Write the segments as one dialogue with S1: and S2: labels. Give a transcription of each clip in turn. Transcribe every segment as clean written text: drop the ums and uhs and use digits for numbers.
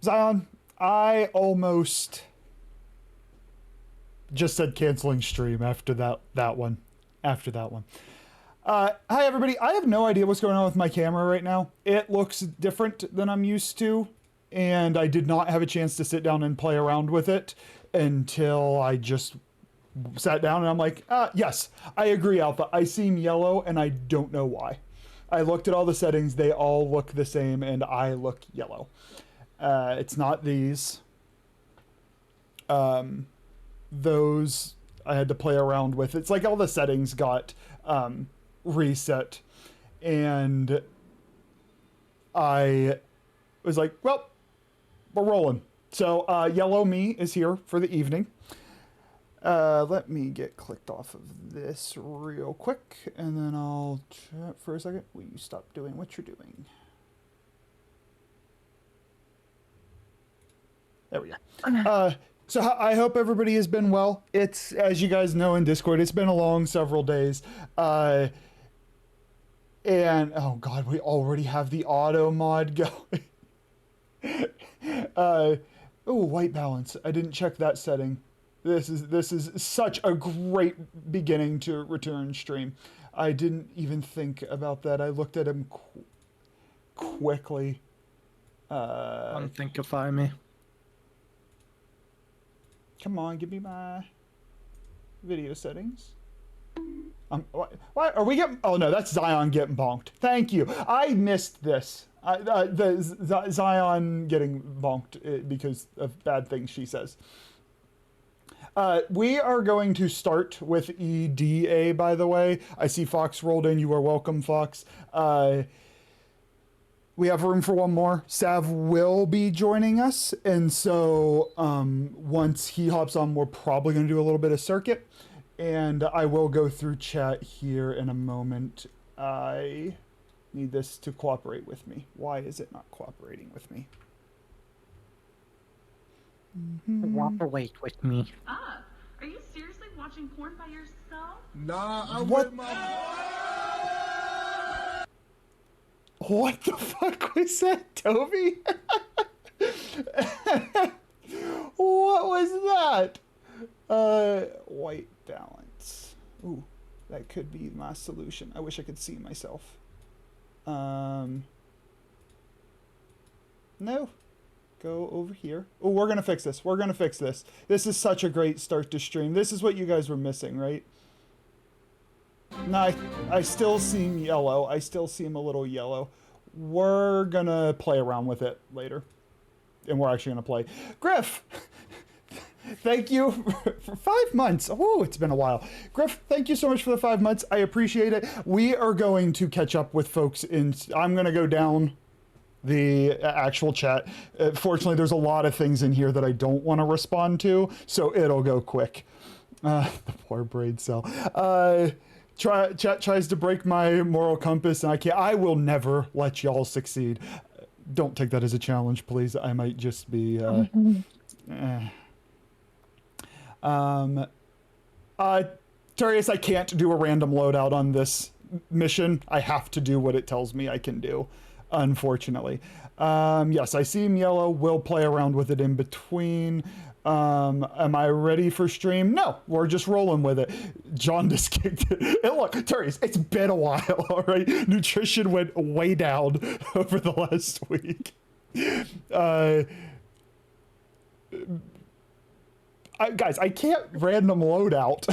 S1: Zion, I almost just said canceling stream after that one. Hi everybody. I have no idea what's going on with my camera right now. It looks different than I'm used to, and I did not have a chance to sit down and play around with it until I just sat down and I'm like, yes, I agree, Alpha. I seem yellow and I don't know why. I looked at all the settings, they all look the same and I look yellow. It's not these. Those I had to play around with. It's like all the settings got reset and I was like, well, we're rolling. So yellow me is here for the evening. Let me get clicked off of this real quick and then I'll chat for a second. Will you stop doing what you're doing? There we go. So I hope everybody has been well. It's, as you guys know in Discord, it's been a long several days. And, oh God, we already have the auto mod going. Oh, white balance. I didn't check that setting. This is such a great beginning to return stream. I didn't even think about that. I looked at him quickly.
S2: Unthinkify me.
S1: Come on, give me my video settings. Why are we getting? Oh no, that's Zion getting bonked. Thank you. I missed this. Zion getting bonked because of bad things she says. We are going to start with EDA, by the way. I see Fox rolled in. You are welcome, Fox. We have room for one more. Sav will be joining us, and so once he hops on, we're probably going to do a little bit of circuit, and I will go through chat here in a moment. I need this to cooperate with me. Why is it not cooperating with me?
S2: Cooperate with me.
S3: Are you seriously watching porn by yourself?
S4: Nah, I'm
S1: What?
S4: with my...
S1: What the fuck was that, Toby? What was that? White balance. Ooh, that could be my solution. I wish I could see myself. No. Go over here. Oh, we're gonna fix this. We're gonna fix this. This is such a great start to stream. This is what you guys were missing, right? No, I still see him yellow. I still see him a little yellow. We're gonna play around with it later. And we're actually gonna play. Griff! Thank you for 5 months. Oh, it's been a while. Griff, thank you so much for the 5 months. I appreciate it. We are going to catch up with folks in... I'm gonna go down the actual chat. Fortunately, there's a lot of things in here that I don't want to respond to, so it'll go quick. The poor brain cell. Chat tries to break my moral compass, and I can't. I will never let y'all succeed. Don't take that as a challenge, please. I might just be. Tarius, I can't do a random loadout on this mission. I have to do what it tells me I can do, unfortunately. Yes, I see him yellow. We'll play around with it in between. Am I ready for stream? No, we're just rolling with it. John just kicked it. And look, Tarius, it's been a while, all right? Nutrition went way down over the last week. Guys, I can't random loadout.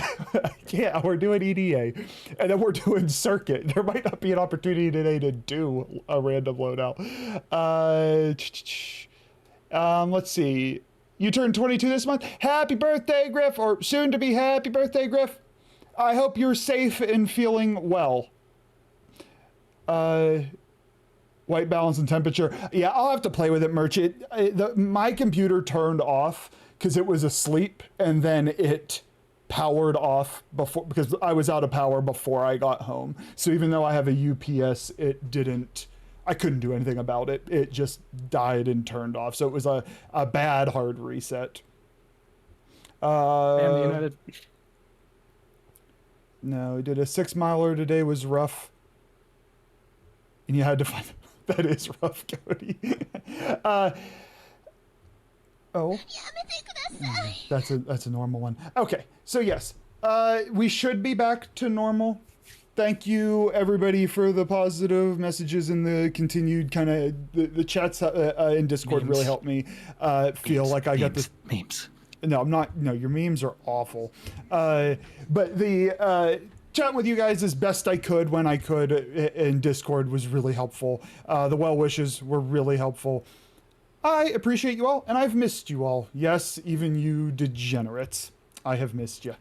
S1: I can't. We're doing EDA, and then we're doing circuit. There might not be an opportunity today to do a random loadout. Let's see. You turned 22 this month. Happy birthday, Griff, or soon to be happy birthday, Griff. I hope you're safe and feeling well. White balance and temperature. Yeah, I'll have to play with it, Merch. My computer turned off because it was asleep, and then it powered off before, because I was out of power before I got home. So even though I have a UPS, it didn't, I couldn't do anything about it. It just died and turned off. So it was a bad hard reset.
S2: United.
S1: No, we did a 6 miler today, was rough. And you had to find, that is rough, Cody. Oh. That's a normal one. Okay, so yes, we should be back to normal. Thank you everybody for the positive messages and the continued kind of the chats in Discord really helped me feel like I got this.
S2: Memes.
S1: No, I'm not. No, your memes are awful. But the chatting with you guys as best I could when I could in Discord was really helpful. The well wishes were really helpful. I appreciate you all, and I've missed you all. Yes, even you degenerates. I have missed you.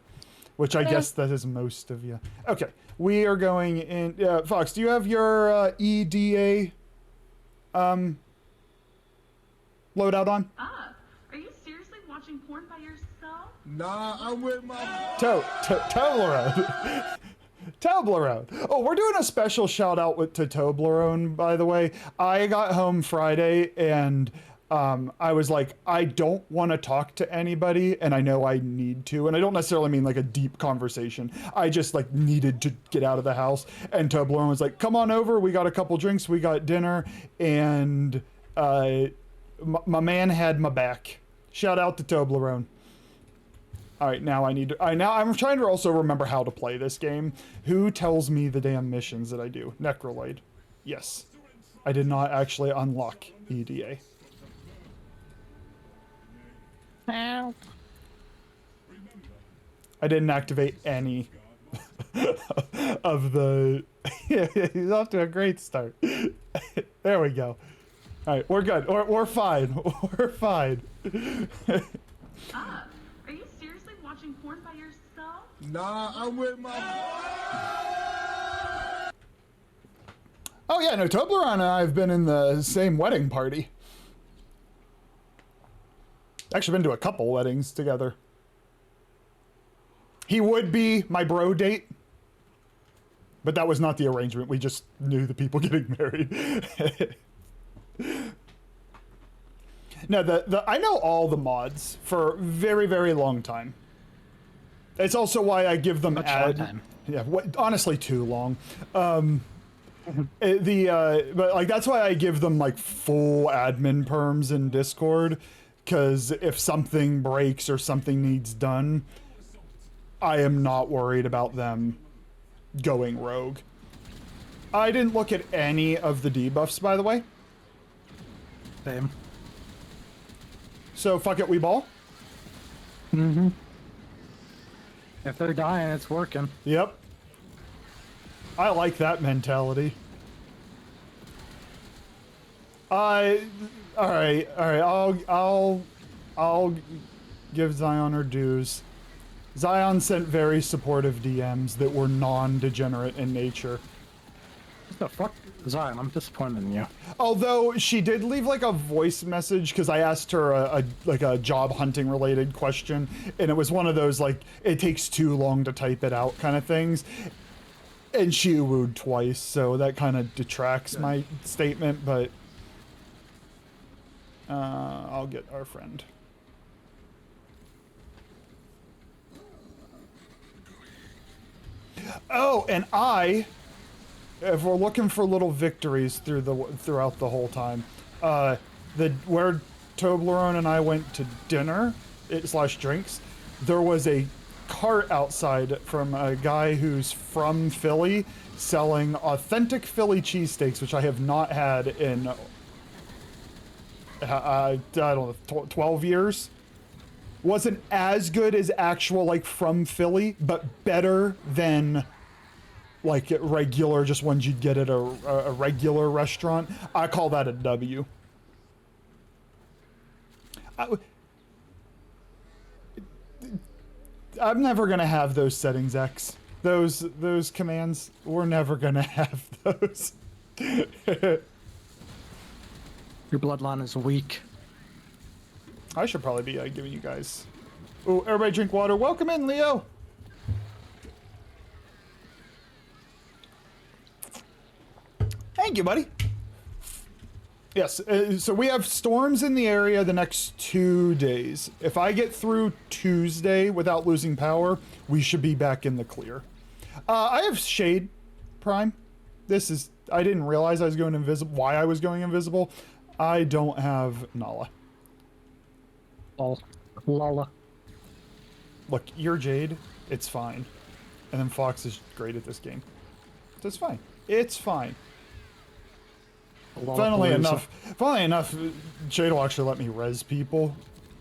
S1: Which I guess that is most of you. Okay, we are going in... Fox, do you have your EDA loadout on?
S3: Are you seriously watching porn by yourself?
S4: Nah, I'm with my...
S1: Toblerone. Toblerone. Oh, we're doing a special shout out to Toblerone, by the way. I got home Friday and I was like, I don't want to talk to anybody, and I know I need to, and I don't necessarily mean like a deep conversation. I just like needed to get out of the house, and Toblerone was like, come on over, we got a couple drinks, we got dinner, and my man had my back. Shout out to Toblerone. All right, now I'm trying to also remember how to play this game. Who tells me the damn missions that I do? Necroloid. Yes. I did not actually unlock EDA.
S2: Help.
S1: I didn't activate any of the... He's off to a great start. There we go. All right, we're good. We're fine. We're fine.
S3: Are you seriously watching porn by yourself?
S4: Nah, I'm with my...
S1: Oh yeah, no, Toblerone and I have been in the same wedding party. Actually been to a couple weddings together. He would be my bro date, but that was not the arrangement. We just knew the people getting married. No, I know all the mods for a very, very long time. It's also why I give them
S2: time.
S1: Yeah, honestly, too long. But like that's why I give them like full admin perms in Discord, because if something breaks or something needs done, I am not worried about them going rogue. I didn't look at any of the debuffs, by the way.
S2: Same.
S1: So fuck it, we ball.
S2: Mm-hmm. If they're dying, it's working.
S1: Yep. I like that mentality. All right. I'll give Zion her dues. Zion sent very supportive DMs that were non-degenerate in nature.
S2: What the fuck? Zion, I'm disappointed in you.
S1: Although she did leave like a voice message because I asked her a job hunting related question, and it was one of those like it takes too long to type it out kind of things. And she wooed twice, so that kind of detracts my statement, but I'll get our friend. Oh, and if we're looking for little victories throughout the whole time, where Toblerone and I went to dinner / drinks, there was a cart outside from a guy who's from Philly selling authentic Philly cheesesteaks, which I have not had in I don't know, 12 years. Wasn't as good as actual like from Philly, but better than like regular, just ones you'd get at a regular restaurant. I call that a W. I'm never gonna have those settings, X. Those commands, we're never gonna have those.
S2: Your bloodline is weak.
S1: I should probably be giving you guys... Oh, everybody drink water. Welcome in, Leo! Thank you, buddy. Yes, so we have storms in the area the next 2 days. If I get through Tuesday without losing power, we should be back in the clear. I have Shade Prime. I didn't realize I was going invisible, why I was going invisible. I don't have Nala.
S2: Lol. Lala.
S1: Look, you're Jade. It's fine. And then Fox is great at this game. So it's fine. It's fine. Funnily enough, Jade will actually let me res people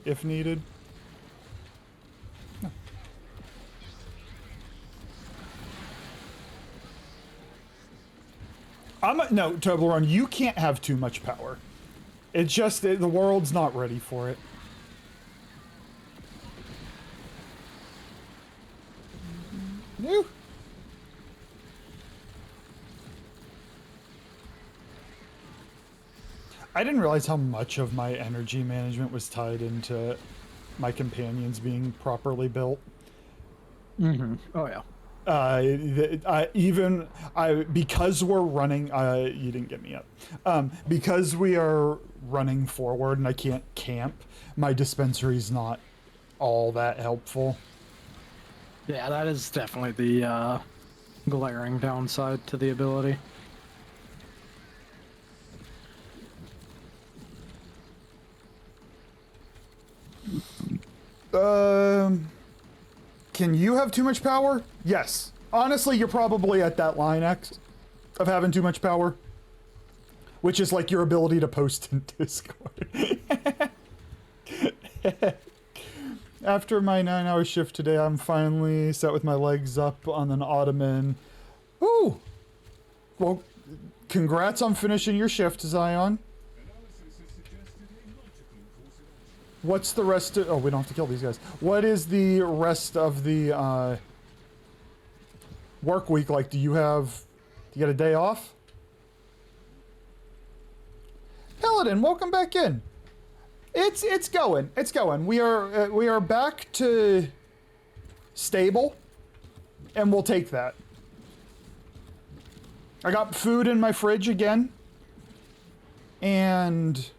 S1: if needed. No. No, Toblerone, you can't have too much power. It's just the world's not ready for it. No. I didn't realize how much of my energy management was tied into my companions being properly built.
S2: Mm-hmm. Oh yeah.
S1: Because we're running, you didn't get me up. Because we are running forward and I can't camp, my dispensary's not all that helpful.
S2: Yeah, that is definitely the glaring downside to the ability.
S1: Can you have too much power? Yes. Honestly, you're probably at that line X of having too much power, which is like your ability to post in Discord. After my 9-hour shift today, I'm finally sat with my legs up on an ottoman. Ooh! Well, congrats on finishing your shift, Zion. What's the rest of... Oh, we don't have to kill these guys. What is the rest of the work week like? Do you get a day off? Paladin, welcome back in. It's going. It's going. We are back to stable, and we'll take that. I got food in my fridge again, and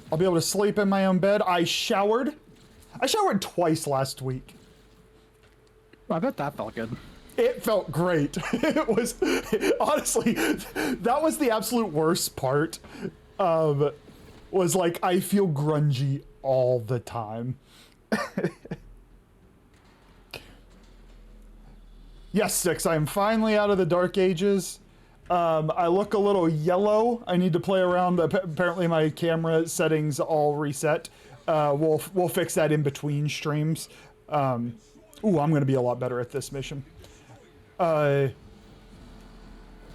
S1: I'll be able to sleep in my own bed. I showered twice last week.
S2: I bet that felt good.
S1: It felt great. It was, honestly, that was the absolute worst part. Was like, I feel grungy all the time. Yes, Six, I am finally out of the Dark Ages. I look a little yellow. I need to play around. Apparently my camera settings all reset. We'll fix that in between streams. Ooh, I'm going to be a lot better at this mission. But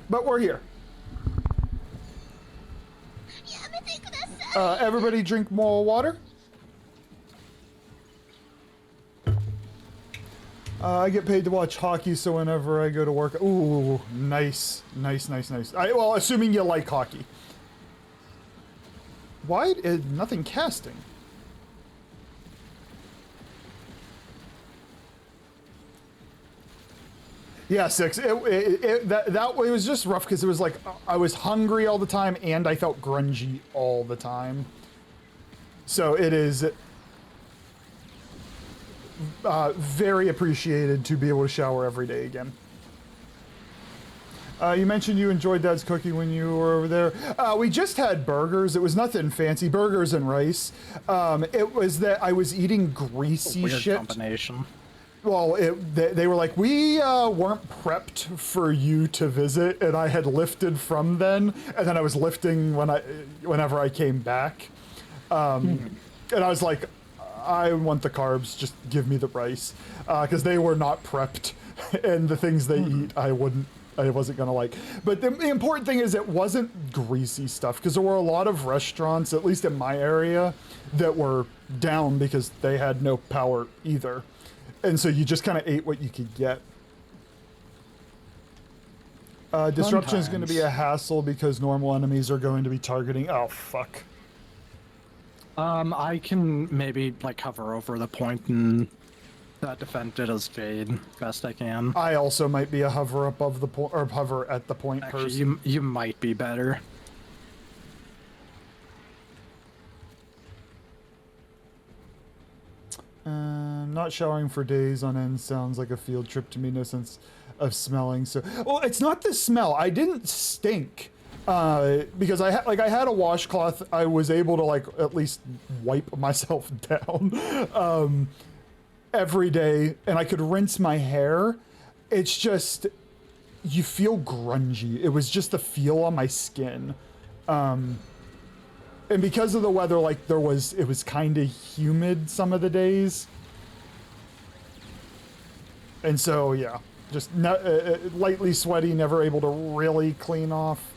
S1: we're here. Everybody drink more water. I get paid to watch hockey, so whenever I go to work... Ooh, nice. Nice, nice, nice. Well, assuming you like hockey. Why is nothing casting? Yeah, Six. It was just rough because it was like I was hungry all the time and I felt grungy all the time. So it is very appreciated to be able to shower every day again. You mentioned you enjoyed Dad's cooking when you were over there. We just had burgers. It was nothing fancy. Burgers and rice. It was that I was eating greasy
S2: Weird
S1: shit.
S2: Combination.
S1: Well, they were like, we weren't prepped for you to visit, and I had lifted from then, and then I was lifting whenever I came back. And I was like, I want the carbs, just give me the rice. Because they were not prepped, and the things they eat, I wasn't gonna like. But the important thing is it wasn't greasy stuff, because there were a lot of restaurants, at least in my area, that were down because they had no power either. And so you just kind of ate what you could get. Disruption is going to be a hassle because normal enemies are going to be targeting... Oh, fuck.
S2: I can maybe like hover over the point and defend it as Jade best I can.
S1: I also might be a hover above the point, or hover at the point
S2: Actually,
S1: person.
S2: you might be better.
S1: Not showering for days on end sounds like a field trip to me. No sense of smelling. So, well, it's not the smell. I didn't stink. Because I had a washcloth, I was able to like at least wipe myself down every day, and I could rinse my hair. It's just you feel grungy. It was just the feel on my skin, and because of the weather, like it was kind of humid some of the days, and so yeah, just lightly sweaty, never able to really clean off.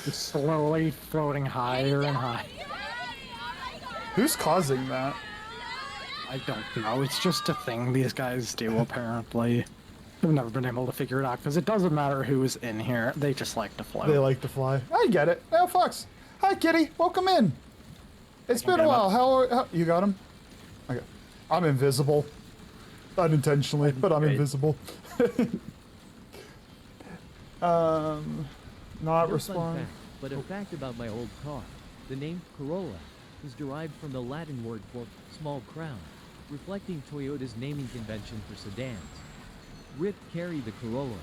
S2: It's slowly floating higher and higher.
S1: Who's causing that?
S2: I don't know. It's just a thing these guys do, apparently. I've never been able to figure it out, because it doesn't matter who's in here. They just like to float.
S1: They like to fly. I get it. Oh, Fox. Hi, kitty. Welcome in. It's been a while. How you got him? Okay. I'm invisible. Unintentionally, but I'm invisible. Not
S5: No fun
S1: respond.
S5: fact, but a fact about my old car. The name Corolla is derived from the Latin word for small crown, reflecting Toyota's naming convention for sedans. Rip carry the Corolla.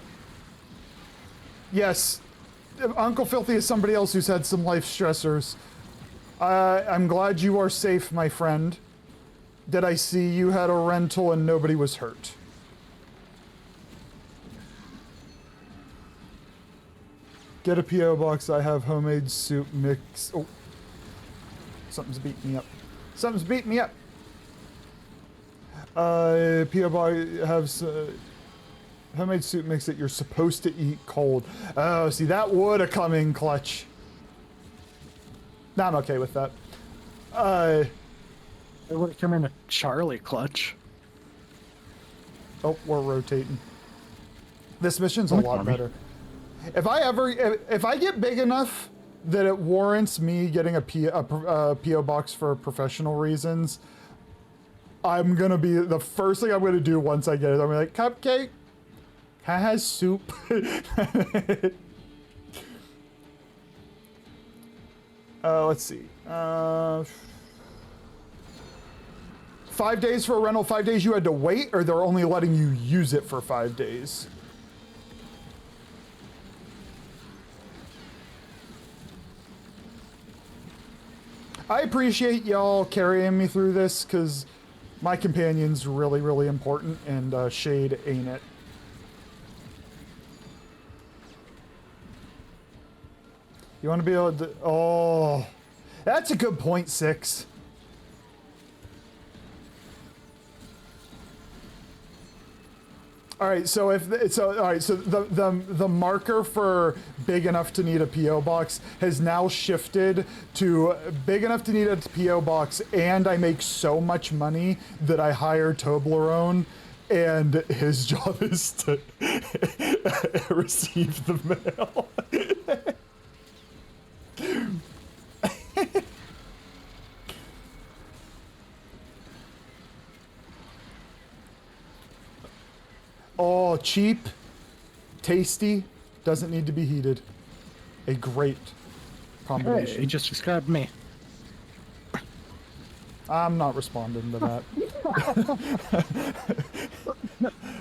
S1: Yes. Uncle Filthy is somebody else who's had some life stressors. I'm glad you are safe, my friend. Did I see you had a rental and nobody was hurt? Get a P.O. box. I have homemade soup mix. Oh. Something's beating me up. Something's beating me up. P.O. box has homemade soup mix that you're supposed to eat cold. Oh, see, that would have come in clutch. Nah, I'm okay with that.
S2: It would have come in a Charlie clutch.
S1: Oh, we're rotating. This mission's a lot better. If I get big enough that it warrants me getting a P.O. box for professional reasons, I'm gonna be the first thing I'm gonna do once I get it. I'm gonna be like, cupcake has soup. Let's see. 5 days for a rental. 5 days you had to wait, or they're only letting you use it for 5 days? I appreciate y'all carrying me through this, because my companion's really, really important, and Shade ain't it. You want to be able to... Oh, that's a good point, 6. All right, so the marker for big enough to need a PO box has now shifted to big enough to need a PO box, and I make so much money that I hire Toblerone, and his job is to receive the mail. Oh, cheap, tasty, doesn't need to be heated. A great combination.
S2: Hey, he just described me.
S1: I'm not responding to that.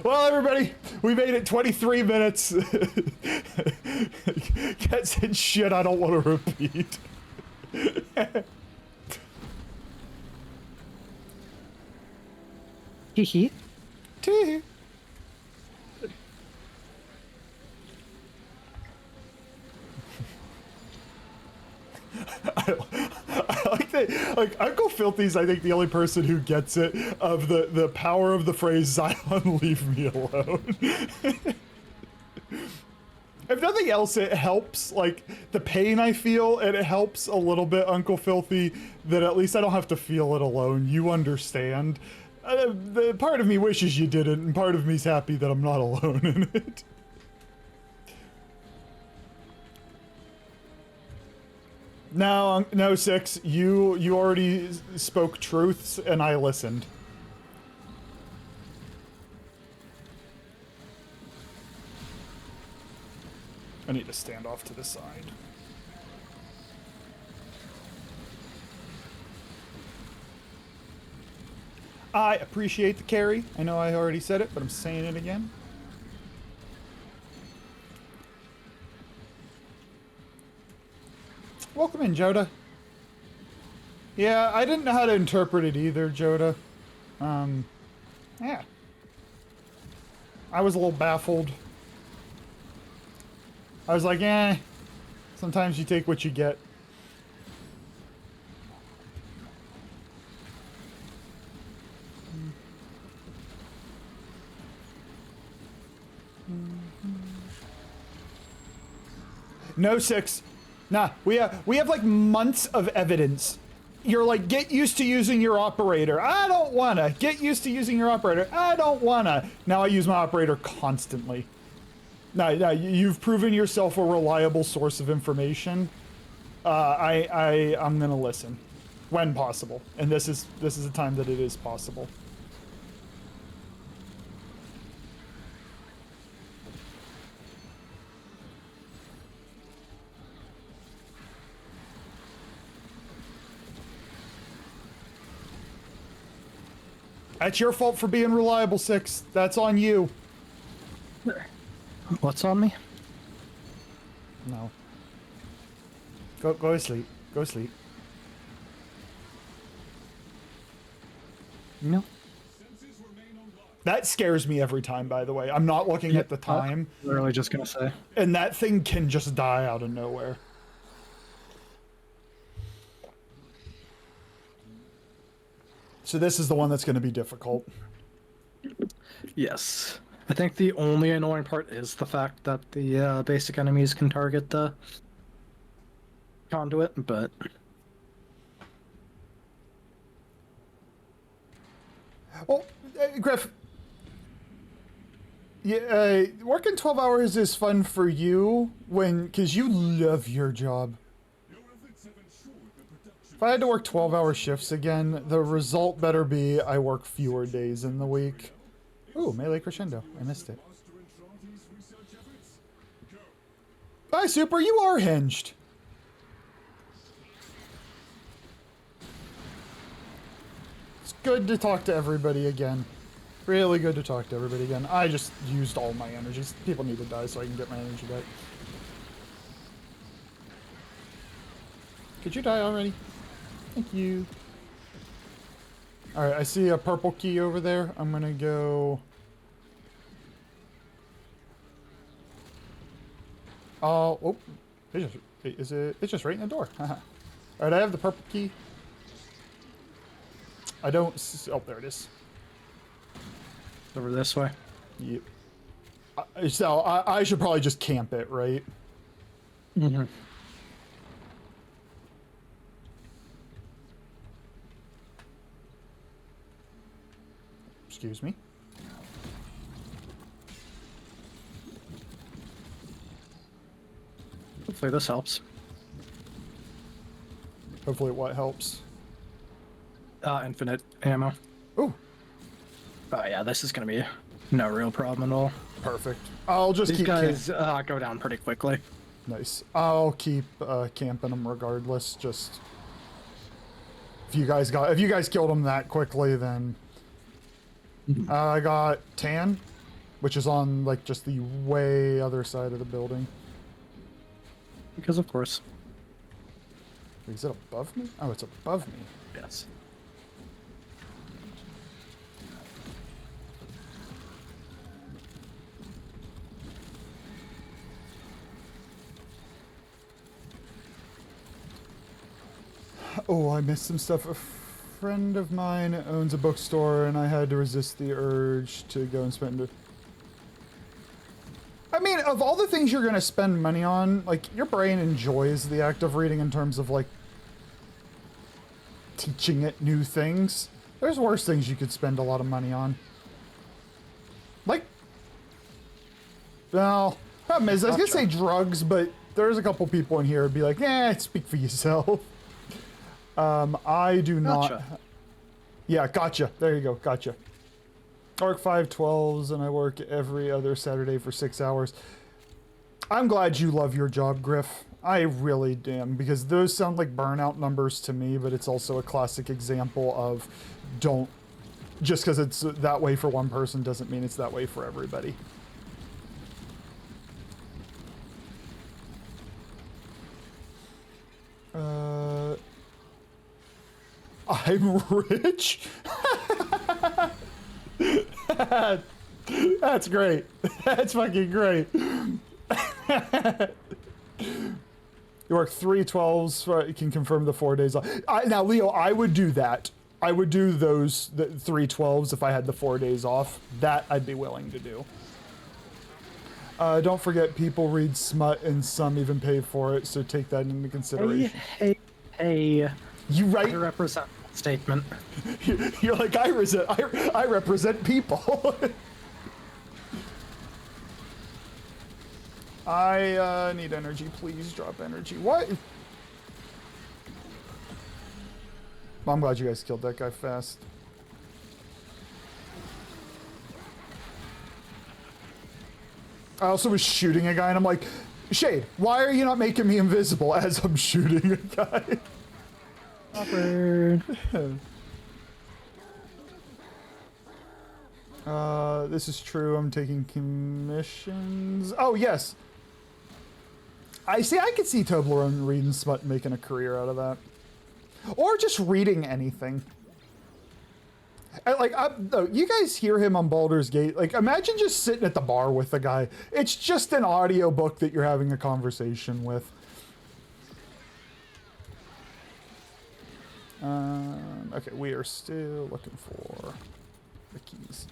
S1: Well, everybody, we made it 23 minutes. Cat said shit I don't want to repeat.
S2: Hee
S1: Tee. I like that. Like Uncle Filthy's, I think, the only person who gets it of the power of the phrase "Zion, leave me alone." If nothing else, it helps, like, the pain I feel, and it helps a little bit, Uncle Filthy, that at least I don't have to feel it alone. You understand. The part of me wishes you didn't, and part of me's happy that I'm not alone in it. No, 6. You already spoke truths, and I listened. I need to stand off to the side. I appreciate the carry. I know I already said it, but I'm saying it again. Welcome in, Joda. Yeah, I didn't know how to interpret it either, Joda. Yeah. I was a little baffled. I was like, eh, sometimes you take what you get. No, 6. Nah, we have like months of evidence. You're like, get used to using your operator. I don't wanna. Get used to using your operator. I don't wanna. Now I use my operator constantly. Now, you've proven yourself a reliable source of information. I'm gonna listen when possible, and this is a time that it is possible. That's your fault for being reliable, 6. That's on you.
S2: What's on me?
S1: No. Go to sleep. Go to sleep.
S2: No.
S1: That scares me every time, by the way. I'm not looking at the time.
S2: Literally just gonna say.
S1: And that thing can just die out of nowhere. So this is the one that's going to be difficult.
S2: Yes. I think the only annoying part is the fact that the basic enemies can target the conduit, but...
S1: Well, Griff, yeah, working 12 hours is fun for you because you love your job. If I had to work 12-hour shifts again, the result better be I work fewer days in the week. Ooh, melee crescendo. I missed it. Hi, Super. You are hinged. It's good to talk to everybody again. Really good to talk to everybody again. I just used all my energies. People need to die so I can get my energy back. Could you die already? Thank you. Alright, I see a purple key over there. I'm gonna go... oh, it's just right in the door. Alright, I have the purple key. I don't... oh, there it is.
S2: Over this way.
S1: Yep. So, I should probably just camp it, right?
S2: Mm-hmm.
S1: Excuse me.
S2: Hopefully this helps.
S1: Hopefully what helps.
S2: Infinite ammo.
S1: Ooh,
S2: Oh yeah, this is gonna be no real problem at all.
S1: perfect. I'll just
S2: These
S1: keep
S2: guys go down pretty quickly.
S1: nice. I'll keep camping them regardless. Just if you guys killed them that quickly, then I got tan, which is on like just the way other side of the building.
S2: Because of course.
S1: Is it above me? Oh, it's above me.
S2: Yes.
S1: Oh, I missed some stuff. A friend of mine owns a bookstore, and I had to resist the urge to go and spend it. I mean, of all the things you're going to spend money on, like, your brain enjoys the act of reading in terms of, like, teaching it new things. There's worse things you could spend a lot of money on. Like, well, problem is, I was going to say drugs, but there's a couple people in here who'd be like, speak for yourself. I do not...
S2: Gotcha.
S1: Yeah, gotcha. There you go, gotcha. I work 5/12s and I work every other Saturday for 6 hours. I'm glad you love your job, Griff. I really am, because those sound like burnout numbers to me, but it's also a classic example of don't just because it's that way for one person doesn't mean it's that way for everybody. I'm rich? That's great. That's fucking great. You work 3 12s, you can confirm the 4 days off. Now, Leo, I would do that. I would do those 3 12s if I had the 4 days off. That I'd be willing to do. Don't forget, people read smut and some even pay for it, so take that into consideration.
S2: Hey.
S1: You right?
S2: I represent that statement.
S1: You're like, I represent people. I need energy. Please drop energy. What? I'm glad you guys killed that guy fast. I also was shooting a guy and I'm like, Shade, why are you not making me invisible as I'm shooting a guy?
S2: Awkward.
S1: This is true. I'm taking commissions. Oh, yes. I could see Toblerone reading smut and making a career out of that. Or just reading anything. You guys hear him on Baldur's Gate. Like, imagine just sitting at the bar with the guy. It's just an audiobook that you're having a conversation with. Okay, we are still looking for the keys.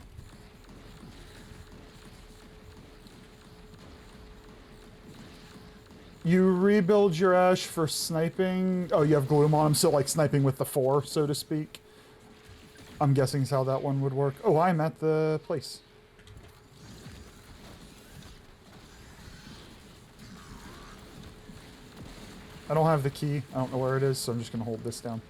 S1: You rebuild your ash for sniping. Oh, you have gloom on him, so like sniping with the 4, so to speak. I'm guessing is how that one would work. Oh, I'm at the place. I don't have the key. I don't know where it is, so I'm just gonna hold this down.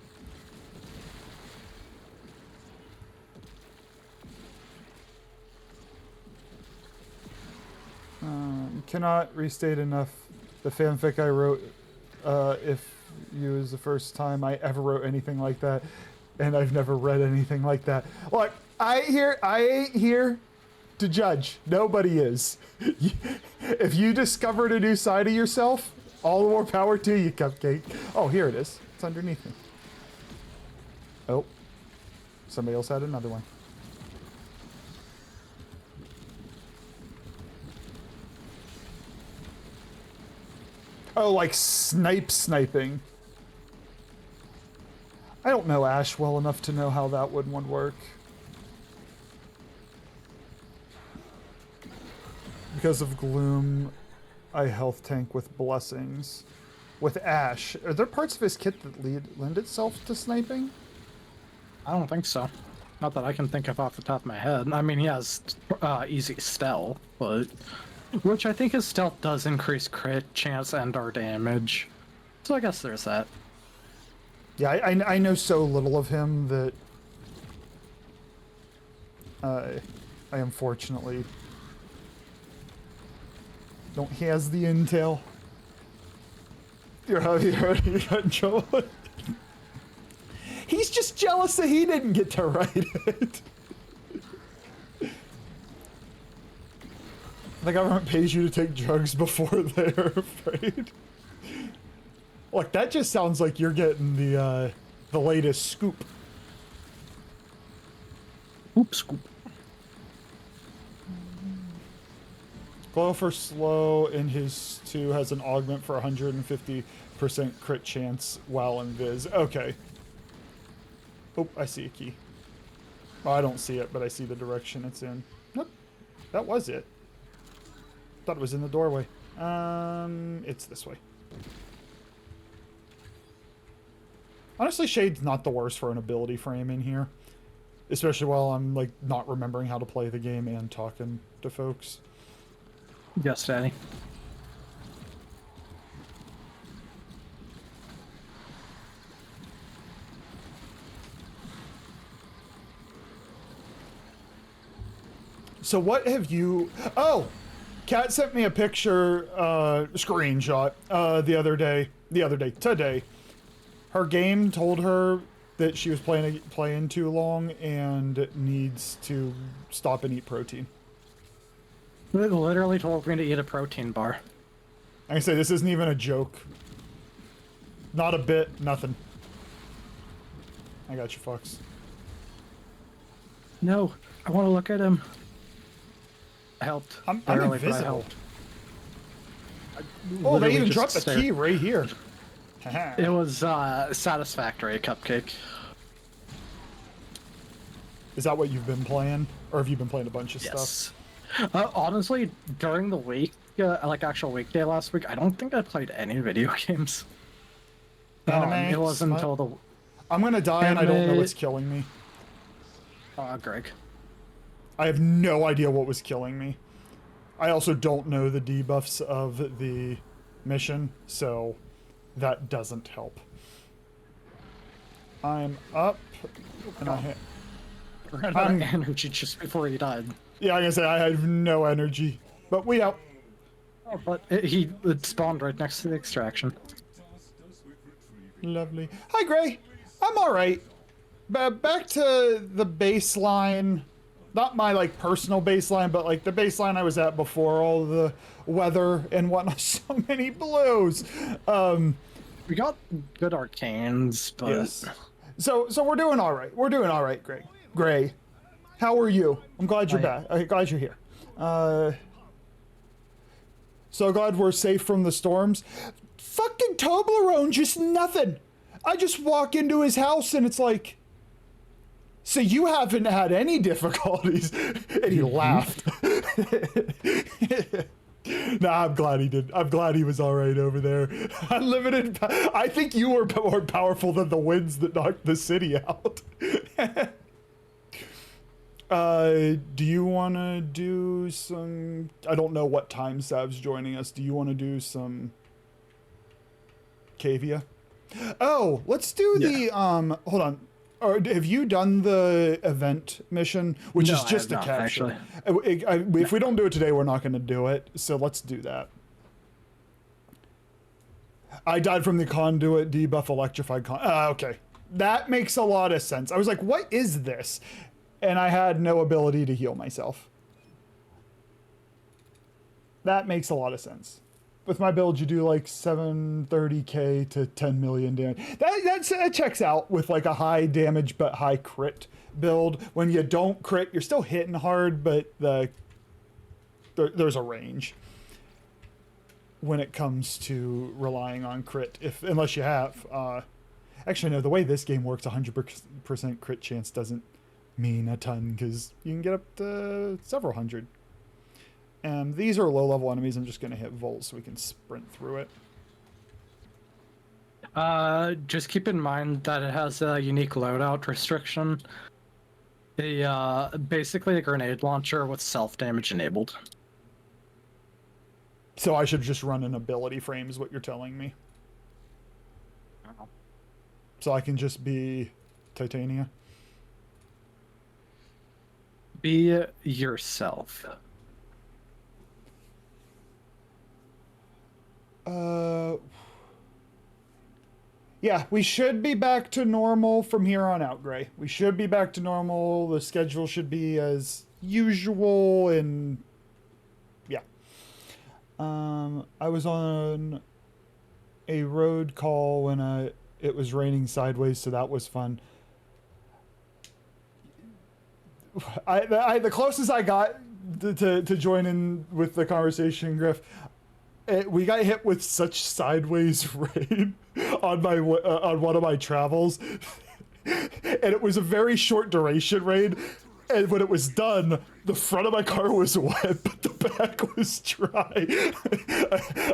S1: Cannot restate enough the fanfic I wrote. If you is the first time I ever wrote anything like that, and I've never read anything like that. Look, I ain't here to judge. Nobody is. If you discovered a new side of yourself, all the more power to you, Cupcake. Oh, here it is. It's underneath me. Oh, somebody else had another one. Oh, like sniping. I don't know Ash well enough to know how that would work. Because of Gloom, I health tank with blessings. With Ash, are there parts of his kit that lend itself to sniping?
S2: I don't think so. Not that I can think of off the top of my head. I mean, he has easy stealth, but... Which I think his stealth does increase crit chance and our damage. So I guess there's that.
S1: Yeah, I know so little of him that... I unfortunately... don't has the intel. You're already got in trouble. He's just jealous that he didn't get to write it. The government pays you to take drugs before they're afraid. Look, that just sounds like you're getting the latest scoop.
S2: Scoop.
S1: Glow for slow in his 2 has an augment for 150% crit chance while invis. Okay. Oh, I see a key. Oh, I don't see it, but I see the direction it's in. Nope. That was it. Thought it was in the doorway. It's this way. Honestly, Shade's not the worst for an ability frame in here. Especially while I'm, like, not remembering how to play the game and talking to folks.
S2: Yes, Daddy.
S1: So what have you... Oh! Kat sent me a picture, screenshot, today. Her game told her that she was playing too long and needs to stop and eat protein.
S2: They literally told me to eat a protein bar.
S1: Like I say, this isn't even a joke. Not a bit, nothing. I got you, Fox.
S2: No, I want to look at him. I helped.
S1: I'm
S2: barely, but I
S1: invisible.
S2: helped.
S1: Oh, they
S2: Literally
S1: even
S2: just
S1: dropped the
S2: stared.
S1: key right here.
S2: It was satisfactory, Cupcake.
S1: Is that what you've been playing? Or have you been playing a bunch of stuff?
S2: Yes. Honestly, during the week, like actual weekday last week, I don't think I played any video games.
S1: Anime?
S2: It wasn't
S1: Smut?
S2: until the
S1: I'm gonna die and I don't know
S2: Anime-
S1: what's killing me.
S2: Greg.
S1: I have no idea what was killing me. I also don't know the debuffs of the mission, so that doesn't help. I'm up, and I hit.
S2: Ran out of energy just before he died.
S1: Yeah, I'm gonna say I have no energy, but we out.
S2: Oh, but it spawned right next to the extraction.
S1: Lovely. Hi, Gray. I'm all right. Back to the baseline. Not my like personal baseline, but like the baseline I was at before all the weather and whatnot. So many blows.
S2: We got good arcanes, but
S1: Yes. So we're doing all right. We're doing all right, Gray. Gray, how are you? I'm glad you're back. I'm glad you're here. So glad we're safe from the storms. Fucking Toblerone, just nothing. I just walk into his house and it's like, so you haven't had any difficulties. And he laughed. Nah, I'm glad he did. I'm glad he was all right over there. Unlimited. I think you were more powerful than the winds that knocked the city out. Do you want to do some? I don't know what time Sav's joining us. Do you want to do some Cavia? Oh, let's do the hold on. Or have you done the event mission, which
S2: No,
S1: is
S2: I
S1: just a
S2: have not,
S1: capture?
S2: actually.
S1: If we don't do it today, we're not going to do it. So let's do that. I died from the conduit debuff electrified okay. That makes a lot of sense. I was like, what is this? And I had no ability to heal myself. That makes a lot of sense. With my build, you do like 730k to 10 million damage. That checks out with like a high damage but high crit build. When you don't crit, you're still hitting hard, but there's a range when it comes to relying on crit, unless you have. Actually, no, the way this game works, 100% crit chance doesn't mean a ton because you can get up to several hundred. These are low-level enemies. I'm just going to hit Volt so we can sprint through it.
S2: just keep in mind that it has a unique loadout restriction. Basically a grenade launcher with self-damage enabled.
S1: So I should just run an ability frame is what you're telling me. So I can just be Titania?
S2: Be yourself.
S1: Yeah, we should be back to normal from here on out, Gray. We should be back to normal. The schedule should be as usual, and yeah. I was on a road call when it was raining sideways, so that was fun. The closest I got to join in with the conversation, Griff, we got hit with such sideways rain on one of my travels, and it was a very short duration rain. And when it was done, the front of my car was wet, but the back was dry.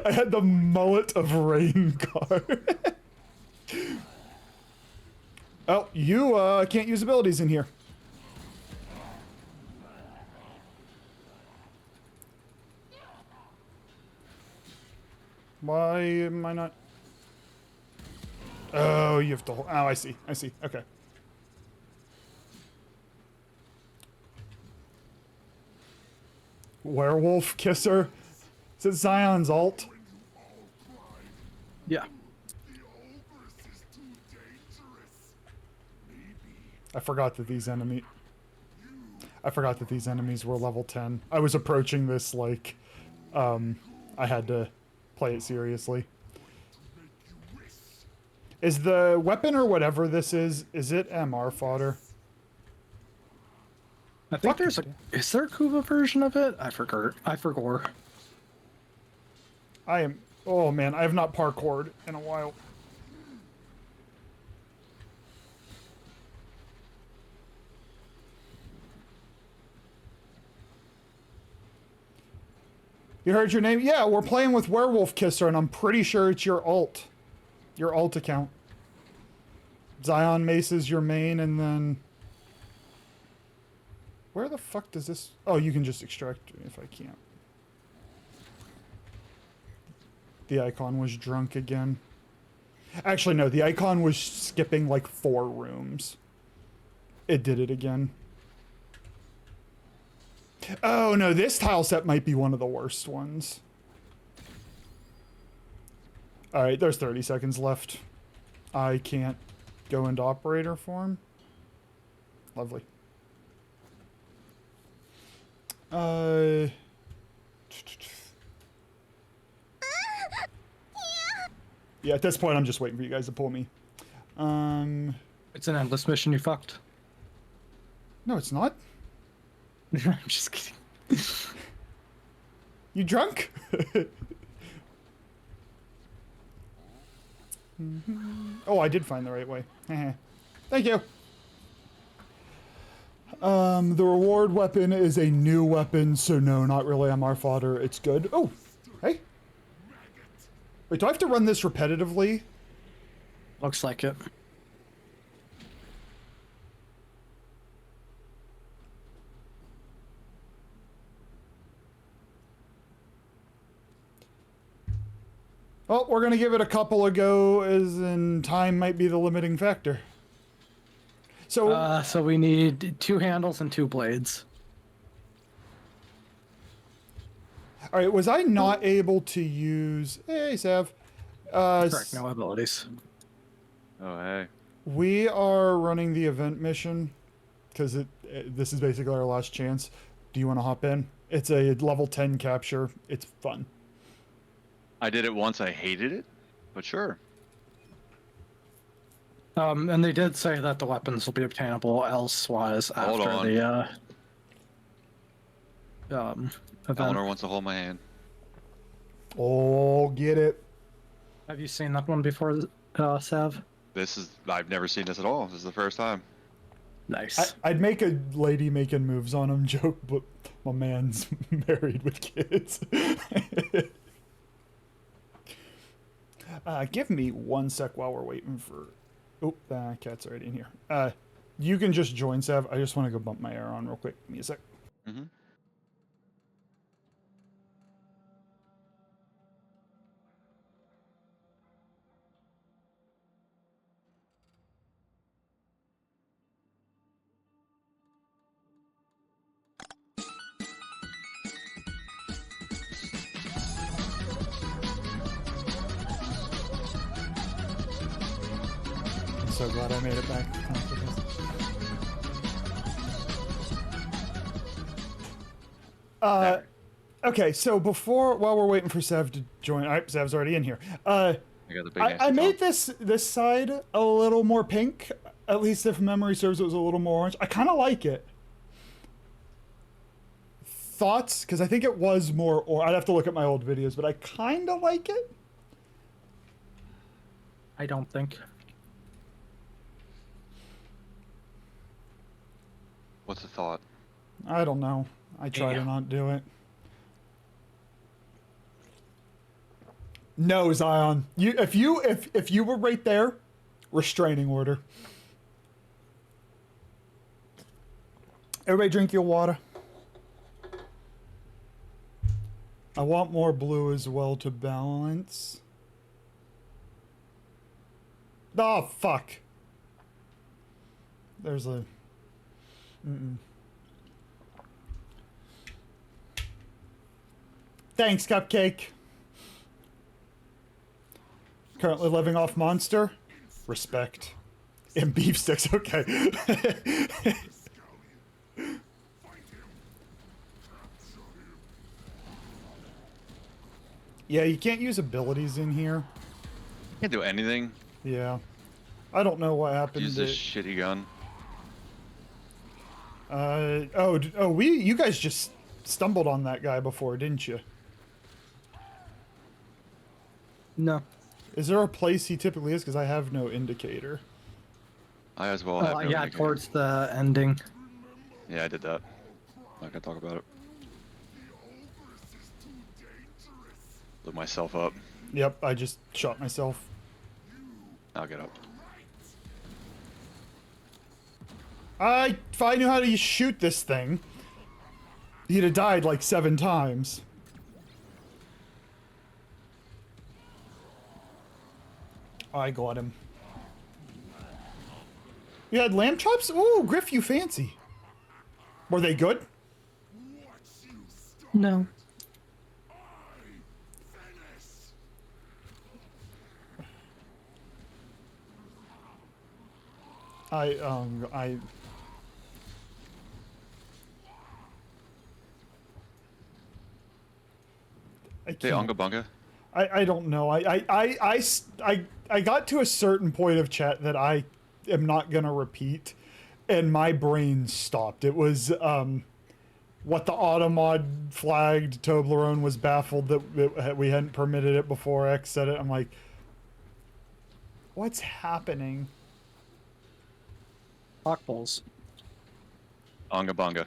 S1: I had the mullet of rain car. Oh, you can't use abilities in here. Why am I not? Oh, you have to hold. Oh, I see. I see. Okay. Werewolf Kisser. Is it Zion's alt?
S2: Yeah.
S1: I forgot that these enemies were level 10. I was approaching this like I had to play it seriously. Is the weapon or whatever this is it MR fodder?
S2: I think there's a... Is there a Kuva version of it? I forgot.
S1: I am... Oh man, I have not parkoured in a while. You heard your name? Yeah, we're playing with Werewolf Kisser, and I'm pretty sure it's your alt. Your alt account. Zion Mace is your main, and then... Where the fuck does this... Oh, you can just extract if I can't. The icon was drunk again. Actually, no, the icon was skipping like 4 rooms. It did it again. Oh no, this tile set might be one of the worst ones. Alright, there's 30 seconds left. I can't go into operator form. Lovely. Yeah, at this point I'm just waiting for you guys to pull me.
S2: It's an endless mission, you fucked.
S1: No, it's not.
S2: I'm just kidding.
S1: You drunk? Oh, I did find the right way. Thank you. The reward weapon is a new weapon, so no, not really MR fodder. It's good. Oh, hey. Wait, do I have to run this repetitively?
S2: Looks like it.
S1: Well, we're gonna give it a couple a go, as in time might be the limiting factor. So,
S2: So we need 2 handles and 2 blades.
S1: all right, was I not able to use? Hey, Sav.
S2: Correct, no abilities.
S6: Oh, hey.
S1: We are running the event mission because this is basically our last chance. Do you want to hop in? It's a level 10 capture. It's fun.
S6: I did it once. I hated it, but sure.
S2: And they did say that the weapons will be obtainable elsewise
S6: Hold
S2: after
S6: on.
S2: the event.
S6: Eleanor wants to hold my hand.
S1: Oh, get it.
S2: Have you seen that one before, Sav?
S6: I've never seen this at all. This is the first time.
S2: Nice.
S1: I'd make a lady making moves on him joke, but my man's married with kids. Give me 1 sec while we're waiting for... Oh, cat's already in here. You can just join, Sav. I just want to go bump my air on real quick. Give me a sec.
S6: Mm-hmm.
S1: I'm so glad I made it back. Okay, so while we're waiting for Sav to join, all right, Sav's already in here.
S6: I got the big
S1: I made this side a little more pink. At least if memory serves, it was a little more orange. I kind of like it. Thoughts? Because I think it was more, or I'd have to look at my old videos, but I kind of like it.
S2: I don't think.
S6: What's the thought?
S1: I don't know. I try to
S2: Yeah.
S1: not do it. No, Zion. If you were right there, restraining order. Everybody drink your water. I want more blue as well to balance. Oh, fuck. There's a... Thanks, Cupcake. Currently living off Monster. Respect. And beef sticks, okay. Yeah, you can't use abilities in here.
S6: Can't do anything.
S1: Yeah. I don't know what happened.
S6: Use this shitty gun.
S1: You guys just stumbled on that guy before, didn't you?
S2: No.
S1: Is there a place he typically is? Because I have no indicator.
S6: I as well have no
S2: Yeah,
S6: indicator.
S2: towards the ending.
S6: Yeah, I did that. Not gonna talk about it. Blew myself up.
S1: Yep, I just shot myself.
S6: I'll get up.
S1: If I knew how to shoot this thing, he'd have died like 7 times. I got him. You had lamb chops? Ooh, Griff, you fancy. Were they good?
S2: No.
S1: I
S6: Hey,
S1: can't.
S6: Unga Bunga.
S1: I don't know. I got to a certain point of chat that I am not gonna repeat, and my brain stopped. It was what the Automod flagged. Toblerone was baffled that we hadn't permitted it before X said it. I'm like, what's happening?
S2: Hawkballs.
S6: Unga Bunga.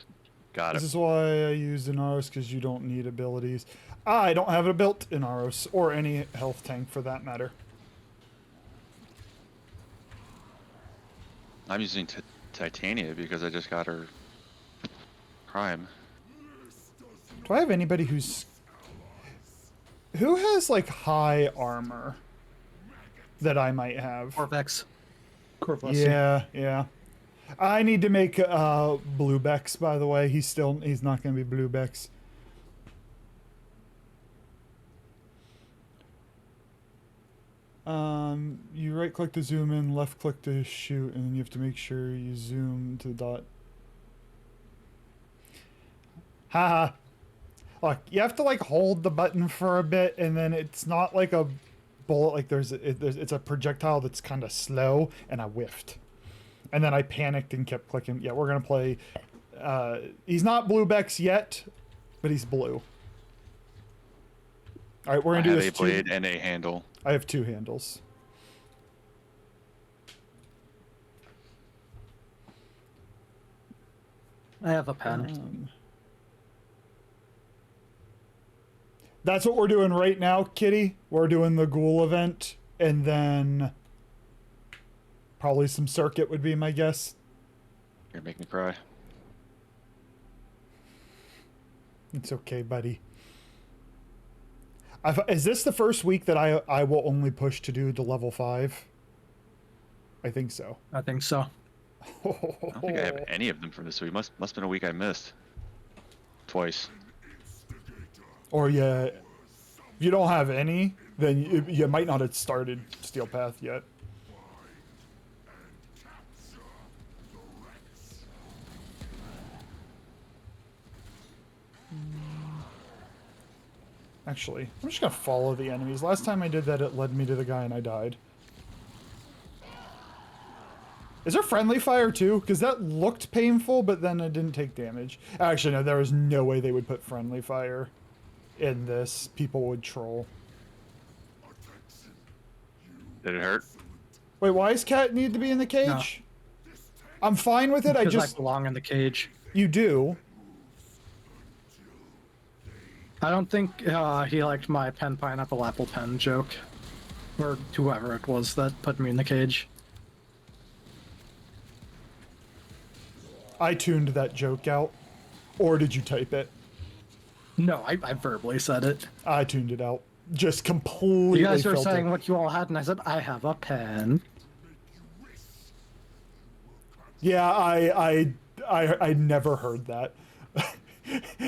S6: Got
S1: This
S6: it.
S1: is why I used Inaros, because you don't need abilities. I don't have it built Inaros, or any health tank for that matter.
S6: I'm using Titania because I just got her Prime.
S1: Do I have anybody who has like high armor that I might have?
S2: Corvex.
S1: Yeah. I need to make Bluebex, by the way. He's not going to be Bluebex. You right click to zoom in, left click to shoot, and then you have to make sure you zoom to the dot. Haha. Look, you have to like hold the button for a bit, and then it's not like a bullet. Like it's a projectile that's kind of slow, and I whiffed. And then I panicked and kept clicking. Yeah, we're gonna play. He's not Bluebex yet, but he's blue. All right, we're
S6: I
S1: gonna do
S6: have
S1: this.
S6: a blade and a handle.
S1: I have 2 handles.
S2: I have a pen.
S1: That's what we're doing right now, Kitty. We're doing the ghoul event, and then probably some circuit would be my guess.
S6: You're making me cry.
S1: It's okay, buddy. Is this the first week that I will only push to do the level 5? I think so.
S2: I think so.
S6: I don't think I have any of them from this week. Must have been a week I missed. Twice.
S1: Or yeah, if you don't have any, then you might not have started Steel Path yet. Actually, I'm just gonna follow the enemies. Last time I did that, it led me to the guy and I died. Is there friendly fire too? Because that looked painful, but then it didn't take damage. Actually, no, there was no way they would put friendly fire in this. People would troll.
S6: Did it hurt?
S1: Wait, why does Cat need to be in the cage? I'm fine with it.
S2: Because I belong in the cage.
S1: You do.
S2: I don't think he liked my pen pineapple apple pen joke. Or whoever it was that put me in the cage.
S1: I tuned that joke out. Or did you type it?
S2: No, I verbally said it.
S1: I tuned it out. Just completely.
S2: You guys were
S1: filtered.
S2: saying what you all had, and I said, I have a pen.
S1: Yeah, I never heard that.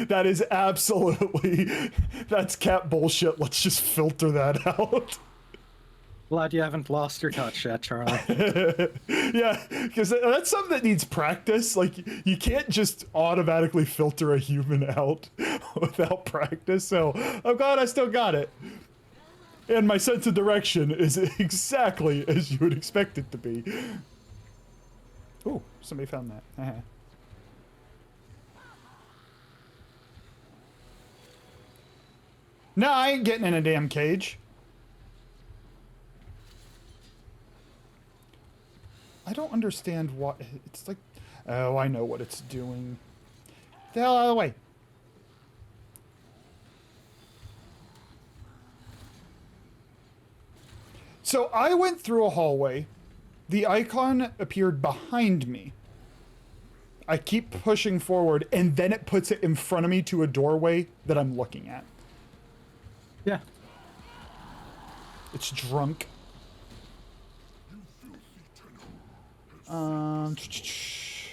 S1: That is absolutely, that's cat bullshit. Let's just filter that out.
S2: Glad you haven't lost your touch yet, Charlie.
S1: Yeah, because that's something that needs practice. Like, you can't just automatically filter a human out without practice. So I'm glad I still got it. And my sense of direction is exactly as you would expect it to be. Ooh, somebody found that. No, I ain't getting in a damn cage. I don't understand why. It's like, oh, I know what it's doing. The hell out of the way. So I went through a hallway. The icon appeared behind me. I keep pushing forward, and then it puts it in front of me to a doorway that I'm looking at.
S2: Yeah.
S1: It's drunk.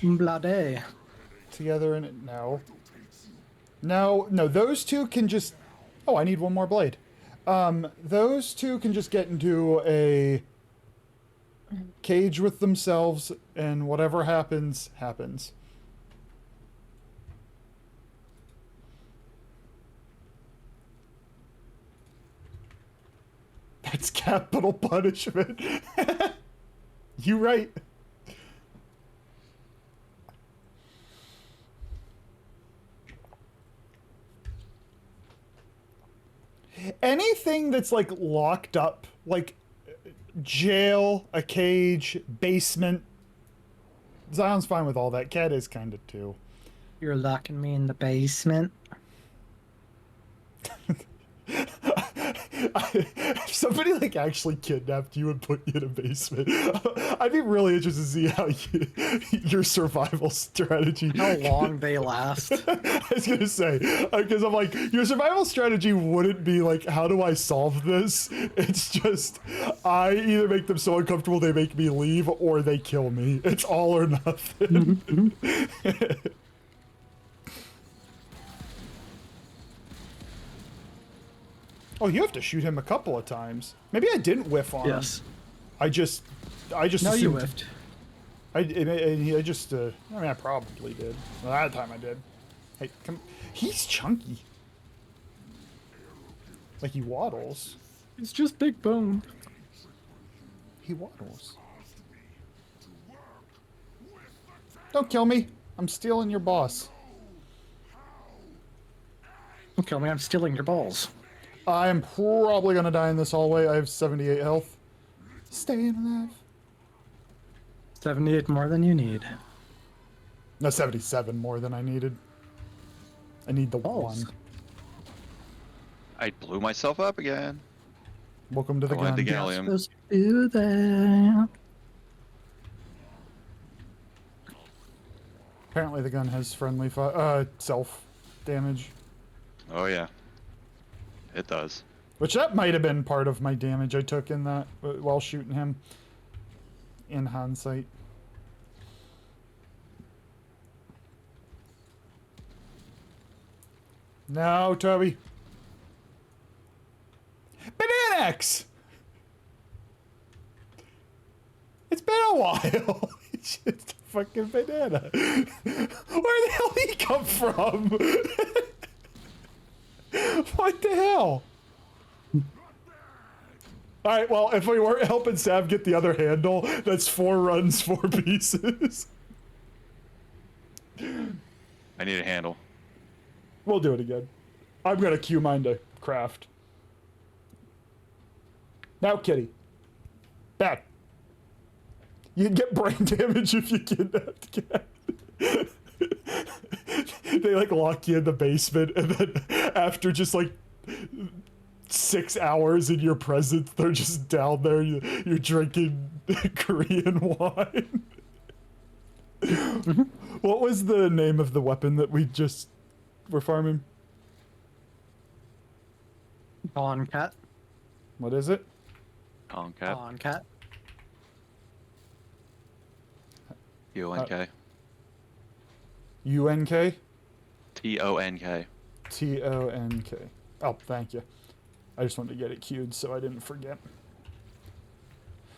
S2: Bloody.
S1: Together in it. No. No, those two can just... Oh, I need one more blade. Those two can just get into a cage with themselves, and whatever happens, happens. That's capital punishment. You right. Anything that's like locked up, like jail, a cage, basement. Zion's fine with all that. Cat is kind of too.
S2: You're locking me in the basement.
S1: If somebody like actually kidnapped you and put you in a basement, I'd be really interested to see how your survival strategy.
S2: How long they last.
S1: I was gonna say, because I'm like, your survival strategy wouldn't be like, how do I solve this? It's just, I either make them so uncomfortable they make me leave, or they kill me. It's all or nothing. Oh, you have to shoot him a couple of times. Maybe I didn't whiff on him.
S2: Yes.
S1: I just
S2: No, you
S1: assumed-
S2: whiffed.
S1: I just, I mean, I probably did. Well, that time I did. Hey, come. He's chunky. Like, he waddles.
S2: It's just big bone.
S1: He waddles. Don't kill me. I'm stealing your boss.
S2: Don't kill me, I'm stealing your balls.
S1: I'm probably gonna die in this hallway. I have 78 health. Staying alive.
S2: 78 more than you need.
S1: No, 77 more than I needed. I need the
S2: Balls.
S1: one.
S6: I blew myself up again.
S1: Welcome to the
S6: Going to
S1: gun.
S6: Gallium.
S2: Supposed to do that.
S1: Apparently the gun has friendly self damage.
S6: Oh yeah, it does.
S1: Which that might have been part of my damage I took in that while shooting him. In hindsight. No, Toby. Bananax! It's been a while. It's just a fucking banana. Where the hell did he come from? What the hell? Alright, well, if we weren't helping Sav get the other handle, that's 4 runs, 4 pieces.
S6: I need a handle.
S1: We'll do it again. I'm gonna cue mine to craft. Now, kitty. Back. You get brain damage if you kidnap the cat. They like lock you in the basement, and then after just like 6 hours in your presence, they're just down there. You're drinking Korean wine. What was the name of the weapon that we just were farming?
S2: On cat.
S1: What is it?
S6: Concat.
S2: On cat.
S6: T-O-N-K.
S1: UNK?
S6: T-O-N-K.
S1: TONK. Oh, thank you. I just wanted to get it queued so I didn't forget.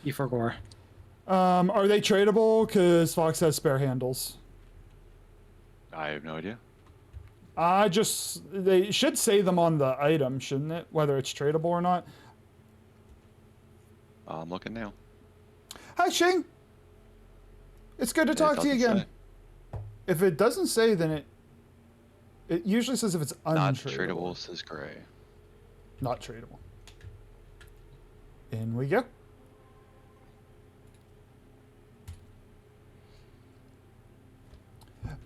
S2: E4
S1: Are they tradable? Because Fox has spare handles.
S6: I have no idea.
S1: They should say them on the item, shouldn't it? Whether it's tradable or not.
S6: I'm looking now.
S1: Hi, Shing. It's good to talk to you
S6: doesn't
S1: again.
S6: say.
S1: If it doesn't say, then it usually says if it's
S6: Not
S1: untradable.
S6: tradable, says gray.
S1: Not tradable. In we go.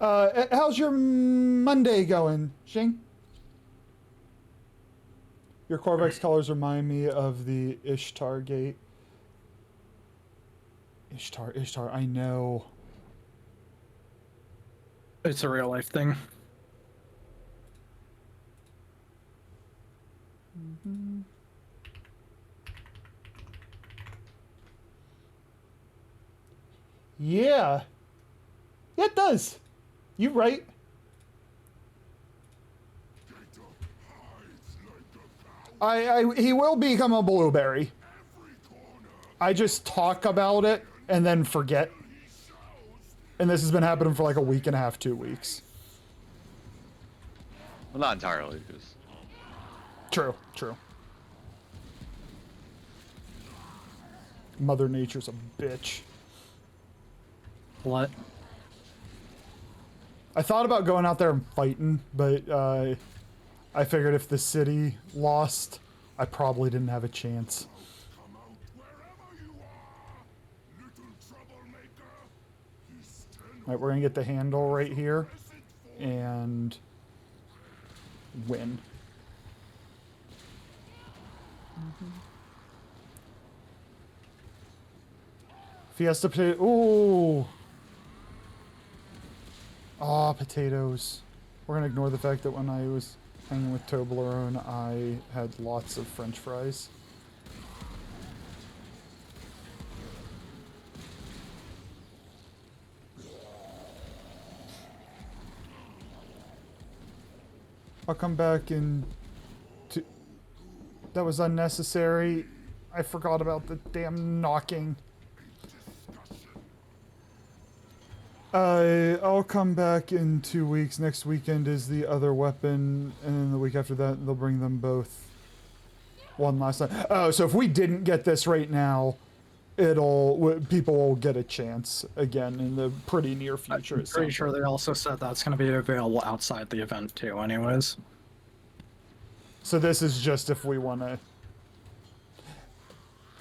S1: How's your Monday going, Shing? Your Corvex colors remind me of the Ishtar Gate. Ishtar, I know.
S2: It's a real life thing.
S1: Yeah. Yeah, it does. You right. He will become a blueberry. I just talk about it and then forget. And this has been happening for like a week and a half, 2 weeks.
S6: Well, not entirely, because
S1: True. Mother Nature's a bitch.
S2: What?
S1: I thought about going out there and fighting, but I figured if the city lost, I probably didn't have a chance. Alright, we're gonna get the handle right here and win. Fiesta potato. Ooh. Ah, potatoes. We're gonna ignore the fact that when I was hanging with Toblerone, I had lots of French fries. I'll come back in. That was unnecessary. I forgot about the damn knocking. I'll come back in 2 weeks. Next weekend is the other weapon, and then the week after that, they'll bring them both one last time. Oh, so if we didn't get this right now, people will get a chance again in the pretty near future.
S2: I'm pretty sure they also said that's going to be available outside the event too, anyways.
S1: So this is just if we want to.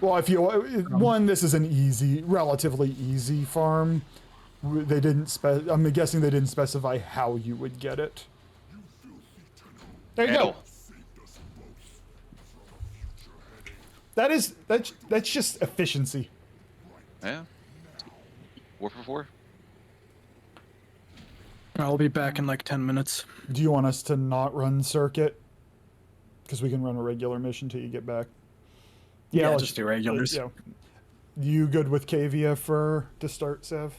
S1: Well, if you one, this is an relatively easy farm. They didn't I'm guessing they didn't specify how you would get it. There you go. That's just efficiency.
S6: Yeah. Warframe 4?
S2: I'll be back in like 10 minutes.
S1: Do you want us to not run circuit? Because we can run a regular mission till you get back.
S2: Yeah, let's just do regulars.
S1: Yeah. You good with Cavia to start, Sev?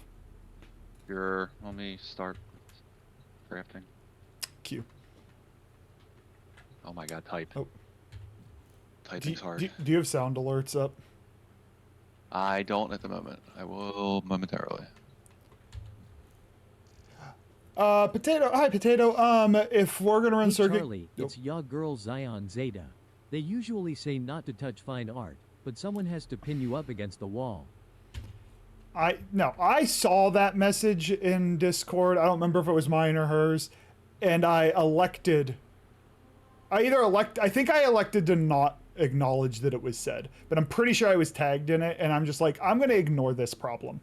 S6: Let me start crafting.
S1: Q.
S6: Oh my god, type.
S1: Oh.
S6: Typing's hard.
S1: Do you have sound alerts up?
S6: I don't at the moment. I will momentarily.
S1: Potato. Hi, Potato. If we're gonna run
S5: Hey
S1: circuit.
S5: Charlie, it's ya girl Zion Zeta. They usually say not to touch fine art, but someone has to pin you up against the wall.
S1: I saw that message in Discord. I don't remember if it was mine or hers, and I think I elected to not acknowledge that it was said, but I'm pretty sure I was tagged in it, and I'm just like, I'm gonna ignore this problem.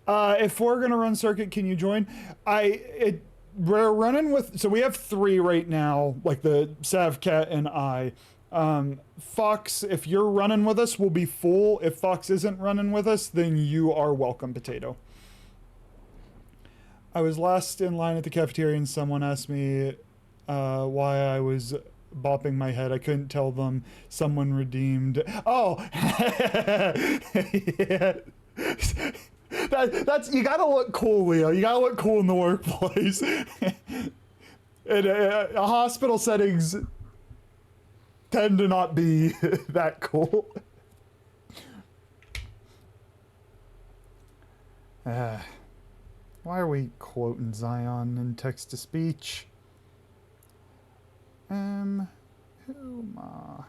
S1: If we're gonna run circuit, can you join? We're running with, so we have 3 right now, like the Savcat and I. Fox, if you're running with us, we'll be full. If Fox isn't running with us, then you are welcome, Potato. I was last in line at the cafeteria and someone asked me why I was bopping my head. I couldn't tell them. Someone redeemed. Oh! Yeah. That's you gotta look cool, Leo. You gotta look cool in the workplace. In a hospital settings tend to not be that cool. Why are we quoting Zion in text-to-speech? Huma.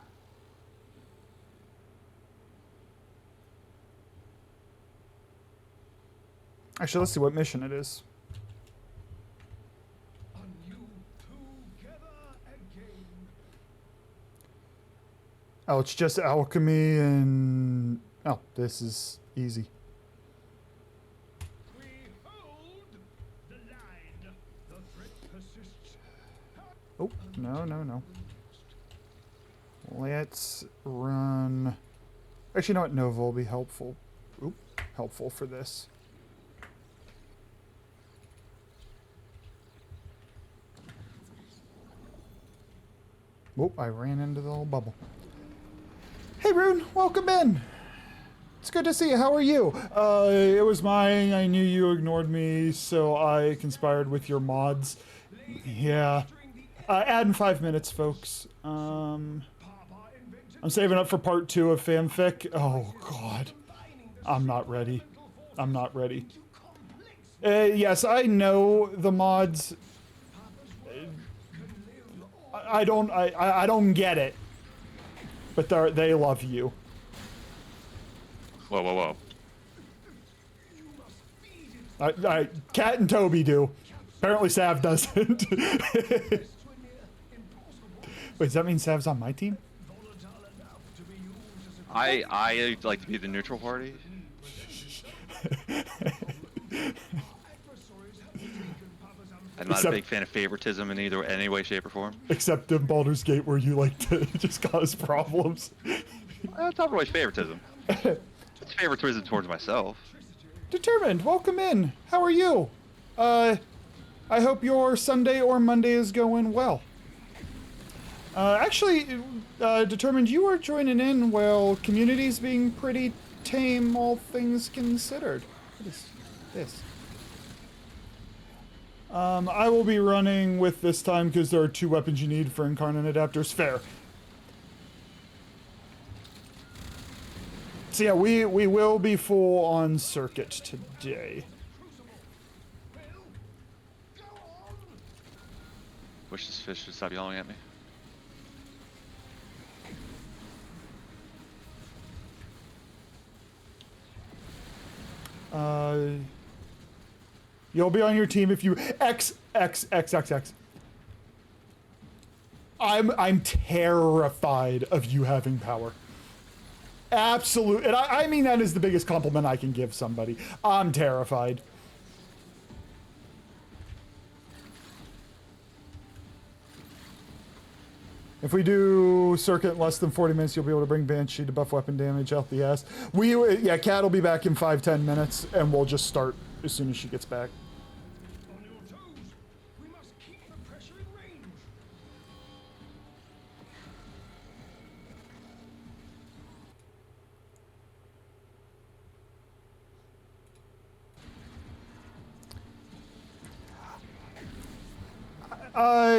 S1: Actually, let's see what mission it is. Oh, it's just alchemy and... Oh, this is easy. Oh, no. Let's run... Actually, you know what? Nova will be helpful. Oop, helpful for this. Whoop, I ran into the little bubble. Hey, Rune, welcome in. It's good to see you. How are you? It was mine. I knew you ignored me, so I conspired with your mods. Yeah. Add in 5 minutes, folks. I'm saving up for part 2 of fanfic. Oh, God. I'm not ready. I'm not ready. Yes, I know the mods. I don't get it. But they love you.
S6: Whoa.
S1: Kat and Toby do. Apparently Sav doesn't. Wait, does that mean Sav's on my team?
S6: I like to be the neutral party. I'm not a big fan of favoritism in any way, shape, or form.
S1: Except in Baldur's Gate, where you like to just cause problems.
S6: It's not always favoritism. It's favoritism towards myself.
S1: Determined, welcome in. How are you? I hope your Sunday or Monday is going well. Actually, Determined, you are joining in while community's being pretty tame, all things considered. What is this? I will be running with this time because there are 2 weapons you need for incarnate adapters. Fair. So yeah, we will be full on circuit today.
S6: Wish this fish would stop yelling at me.
S1: You'll be on your team if you X. I'm terrified of you having power. Absolute, and I mean that is the biggest compliment I can give somebody. I'm terrified. If we do circuit in less than 40 minutes, you'll be able to bring Banshee to buff weapon damage out the ass. Yeah, Kat will be back in 5-10 minutes, and we'll just start as soon as she gets back.
S4: On your toes. We must keep the pressure in range.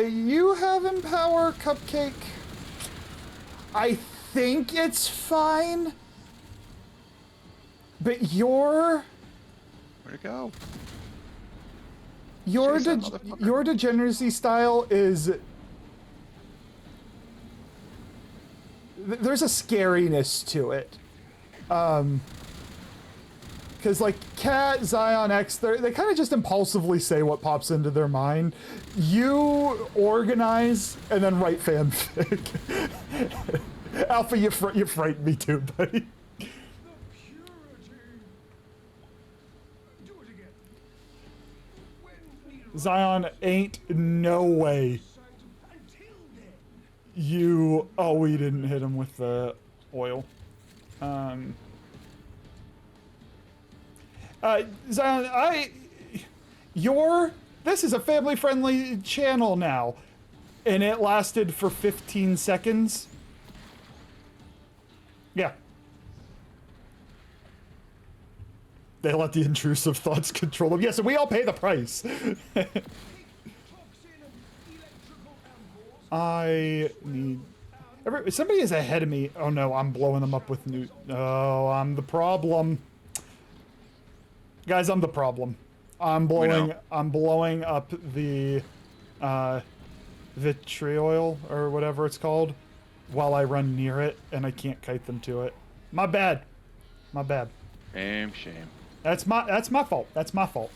S1: You have Empower Cupcake. I think it's fine. But
S6: Where'd it go?
S1: Your
S6: Chase that motherfucker.
S1: your degeneracy style is... There's a scariness to it. Because, like, Kat, Zion X, they kind of just impulsively say what pops into their mind. You organize and then write fanfic. Alpha, you frighten me too, buddy.
S4: The purity. Do it again. When needle
S1: Zion ain't no way
S4: until then.
S1: you... Oh, we didn't hit him with the oil. Zion, this is a family-friendly channel now, and it lasted for 15 seconds. Yeah. They let the intrusive thoughts control them. Yes, and we all pay the price.
S4: Toxin of electrical ampoules.
S1: I need... Somebody is ahead of me. Oh no, I'm blowing them up with new... Oh, I'm the problem. Guys, I'm the problem. I'm blowing up the vitriol or whatever it's called while I run near it, and I can't kite them to it. My bad. My bad.
S6: Shame.
S1: That's my fault. That's my fault.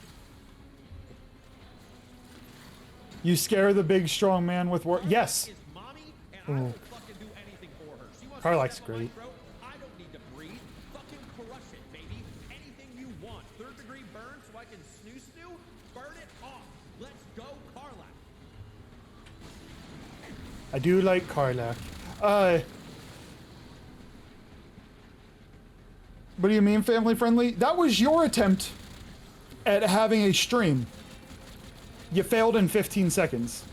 S1: You scare the big strong man with work. Yes. Ooh. Karlach's great.
S4: I don't need to breathe. Fucking crush it, baby. Anything you want. Third degree burn so I can snoo. Burn it off. Let's go, Karlach.
S1: I do like Karlach. What do you mean family friendly? That was your attempt at having a stream. You failed in 15 seconds.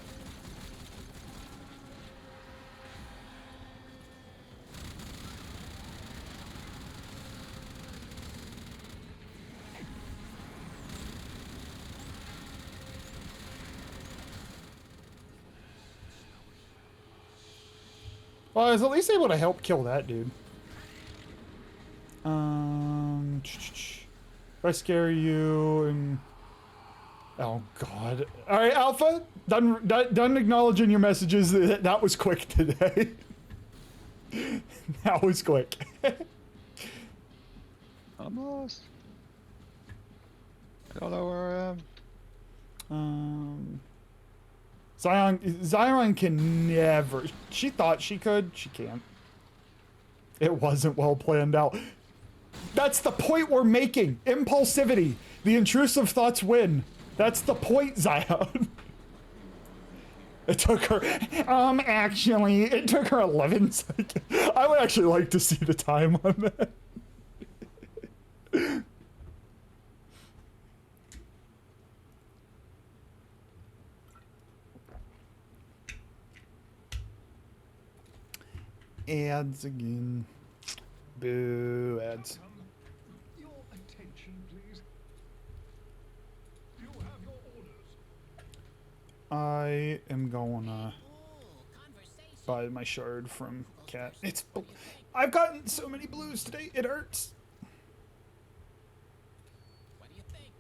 S1: Well, I was at least able to help kill that dude. If I scare you and... Oh, God. All right, Alpha, done acknowledging your messages. That was quick today. That was quick.
S6: I'm lost. I don't know where I am.
S1: Zion can never. She thought she could. She can't. It wasn't well planned out. That's the point we're making. Impulsivity. The intrusive thoughts win. That's the point, Zion. It took her, actually, it took her 11 seconds. I would actually like to see the time on that. Ads again. Boo, ads.
S4: Your attention, please. You have your orders.
S1: I am going to buy my shard from Cat. I've gotten so many blues today, it hurts.
S7: What do you think?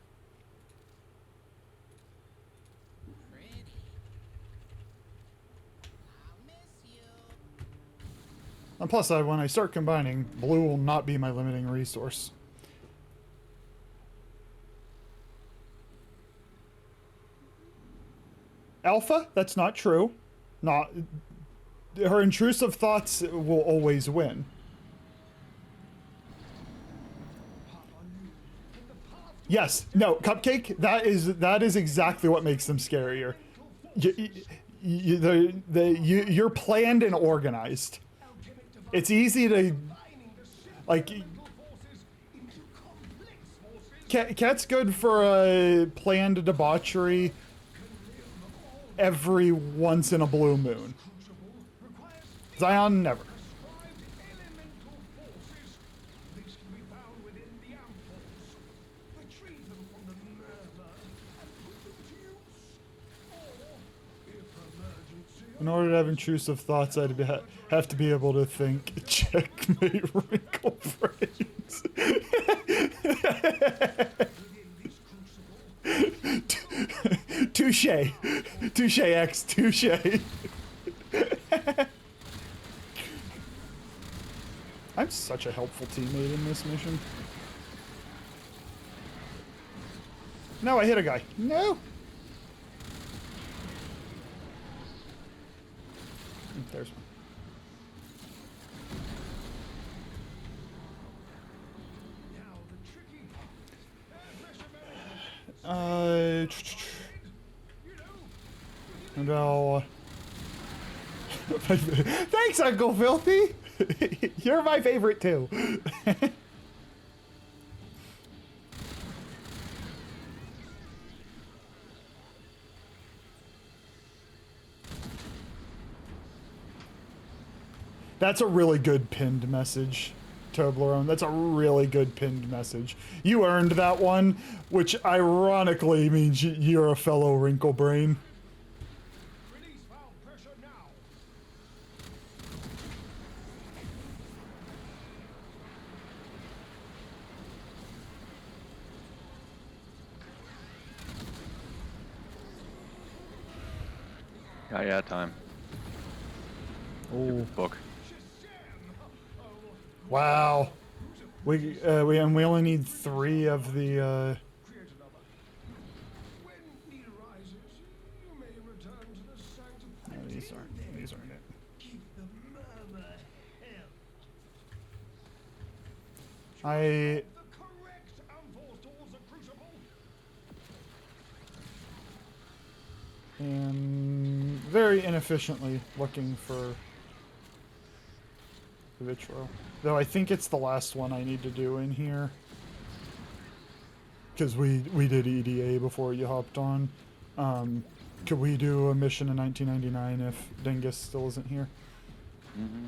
S7: Pretty. I'll miss you.
S1: And plus, when I start combining, blue will not be my limiting resource. Alpha? That's not true. Not her intrusive thoughts will always win. Yes. No. Cupcake. That is exactly what makes them scarier. You're planned and organized. It's easy to, like. Cat's good for a planned debauchery every once in a blue moon. Zion, never. In order to have intrusive thoughts, I'd have to be able to think. Checkmate, wrinkle brains. Touche. Touche, X. Touche. I'm such a helpful teammate in this mission. No, I hit a guy. No. There's one. No. Thanks, Uncle Filthy. You're my favorite too. That's a really good pinned message, Toblerone. That's a really good pinned message. You earned that one, which ironically means you're a fellow wrinkle brain.
S4: Release valve pressure now.
S6: Yeah, time.
S5: Oh,
S6: Book.
S1: Wow. We only need 3 of the
S8: Create another. When need arises, you may return to the sanctum.
S1: no, these aren't it.
S8: Keep the murmur held.
S1: I
S8: The correct unforestall's a crucible.
S1: am very inefficiently looking for the vitriol. Though I think it's the last one I need to do in here. Because we did EDA before you hopped on. Could we do a mission in 1999 if Dingus still isn't here?
S6: Mm-hmm.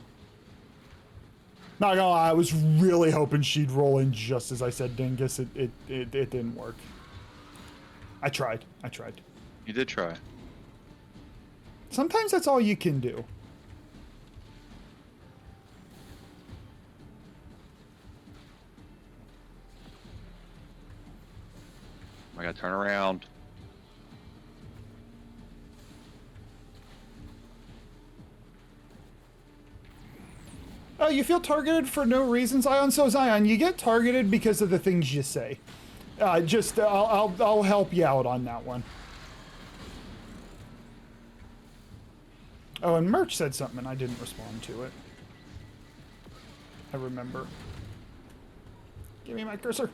S1: Not gonna lie, I was really hoping she'd roll in just as I said Dingus. It didn't work. I tried.
S6: You did try.
S1: Sometimes that's all you can do.
S6: I gotta turn around.
S1: Oh, you feel targeted for no reason, Zion? So Zion, you get targeted because of the things you say. I'll help you out on that one. Oh, and Merch said something and I didn't respond to it. I remember. Give me my cursor.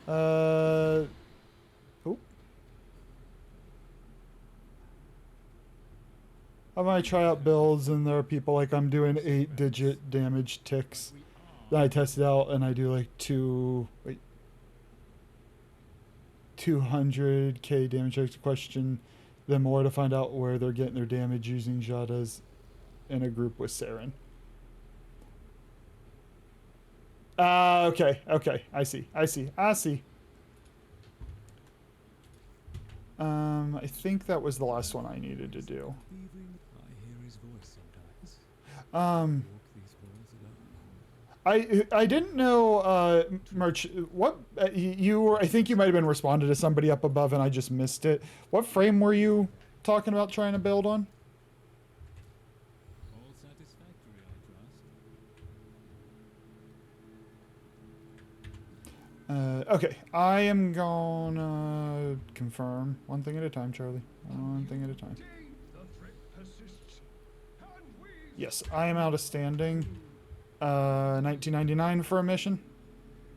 S1: Oh. I might try out builds and there are people like I'm doing 8-digit damage ticks. Then I test it out and I do like 200k damage ticks question them more to find out where they're getting their damage using Jadas in a group with Saren. Okay, I see. I think that was the last one I needed to do. I didn't know, Merch, what, you were, I think you might have been responded to somebody up above and I just missed it. What frame were you talking about trying to build on?
S9: All satisfactory, I trust.
S1: Okay, I am gonna confirm one thing at a time, Charlie. One thing at a time.
S8: The threat persists, and we
S1: Yes, I am outstanding. 1999 for a mission.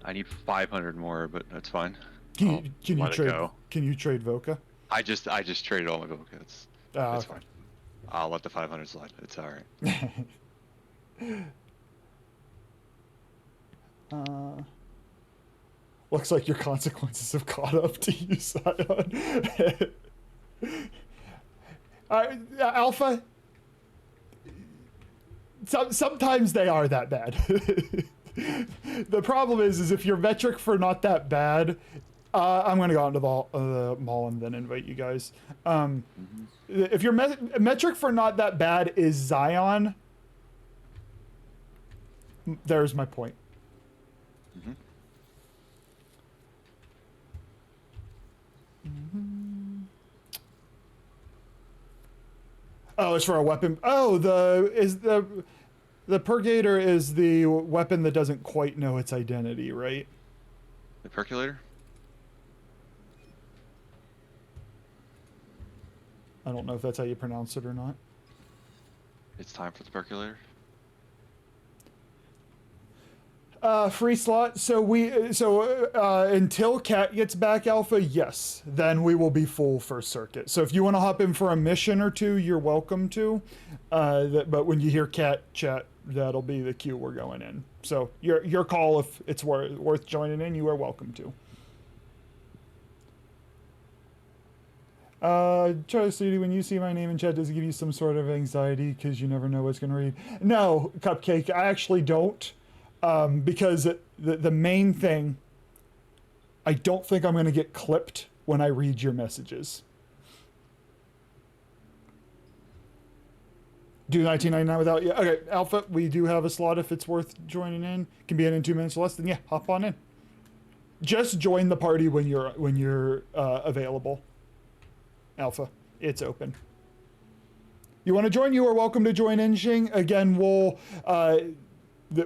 S6: I need 500 more, but that's fine.
S1: Can you
S6: let it
S1: trade?
S6: go.
S1: Can you trade Voka?
S6: I just traded all my Voka. It's
S1: Okay.
S6: fine. I'll let the 500 slide. It's all right.
S1: Looks like your consequences have caught up to you, Zion. Alpha. Sometimes they are that bad. The problem is if you're metric for not that bad, I'm gonna go out into the mall and then invite you guys. If your metric for not that bad is Zion, there's my point. Oh, it's for a weapon. Oh, the Purgator is the weapon that doesn't quite know its identity, right?
S6: The percolator?
S1: I don't know if that's how you pronounce it or not.
S6: It's time for the percolator.
S1: Free slot. So until Cat gets back, Alpha, yes, then we will be full first circuit. So if you want to hop in for a mission or two, you're welcome to. But when you hear Cat chat, that'll be the cue we're going in. So your call if it's worth joining in, you are welcome to. Charlie Studi, when you see my name in chat, does it give you some sort of anxiety because you never know what's going to read? No, Cupcake, I actually don't. Because the main thing, I don't think I'm going to get clipped when I read your messages. Do 1999 without you. Okay, Alpha, we do have a slot if it's worth joining in. Can be in 2 minutes or less, then yeah, hop on in. Just join the party when you're available. Alpha, it's open. You want to join? You are welcome to join Inxing. Again,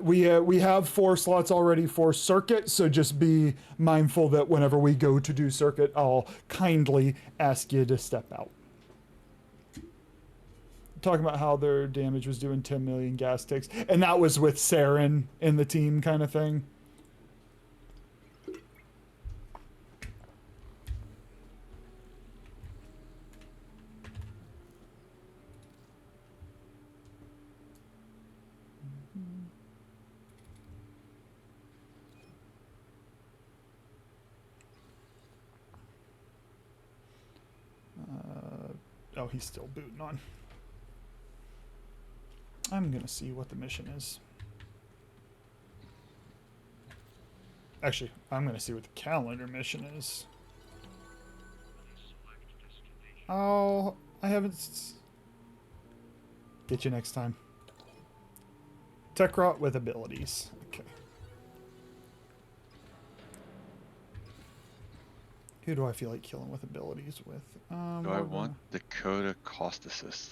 S1: we have 4 slots already for circuit, so just be mindful that whenever we go to do circuit, I'll kindly ask you to step out. Talking about how their damage was doing 10 million gas ticks, and that was with Saren in the team kind of thing. Oh, he's still booting on. I'm gonna see what the mission is. Actually, I'm gonna see what the calendar mission is. Oh, I haven't. Get you next time. Tech rot with abilities. Okay. Who do I feel like killing with abilities with?
S6: Do I want Dakota cost assist?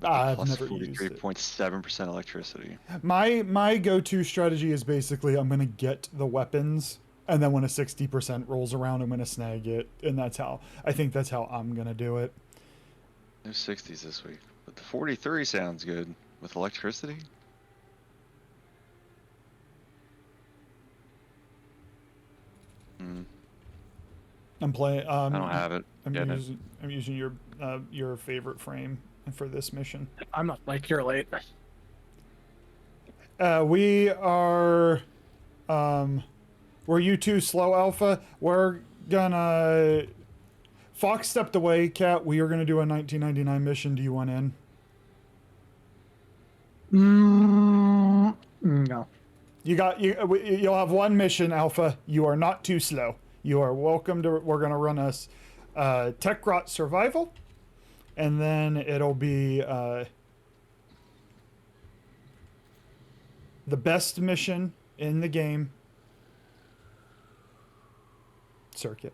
S1: I've
S6: Plus
S1: never used it.
S6: 43.7% electricity.
S1: My go-to strategy is basically I'm gonna get the weapons, and then when a 60% rolls around, I'm gonna snag it, and that's how I'm gonna do it.
S6: No 60s this week, but the 43 sounds good with electricity.
S1: I'm playing.
S6: I don't have it.
S1: I'm using your favorite frame for this mission.
S2: I'm not like you're late.
S1: We are. Were you too slow, Alpha? We're gonna. Fox stepped away. Cat, we are gonna do a 1999 mission. Do you want in?
S2: No.
S1: You'll have one mission, Alpha. You are not too slow. You are welcome to. We're gonna run us Tech Rot Survival, and then it'll be the best mission in the game. Circuit.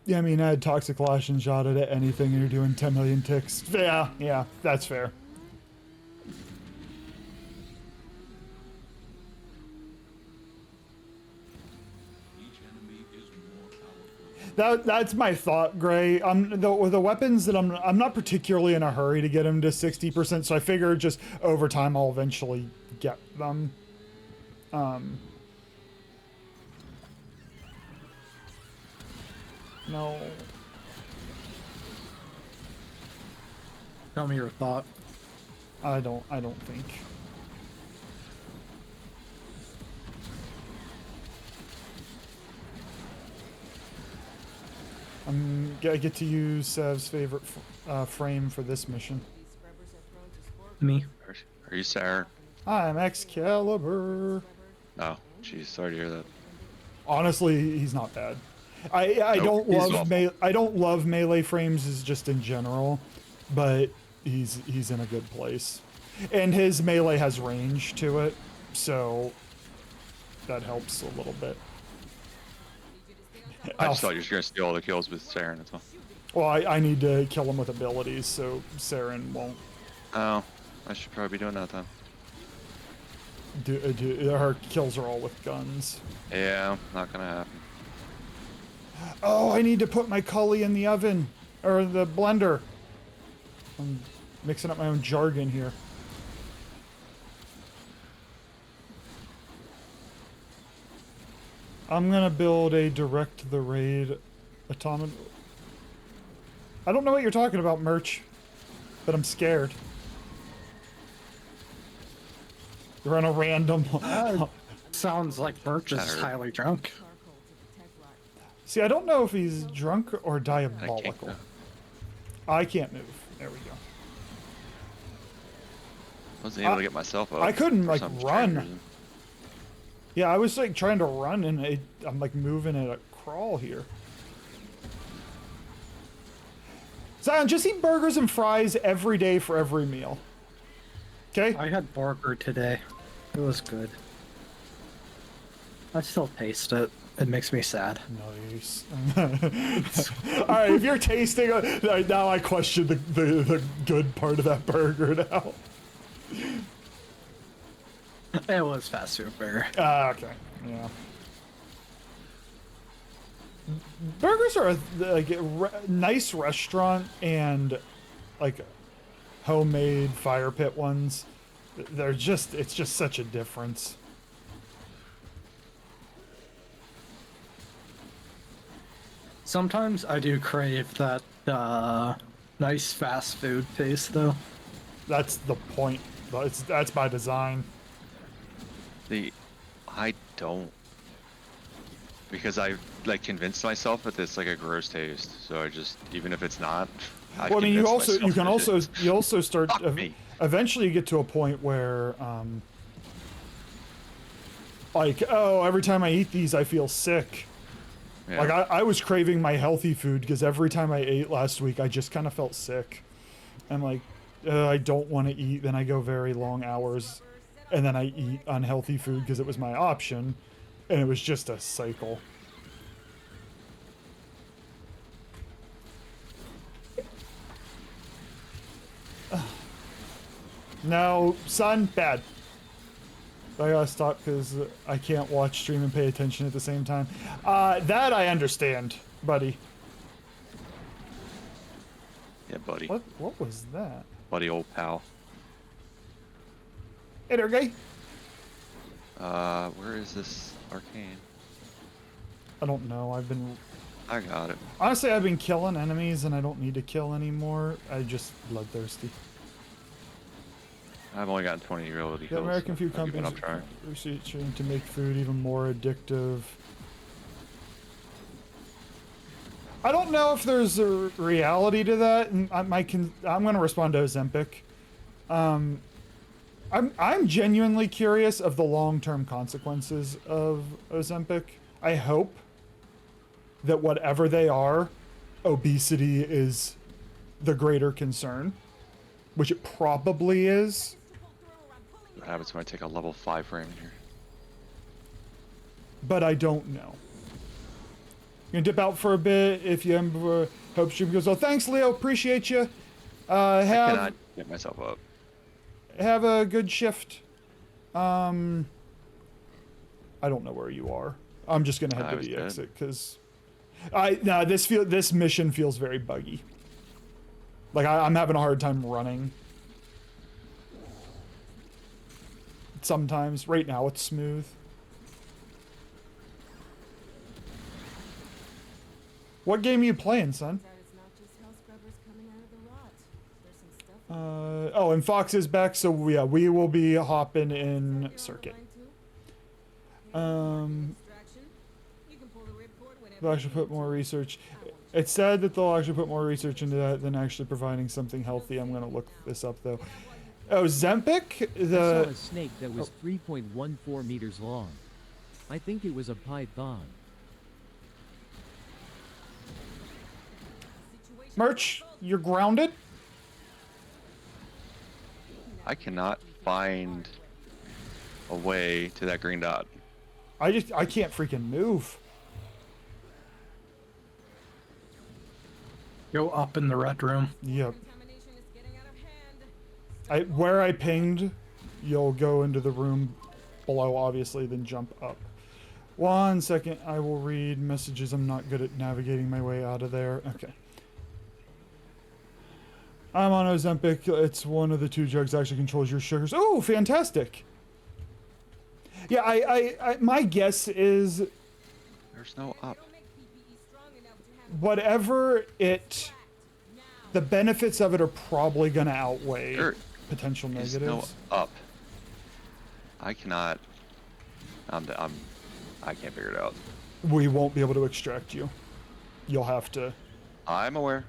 S1: Yeah, I mean, add toxic lash and shot it at anything and you're doing 10 million ticks. Yeah, that's fair. That's my thought, Gray. The weapons that I'm not particularly in a hurry to get them to 60%, so I figure just over time I'll eventually get them. No.
S2: Tell me your thought.
S1: I don't think. I get to use Sev's favorite frame for this mission.
S2: Me.
S6: Are you Sarah?
S1: I'm Excalibur.
S6: Oh, jeez, sorry to hear that.
S1: Honestly, he's not bad. I
S6: Nope,
S1: don't love melee frames as just in general, but he's in a good place, and his melee has range to it, so that helps a little bit.
S6: I just thought you were going to steal all the kills with Saren, that's all.
S1: Well, I need to kill him with abilities, so Saren won't.
S6: Oh, I should probably be doing that then.
S1: Her kills are all with guns.
S6: Yeah, not gonna happen.
S1: Oh, I need to put my Cully in the oven, or the blender. I'm mixing up my own jargon here. I'm gonna build a direct the raid atomic. I don't know what you're talking about, merch, but I'm scared. You're on a random.
S2: Sounds like Birch is highly drunk.
S1: See, I don't know if he's drunk or diabolical. I can't move. There we go.
S6: I wasn't able to get myself up.
S1: I couldn't
S6: for
S1: like
S6: some
S1: run.
S6: strange reason.
S1: Yeah, I was like trying to run and I'm like moving at a crawl here. Zion, just eat burgers and fries every day for every meal. Okay?
S2: I had burger today. It was good. I still taste it. It makes me sad.
S1: Nice. Alright, if you're tasting it, now I question the good part of that burger now.
S2: It was fast food burger.
S1: Ah, okay. Yeah. Burgers are like a nice restaurant and like homemade fire pit ones. They're just, it's just such a difference.
S2: Sometimes I do crave that nice fast food taste, though.
S1: That's the point. That's by design.
S6: I don't. Because I like convinced myself that it's like a gross taste. So I just, even if it's not,
S1: Well, I mean, you can also start.
S6: Fuck me.
S1: Eventually, you get to a point where, like, oh, every time I eat these, I feel sick.
S6: Yeah.
S1: Like I was craving my healthy food because every time I ate last week, I just kind of felt sick. I'm like, I don't want to eat. Then I go very long hours, and then I eat unhealthy food because it was my option, and it was just a cycle. No, son, bad. I gotta stop because I can't watch, stream, and pay attention at the same time. That I understand, buddy.
S6: Yeah, buddy.
S1: What was that?
S6: Buddy, old pal.
S1: Hey there, guy.
S6: Where is this arcane?
S1: I don't know.
S6: I got it.
S1: Honestly, I've been killing enemies and I don't need to kill anymore. I just bloodthirsty.
S6: I've only gotten 20 ability
S1: The
S6: kills.
S1: American food
S6: I've given
S1: companies
S6: up trying.
S1: researching to make food even more addictive. I don't know if there's a reality to that, and I'm going to respond to Ozempic. I'm genuinely curious of the long-term consequences of Ozempic. I hope that whatever they are, obesity is the greater concern, which it probably is.
S6: What happens when I take a level 5 frame in here?
S1: But I don't know. You can dip out for a bit if you hope stream goes well. Thanks, Leo. Appreciate you.
S6: I cannot get myself up.
S1: Have a good shift. I don't know where you are. I'm just gonna head to the exit because this mission feels very buggy. Like I'm having a hard time running. Sometimes. Right now it's smooth. What game are you playing, son? Oh, and Fox is back, so yeah, we will be hopping in circuit. They'll actually put more research. It's sad that they'll actually put more research into that than actually providing something healthy. I'm gonna look this up though. Oh, Zempic?
S5: I saw a snake that was 3.14 meters long. I think it was a python.
S1: Merch, you're grounded?
S6: I cannot find a way to that green dot.
S1: I can't freaking move.
S2: Go up in the red room.
S1: Yep. Where I pinged, you'll go into the room below, obviously, then jump up. 1 second, I will read messages. I'm not good at navigating my way out of there. Okay. I'm on Ozempic. It's one of the 2 drugs that actually controls your sugars. Oh, fantastic. Yeah, I my guess is
S6: There's no up.
S1: whatever the benefits of it are probably going to outweigh potential
S6: There's
S1: negatives.
S6: no up. I cannot. I can't figure it out.
S1: We won't be able to extract you. You'll have to.
S6: I'm aware.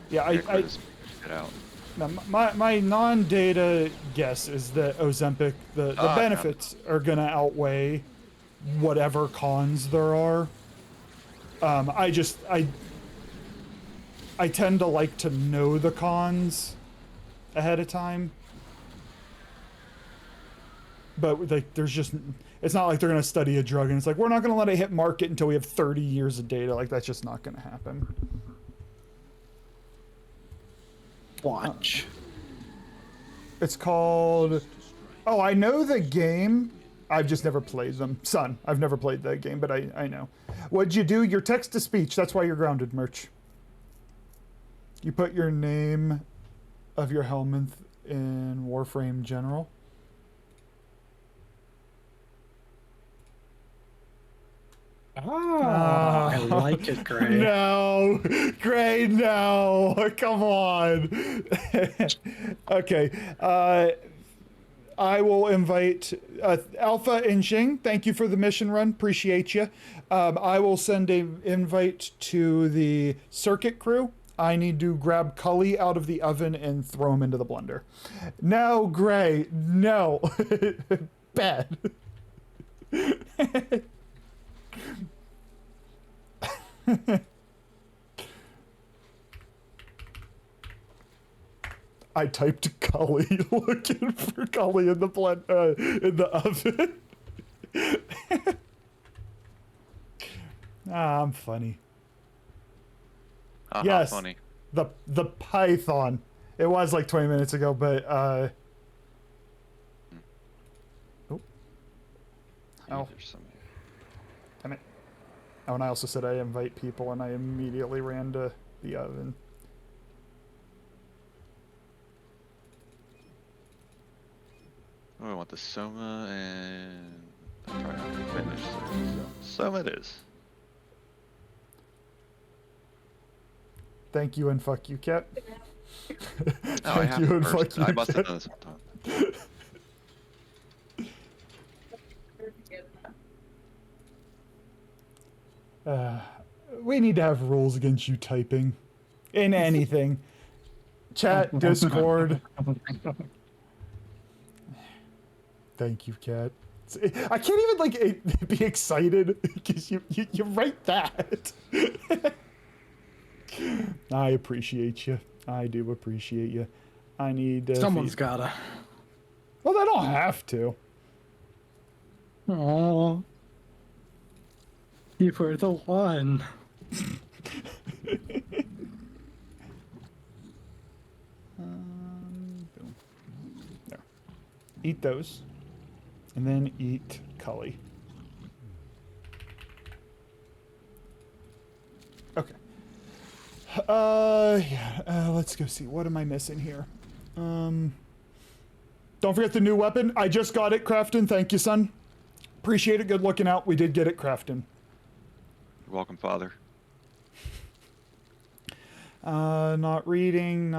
S1: Yeah,
S6: Get out.
S1: Now, my non-data guess is that Ozempic, the
S6: Ah,
S1: benefits are gonna outweigh whatever cons there are. I tend to like to know the cons ahead of time. But like, there's just, it's not like they're gonna study a drug and it's like, we're not gonna let it hit market until we have 30 years of data. Like, that's just not gonna happen.
S2: Watch.
S1: It's called, oh, I know the game. I've just never played them. Son, I've never played that game, but I know. What'd you do? Your text to speech. That's why you're grounded, Merch. You put your name of your helmet in Warframe General.
S2: I like it, Gray.
S1: No, Gray, no. Come on. Okay. I will invite Alpha and Xing. Thank you for the mission run. Appreciate you. I will send an invite to the circuit crew. I need to grab Cully out of the oven and throw him into the blender. No, Gray. No. Bad. I typed Cully looking for Cully in the in the oven. I'm funny. Yes.
S6: Funny.
S1: The Python. It was like 20 minutes ago, but oh. Oh.
S6: There's some...
S1: Damn it. Oh, and I also said I invite people, and I immediately ran to the oven.
S6: Oh, I want the Soma and... I'm trying to finish. Soma it is.
S1: Thank you and fuck you, Cat.
S6: Oh, I have
S1: you and
S6: first.
S1: fuck you,
S6: I must have
S1: Cat.
S6: done this one time.
S1: We need to have rules against you typing in anything. Chat, Discord. Thank you, Cat. I can't even like be excited because you write that. I appreciate you. I do appreciate you. I need
S2: Someone's gotta.
S1: Well, they don't have to.
S2: Oh, you were the one.
S1: Boom. There. Eat those, and then eat Cully. Okay. Yeah. Let's go see. What am I missing here? Don't forget the new weapon. I just got it, Crafton. Thank you, son. Appreciate it. Good looking out. We did get it, Crafton.
S6: You're welcome, Father.
S1: Not reading.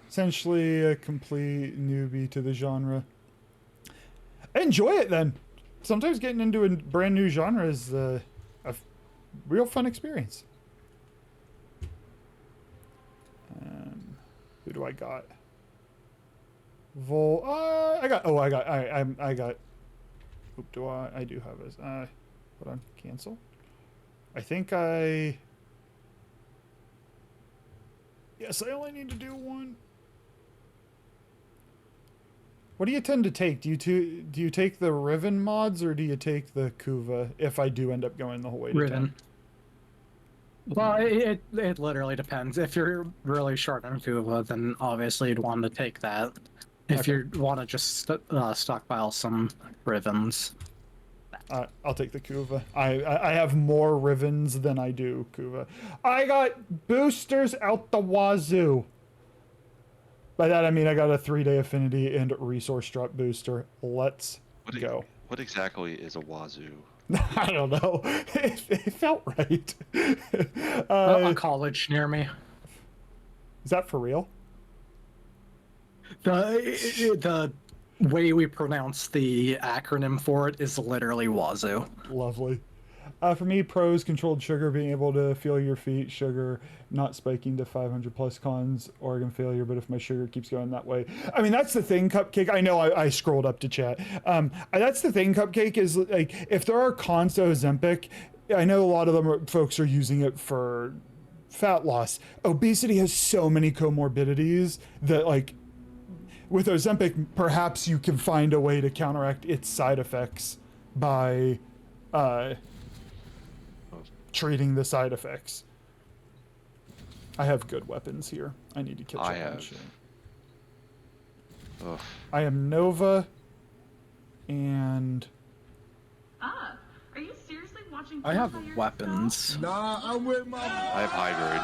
S1: Essentially a complete newbie to the genre. Enjoy it then. Sometimes getting into a brand new genre is a real fun experience. Who do I got? I got. Oop, I do have this. Hold on, cancel. I think yes, I only need to do one. What do you tend to take? Do you take the Riven mods or do you take the Kuva if I do end up going the whole way to
S2: Riven.
S1: 10?
S2: Well, it literally depends. If you're really short on Kuva, then obviously you'd want to take that. If
S1: Okay.
S2: you want to just stockpile some Rivens.
S1: I'll take the Kuva. I have more Rivens than I do Kuva. I got boosters out the wazoo. By that I mean I got a 3-day affinity and resource drop booster. Let's go.
S6: What exactly is a wazoo?
S1: I don't know. It felt right.
S2: A college near me.
S1: Is that for real?
S2: The way we pronounce the acronym for it is literally Wazoo.
S1: Lovely. For me, pros: controlled sugar, being able to feel your feet, sugar not spiking to 500 plus. Cons: organ failure, but if my sugar keeps going that way. I mean, that's the thing, Cupcake. I know I scrolled up to chat. That's the thing, Cupcake, is like, if there are cons to Ozempic, I know a lot of folks are using it for fat loss. Obesity has so many comorbidities that, like, with Ozempic, perhaps you can find a way to counteract its side effects by treating the side effects. I have good weapons here. I need to catch up
S6: I
S1: on
S6: have.
S1: shit.
S6: Ugh.
S1: I am Nova, and
S3: Up. Are you seriously watching
S2: I
S3: porn
S2: have
S3: by yourself?
S2: weapons.
S8: Nah, I'm with my.
S6: I have high grade.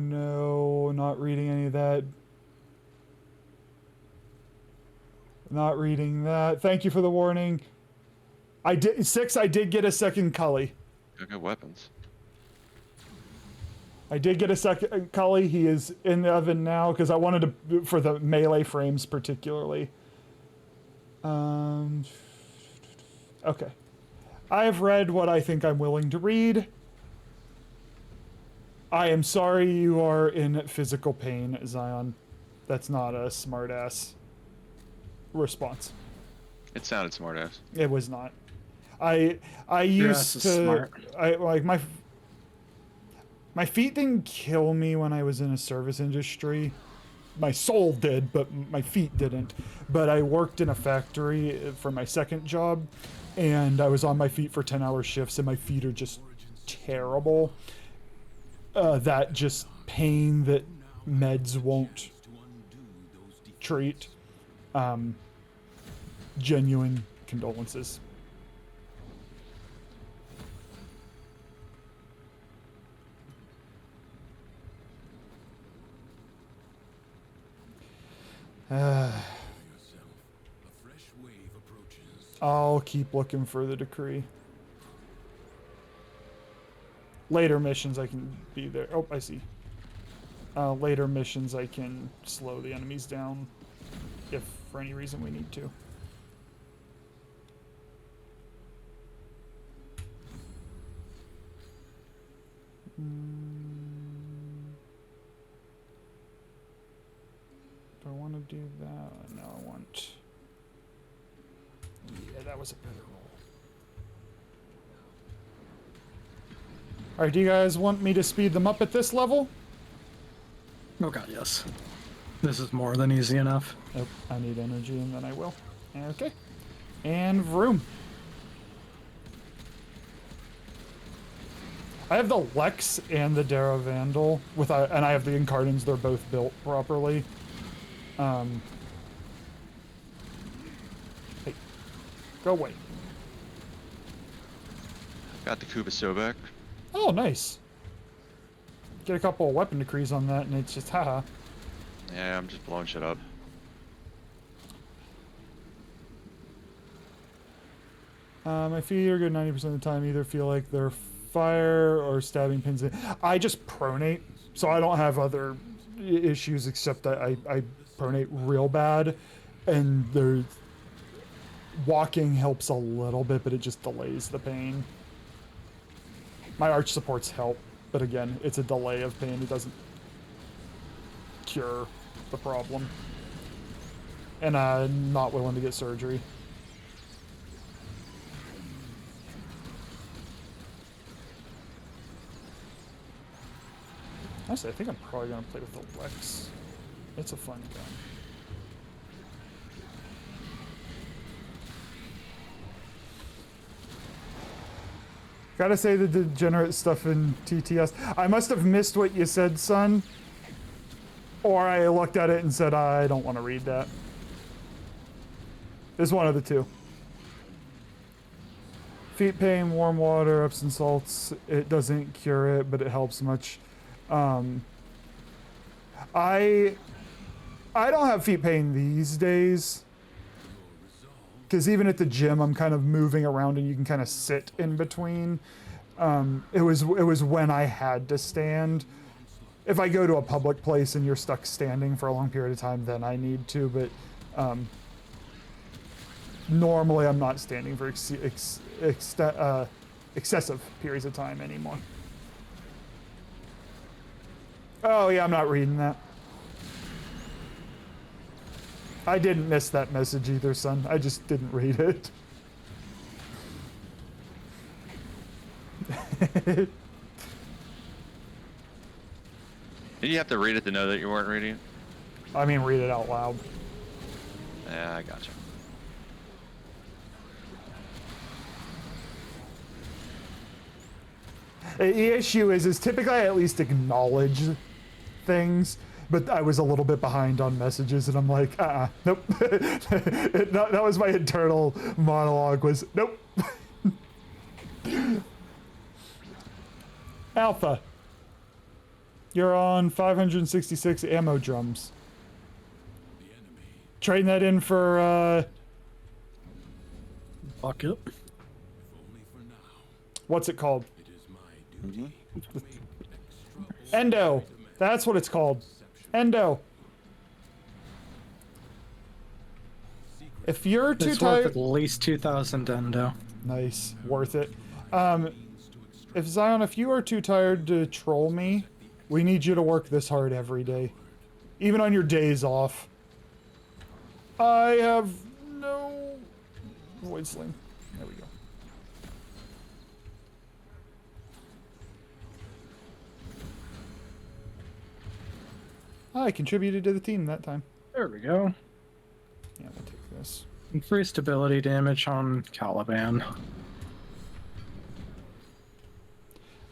S1: no, not reading any of that. Not reading that. Thank you for the warning. I did 6. I did get a second Cully.
S6: I got weapons.
S1: I did get a second Cully. He is in the oven now because I wanted to, for the melee frames particularly. Okay. I have read what I think I'm willing to read. I am sorry you are in physical pain, Zion. That's not a smartass response.
S6: It sounded smartass.
S1: It was not. I
S2: Your
S1: used
S2: ass is
S1: to
S2: smart.
S1: I like my feet didn't kill me when I was in a service industry. My soul did, but my feet didn't. But I worked in a factory for my second job, and I was on my feet for 10-hour shifts, and my feet are just terrible. That just pain that meds won't treat. Genuine condolences. I'll keep looking for the decree. Later missions I can be there. Oh, I see. Later missions I can slow the enemies down if for any reason we need to. Do I want to do that? No, I want... Yeah, that was a better roll. Alright, do you guys want me to speed them up at this level?
S2: Oh god, yes. This is more than easy enough.
S1: Oh, I need energy and then I will. Okay. And vroom. I have the Lex and the Dara Vandal with and I have the Incarnans. They're both built properly. Hey, go away.
S6: Got the Kuba Sobek.
S1: Oh, nice. Get a couple of weapon decrees on that, and it's just haha.
S6: Yeah, I'm just blowing shit up.
S1: My feet are good 90% of the time. Either feel like they're fire or stabbing pins. I just pronate, so I don't have other issues except that I pronate real bad, and there's walking helps a little bit, but it just delays the pain. My arch supports help, but again, it's a delay of pain. It doesn't cure the problem. And I'm not willing to get surgery. Honestly, I think I'm probably going to play with the Lex. It's a fun gun. Gotta say the degenerate stuff in TTS. I must have missed what you said, son. Or I looked at it and said, I don't want to read that. It's one of the two. Feet pain, warm water, Epsom salts. It doesn't cure it, but it helps much. I don't have feet pain these days. Because even at the gym, I'm kind of moving around and you can kind of sit in between. It was when I had to stand. If I go to a public place and you're stuck standing for a long period of time, then I need to. But Normally, I'm not standing for excessive periods of time anymore. Oh yeah, I'm not reading that. I didn't miss that message either, son. I just didn't read it.
S6: Did you have to read it to know that you weren't reading it?
S1: I mean, read it out loud.
S6: Yeah, I gotcha.
S1: The issue is typically I at least acknowledge things, but I was a little bit behind on messages, and I'm like, nope. That was my internal monologue. Was nope. Alpha, you're on 566 ammo drums. Trading that in for
S2: Bucket.
S1: what's it called? Endo. That's what it's called. Endo. If you're too
S2: It's worth
S1: tired,
S2: at least 2,000 endo.
S1: nice, worth it. If Zion, if you are too tired to troll me, we need you to work this hard every day, even on your days off. I have no void sling. There we go. I contributed to the team that time.
S2: There we go.
S1: Yeah, we'll take this.
S2: Increased ability damage on Caliban.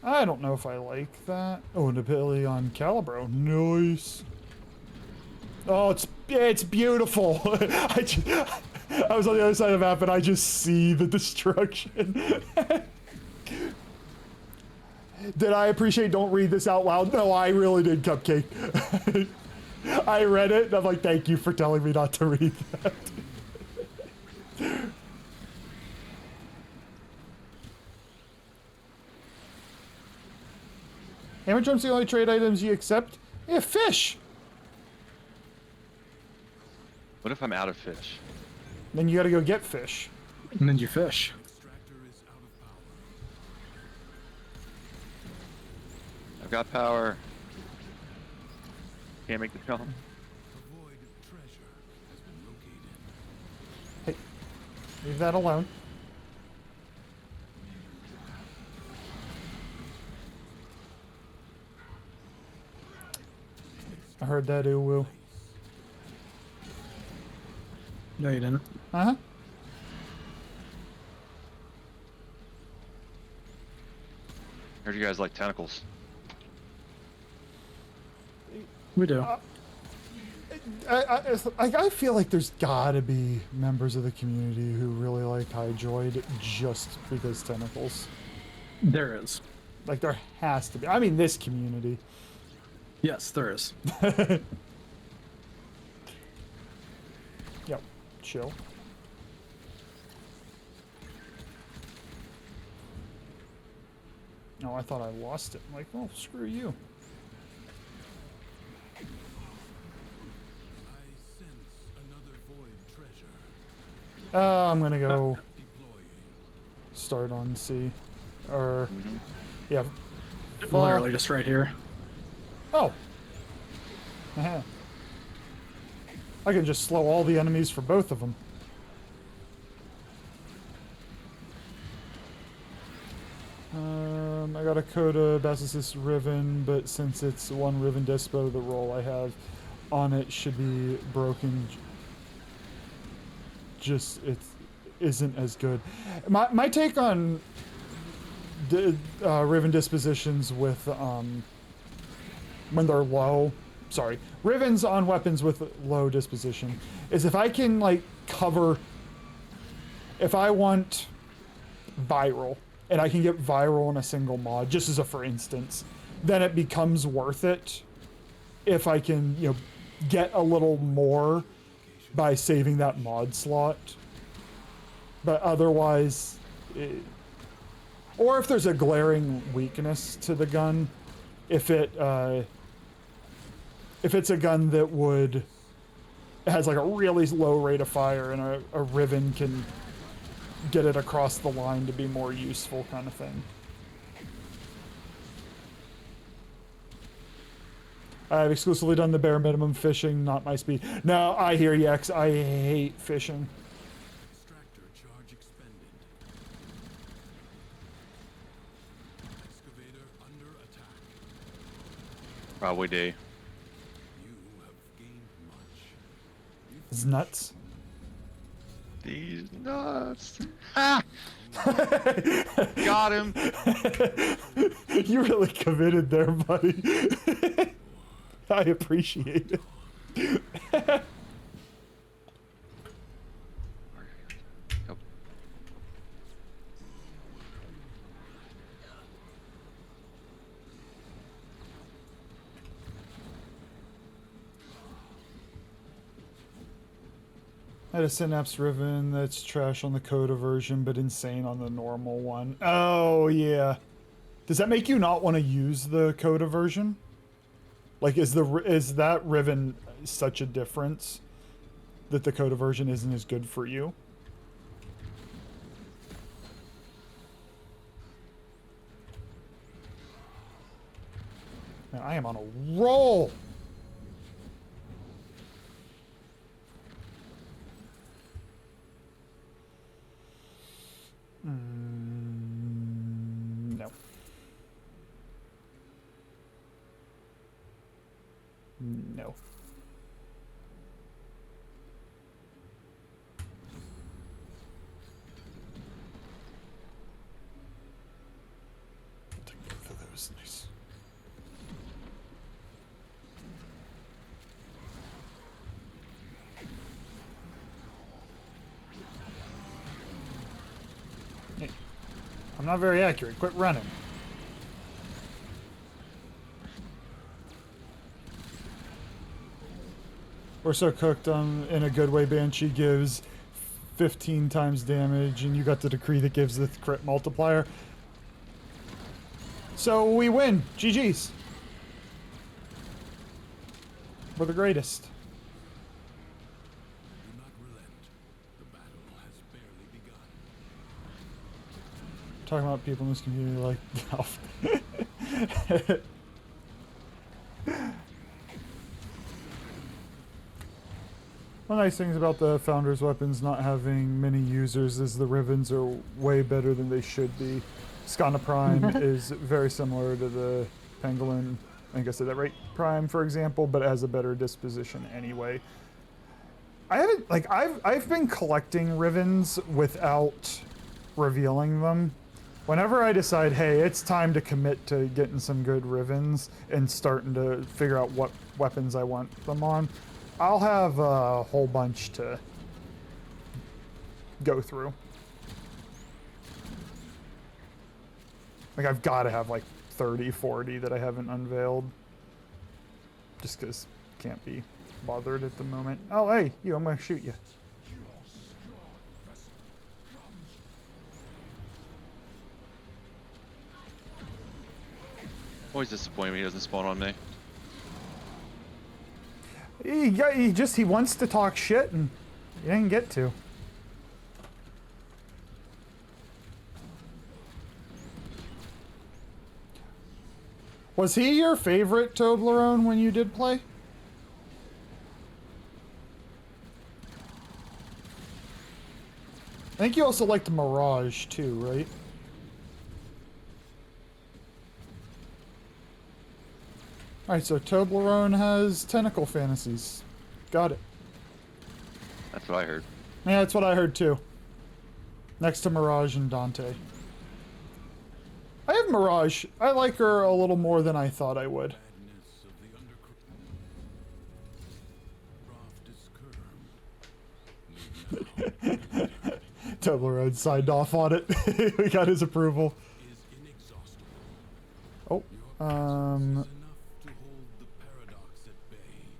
S1: I don't know if I like that. Oh, an ability on Calibro. Nice. Oh, it's beautiful. I was on the other side of the map and I just see the destruction. Did I appreciate don't read this out loud? No, I really did, Cupcake. I read it and I'm like, thank you for telling me not to read that. Hammer drum's the only trade items you accept? Yeah, fish!
S6: What if I'm out of fish?
S1: Then you gotta go get fish.
S2: And then you fish.
S6: I've got power. Can't make the jump.
S1: Leave that alone. I heard that ooh-woo.
S2: No, you didn't.
S1: Uh-huh.
S6: Heard you guys like tentacles.
S2: We do.
S1: I feel like there's gotta be members of the community who really like Hydroid just because tentacles.
S2: There is.
S1: Like, there has to be. I mean, this community.
S2: Yes, there is.
S1: Yep. Chill. Oh, I thought I lost it. I'm like, well, screw you. I'm gonna go start on C. Or, yeah.
S2: Literally just right here.
S1: Oh. Uh-huh. I can just slow all the enemies for both of them. I got a Coda Basilisk Riven, but since it's one Riven Dispo, the roll I have on it should be broken. Just, it isn't as good. My take on Riven dispositions with, when they're low, sorry, Rivens on weapons with low disposition, is if I can, like, cover, if I want viral, and I can get viral in a single mod, just as a for instance, then it becomes worth it if I can, you know, get a little more by saving that mod slot. But otherwise, or if there's a glaring weakness to the gun, if it's a gun that would it has like a really low rate of fire, and a Riven can get it across the line to be more useful, kind of thing. I've exclusively done the bare minimum fishing, not my speed. No, I hear you, X. I hate fishing.
S8: Extractor charge expended. Excavator under attack.
S6: Probably do.
S8: You have gained much.
S1: It's nuts.
S6: These nuts. Ah! Got him.
S1: You really committed there, buddy. I appreciate it.
S6: Nope.
S1: I had a Synapse Riven that's trash on the Coda version, but insane on the normal one. Oh, yeah. Does that make you not want to use the Coda version? Like, is that Riven such a difference that the Coda version isn't as good for you? Man, I am on a roll! No. No. I'll take both of those. Nice. Hey, I'm not very accurate. Quit running. We're so cooked in a good way. Banshee gives 15 times damage, and you got the decree that gives the crit multiplier. So we win. GG's. We're the greatest.
S8: Do not relent. The battle has barely begun.
S1: Talking about people in this community like One nice things about the Founder's weapons not having many users is the Rivens are way better than they should be. Skana Prime is very similar to the Pangolin, I think I said that right, Prime, for example, but it has a better disposition anyway. I haven't, like, I've been collecting Rivens without revealing them. Whenever I decide, hey, it's time to commit to getting some good Rivens and starting to figure out what weapons I want them on, I'll have a whole bunch to go through. Like, I've got to have like 30, 40 that I haven't unveiled. Just because can't be bothered at the moment. Oh, hey, I'm going to shoot you.
S6: Always disappointed when he doesn't spawn on me.
S1: He wants to talk shit and he didn't get to. Was he your favorite Toblerone when you did play? I think you also liked Mirage too, right? Alright, so Toblerone has tentacle fantasies. Got it.
S6: That's what I heard.
S1: Yeah, that's what I heard too. Next to Mirage and Dante. I have Mirage. I like her a little more than I thought I would. Toblerone signed off on it. We got his approval. Oh,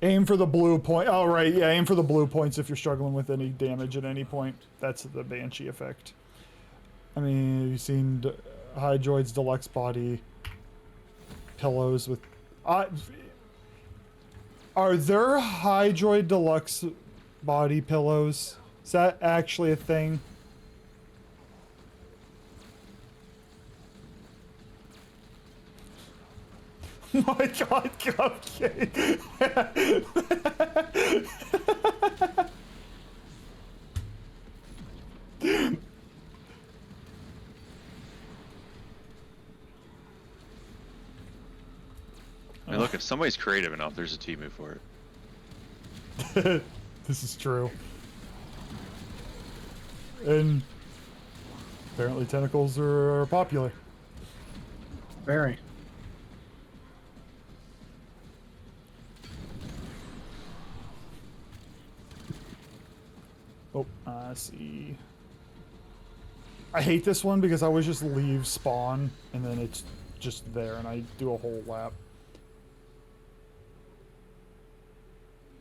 S1: aim for the blue point. Oh, right, yeah, aim for the blue points if you're struggling with any damage at any point. That's the Banshee effect. I mean, have you seen Hydroid's deluxe body pillows with... are there Hydroid deluxe body pillows. Is that actually a thing? My God, Cupcake!
S6: I mean, look, if somebody's creative enough, there's a team move for it.
S1: This is true. And apparently tentacles are popular.
S2: Very.
S1: Oh, I see. I hate this one because I always just leave spawn and then it's just there and I do a whole lap.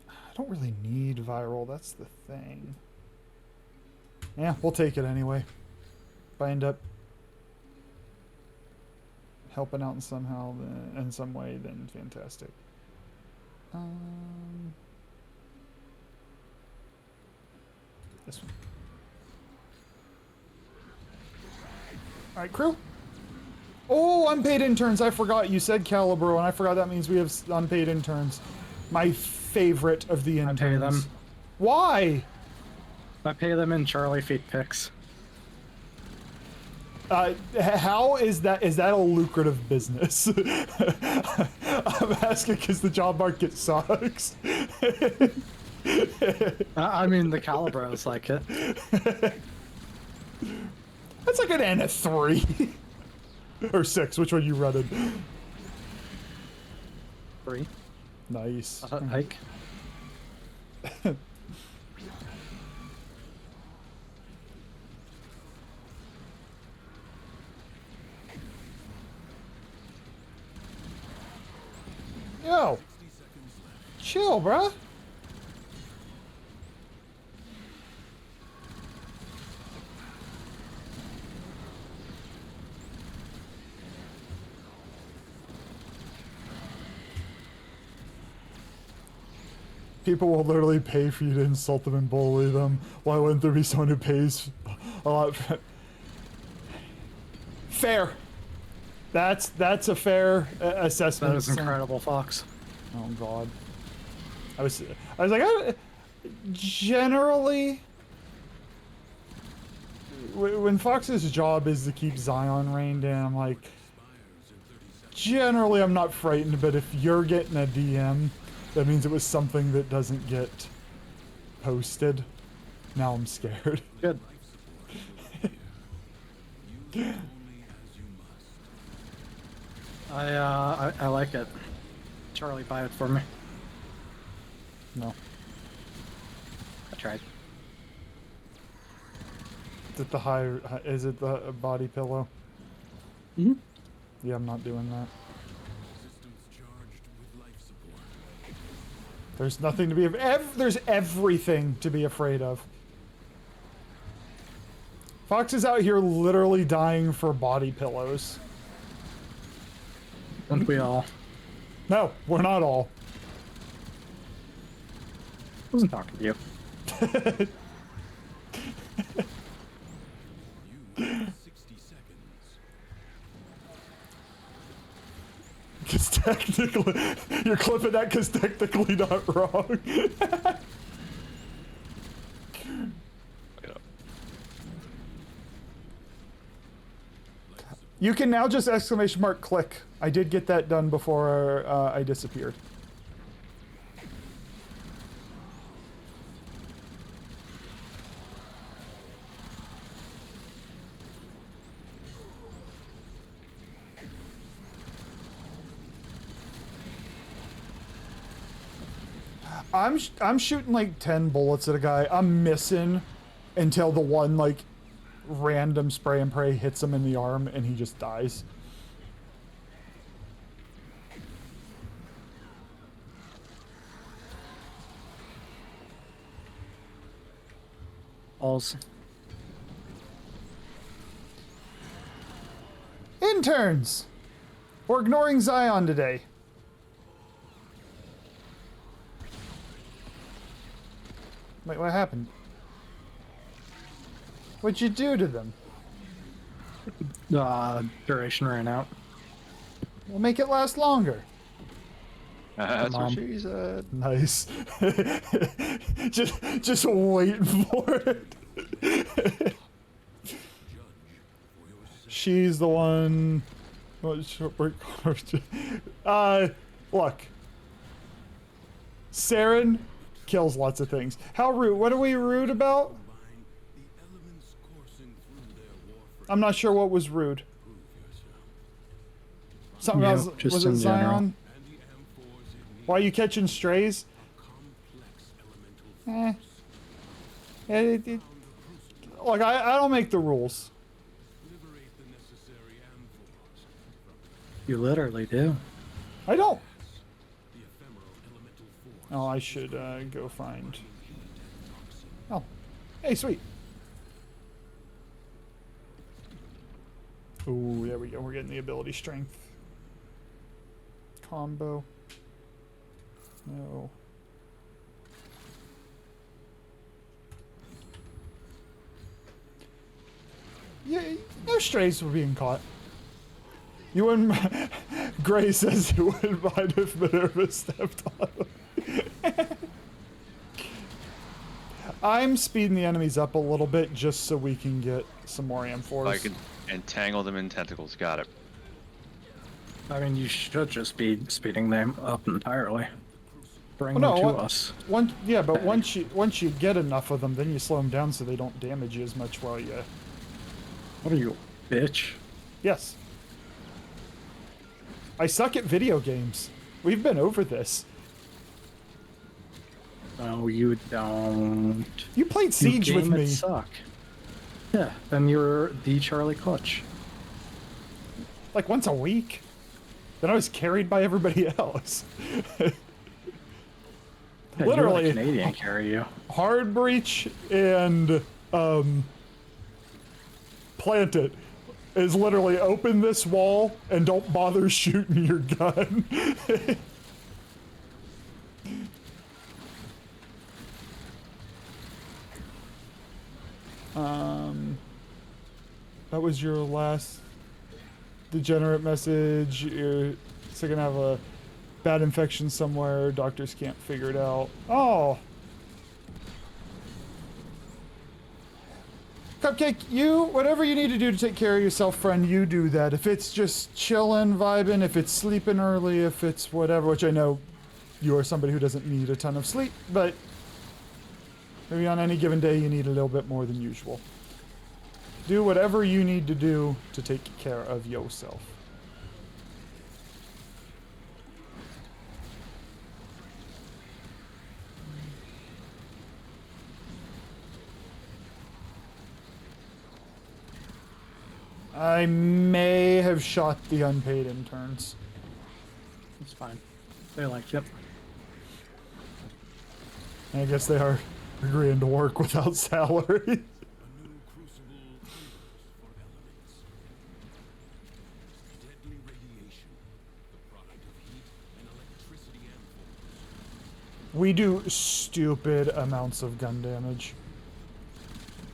S1: I don't really need viral, that's the thing. Yeah, we'll take it anyway. If I end up helping out in somehow, in some way, then fantastic. This one. Alright, crew. Oh, unpaid interns. I forgot you said Calibro, and I forgot that means we have unpaid interns. My favorite of the interns.
S2: I pay them.
S1: Why?
S2: I pay them in Charlie feet picks.
S1: How is that? Is that a lucrative business? I'm asking because the job market sucks.
S2: I mean, the Calibros like it.
S1: That's like an N of 3 or 6. Which one you running?
S2: 3.
S1: Nice.
S2: Hike.
S1: Yo, chill, bruh. People will literally pay for you to insult them and bully them. Why wouldn't there be someone who pays a lot? Fair. That's a fair assessment.
S2: That is incredible, Fox.
S1: Oh God. I was like, generally, when Fox's job is to keep Zion reined in, I'm like, generally I'm not frightened, but if you're getting a DM, that means it was something that doesn't get posted. Now I'm scared.
S2: Good. I like it. Charlie, buy it for me.
S1: No.
S2: I tried.
S1: Is it the is it the body pillow?
S2: Mm-hmm.
S1: Yeah, I'm not doing that. There's nothing to be there's everything to be afraid of. Fox is out here literally dying for body pillows.
S2: Don't we all?
S1: No, we're not all.
S2: I wasn't talking to you.
S9: 60 seconds.
S1: Because technically, you're clipping that because technically not wrong. You can now just exclamation mark click. I did get that done before I disappeared. I'm shooting like 10 bullets at a guy. I'm missing until the one like random spray and pray hits him in the arm and he just dies.
S2: Balls.
S1: Interns! We're ignoring Zion today. Wait, what happened? What'd you do to them?
S2: Duration ran out.
S1: We'll make it last longer.
S6: That's what
S2: Mom.
S6: she said.
S1: Nice. just wait for it. She's the one. Look. Saren kills lots of things. How rude? What are we rude about?
S9: The elements coursing through their Warframe.
S1: I'm not sure what was rude.
S9: Prove yourself.
S1: Something
S2: Yeah,
S1: else.
S2: just
S1: Was it
S2: in general.
S1: Zion?
S9: And the amphors it needs
S1: Why are you catching strays?
S9: complex elemental
S1: Look, I don't make the rules.
S9: liberate the necessary amphors from
S2: You literally do.
S1: I don't.
S9: the ephemeral elemental force.
S1: Oh, I should go find. Oh, hey, sweet. Ooh, there we go. We're getting the ability strength. Combo. No. Yeah, no strays were being caught. You wouldn't. Gray says you wouldn't mind if Minerva stepped on him. I'm speeding the enemies up a little bit just so we can get some more amphors.
S6: I can entangle them in tentacles. Got it.
S2: I mean, you should just be speeding them up entirely. Bring
S1: Well,
S2: them
S1: no,
S2: to
S1: what-
S2: us.
S1: Yeah, but once you get enough of them, then you slow them down so they don't damage you as much while you.
S2: What are you, bitch?
S1: Yes. I suck at video games. We've been over this.
S2: No, you don't.
S1: You played Siege
S2: you
S1: with
S2: game
S1: me.
S2: it suck. Yeah, then you're the Charlie Clutch.
S1: Like once a week. Then I was carried by everybody else.
S2: Yeah,
S1: Literally.
S2: you're the Canadian carry you.
S1: Hard breach and plant it is literally open this wall and don't bother shooting your gun. That was your last degenerate message. You're still gonna have a bad infection somewhere. Doctors can't figure it out. Oh. Cupcake, whatever you need to do to take care of yourself, friend, you do that. If it's just chilling, vibing, if it's sleeping early, if it's whatever, which I know you are somebody who doesn't need a ton of sleep, but maybe on any given day you need a little bit more than usual. Do whatever you need to do to take care of yourself. I may have shot the unpaid interns.
S2: It's fine. They like it.
S1: I guess they are agreeing to work without salary.
S9: A new crucible universe for elements. Deadly radiation, the product of heat and electricity amphors.
S1: We do stupid amounts of gun damage.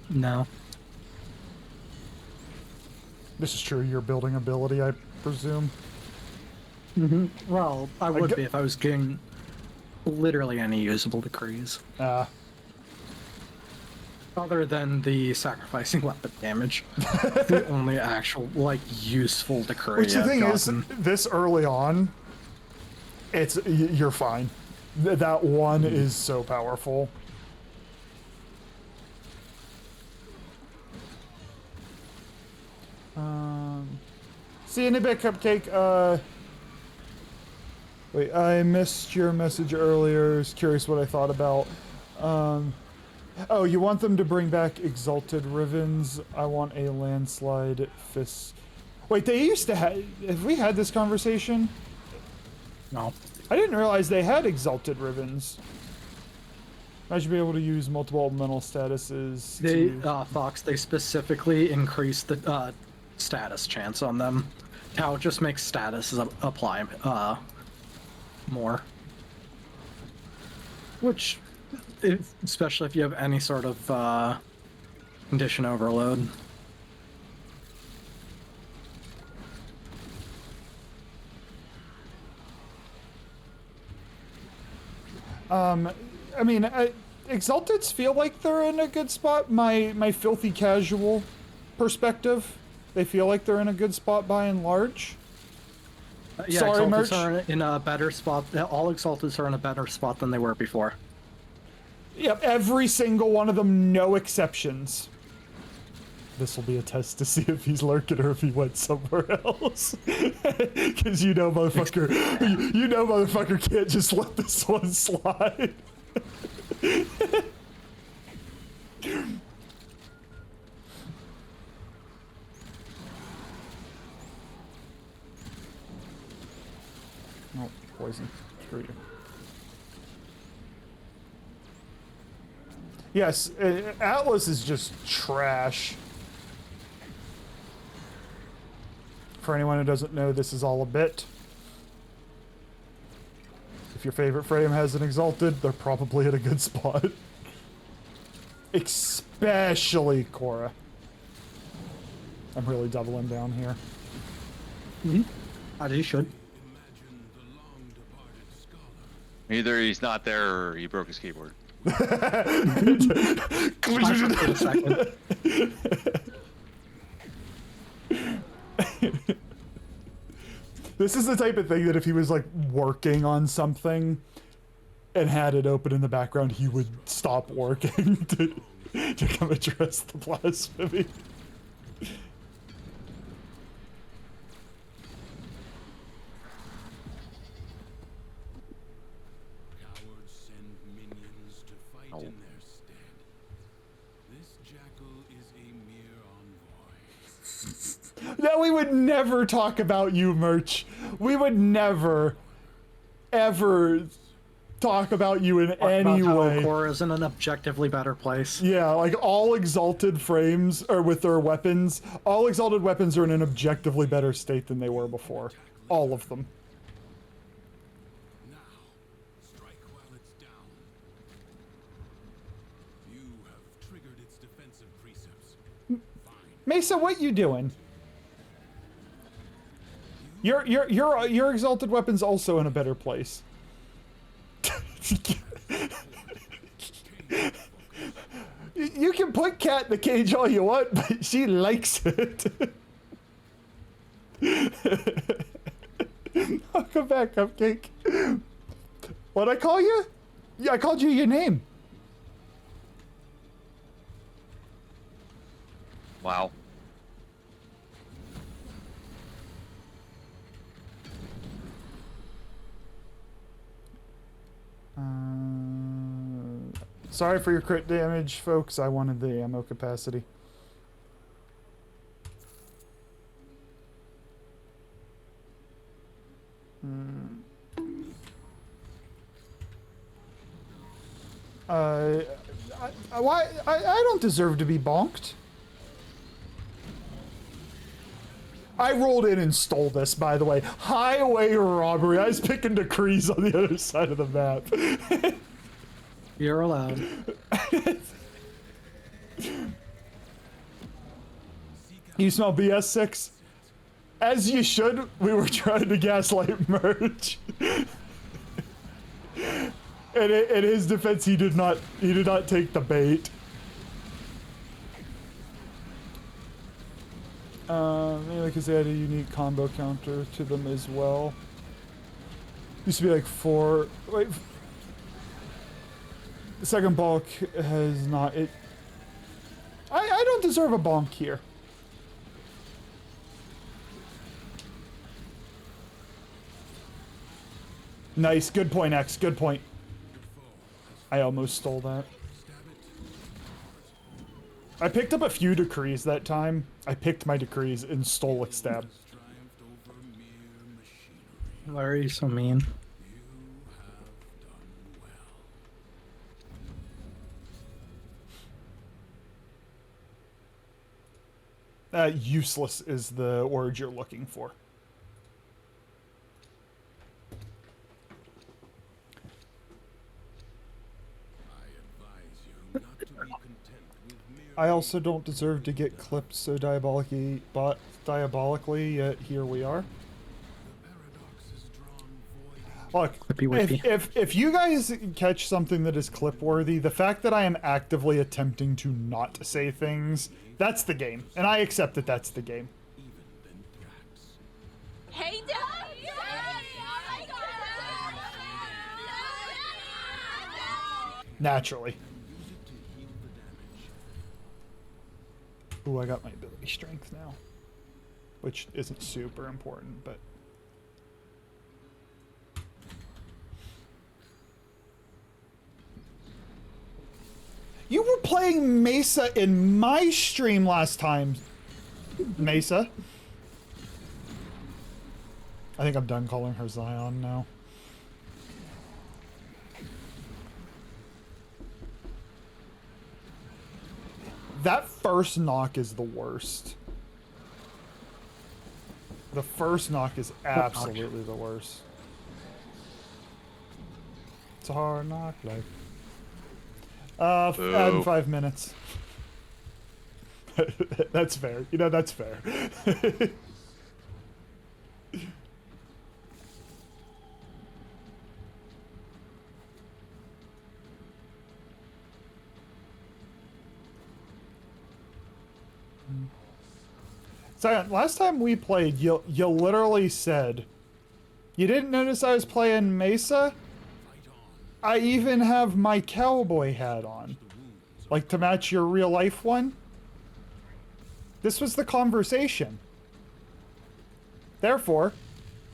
S2: No.
S1: This is true, your building ability, I presume.
S2: Well, I would
S1: gu-
S2: be if I was getting literally any usable decrees. Other than the sacrificing weapon damage. The only actual, like, useful decree
S1: Which the
S2: I've
S1: thing is,
S2: gotten.
S1: this early on, you're fine. That one is so powerful. See you in a bit, Cupcake. Wait, I missed your message earlier. I was curious what I thought about. Oh, you want them to bring back Exalted Rivens? I want a landslide fist. Wait, they used to have we had this conversation?
S2: No.
S1: I didn't realize they had Exalted Rivens. I should be able to use multiple elemental statuses.
S2: They,
S1: to...
S2: Fox, they specifically increased the status chance on them. Tau just makes status apply more. Which, especially if you have any sort of condition overload.
S1: I mean, Exalteds feel like they're in a good spot. My filthy casual perspective, they feel like they're in a good spot by and large.
S2: Yeah,
S1: Sorry,
S2: Exalteds
S1: Merch.
S2: are in a better spot. All Exalteds are in a better spot than they were before.
S1: Yep, every single one of them, no exceptions. This will be a test to see if he's lurking or if he went somewhere else. Because you know, motherfucker, you know, motherfucker can't just let this one slide. Oh, poison. Screw you. Yes, Atlas is just trash. For anyone who doesn't know, this is all a bit. If your favorite frame has an Exalted, they're probably at a good spot. Especially Korra. I'm really doubling down here.
S2: As you should.
S9: Imagine the long-departed scholar.
S6: Either he's not there or he broke his keyboard.
S2: I forgot for a second.
S1: This is the type of thing that if he was like working on something and had it open in the background, he would stop working to come address the blasphemy.
S9: Cowards send minions to fight
S6: Oh.
S9: in their stead. This jackal is a mere envoy.
S1: No, we would never talk about you, Merch. We would never, ever talk about you in any way.
S2: Korra is in an objectively better place.
S1: Yeah, like all Exalted frames, or with their weapons, all Exalted weapons are in an objectively better state than they were before. All of them.
S9: Now, strike while it's down. You have triggered its defensive precepts.
S1: Mesa, what you doing? Your Exalted weapon's also in a better place. You can put Cat in the cage all you want, but she likes it. Welcome back, Cupcake. What'd I call you? Yeah, I called you your name.
S6: Wow.
S1: Sorry for your crit damage, folks. I wanted the ammo capacity. Why? I don't deserve to be bonked. I rolled in and stole this, by the way. Highway robbery. I was picking decrees on the other side of the map.
S2: You're allowed.
S1: You smell BS 6? As you should. We were trying to gaslight Merch. And in his defense, he did not take the bait. Maybe because they had a unique combo counter to them as well. Used to be like 4. Wait. The second bulk has not. I don't deserve a bonk here. Nice. Good point, X. Good point. I almost stole that. I picked up a few decrees that time. I picked my decrees and stole a stab.
S9: Triumphed over mere machinery.
S2: Why are you so mean?
S9: You have done well.
S1: Useless is the word you're looking for.
S9: I not to be content with mere
S1: I also don't deserve to get clipped so diabolically, yet here we are.
S9: paradox is drawn void.
S1: Look,
S2: Clippy whippy.
S1: if you guys catch something that is clip worthy, the fact that I am actively attempting to not say things, that's the game. And I accept that that's the game.
S9: Even than Thrax.
S7: Hey, Dad!
S1: Naturally.
S9: Use it to heal the damage.
S1: Ooh, I got my ability strength now. Which isn't super important, but... You were playing Mesa in my stream last time, Mesa. I think I'm done calling her Zion now. That first knock is the worst. The first knock is absolutely the worst. It's a hard knock life. Add 5 minutes. That's fair. You know, that's fair. So last time we played, you literally said, you didn't notice I was playing Mesa? I even have my cowboy hat on. Like to match your real life one? This was the conversation. Therefore,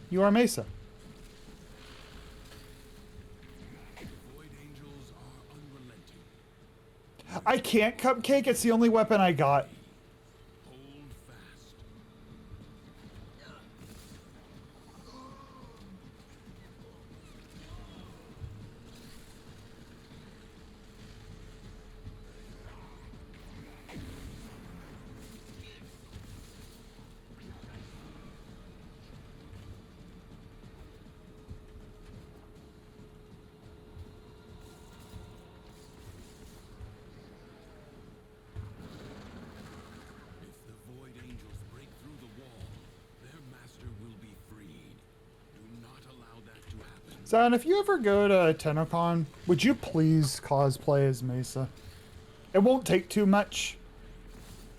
S1: you are Mesa.
S9: Void angels are unrelenting.
S1: I can't cupcake, it's the only weapon I got.
S9: Hold fast. If the Void Angels break through the wall, their master will be freed. Do not allow that to happen.
S1: Zion, if you ever go to TennoCon, would you please cosplay as Mesa? It won't take too much,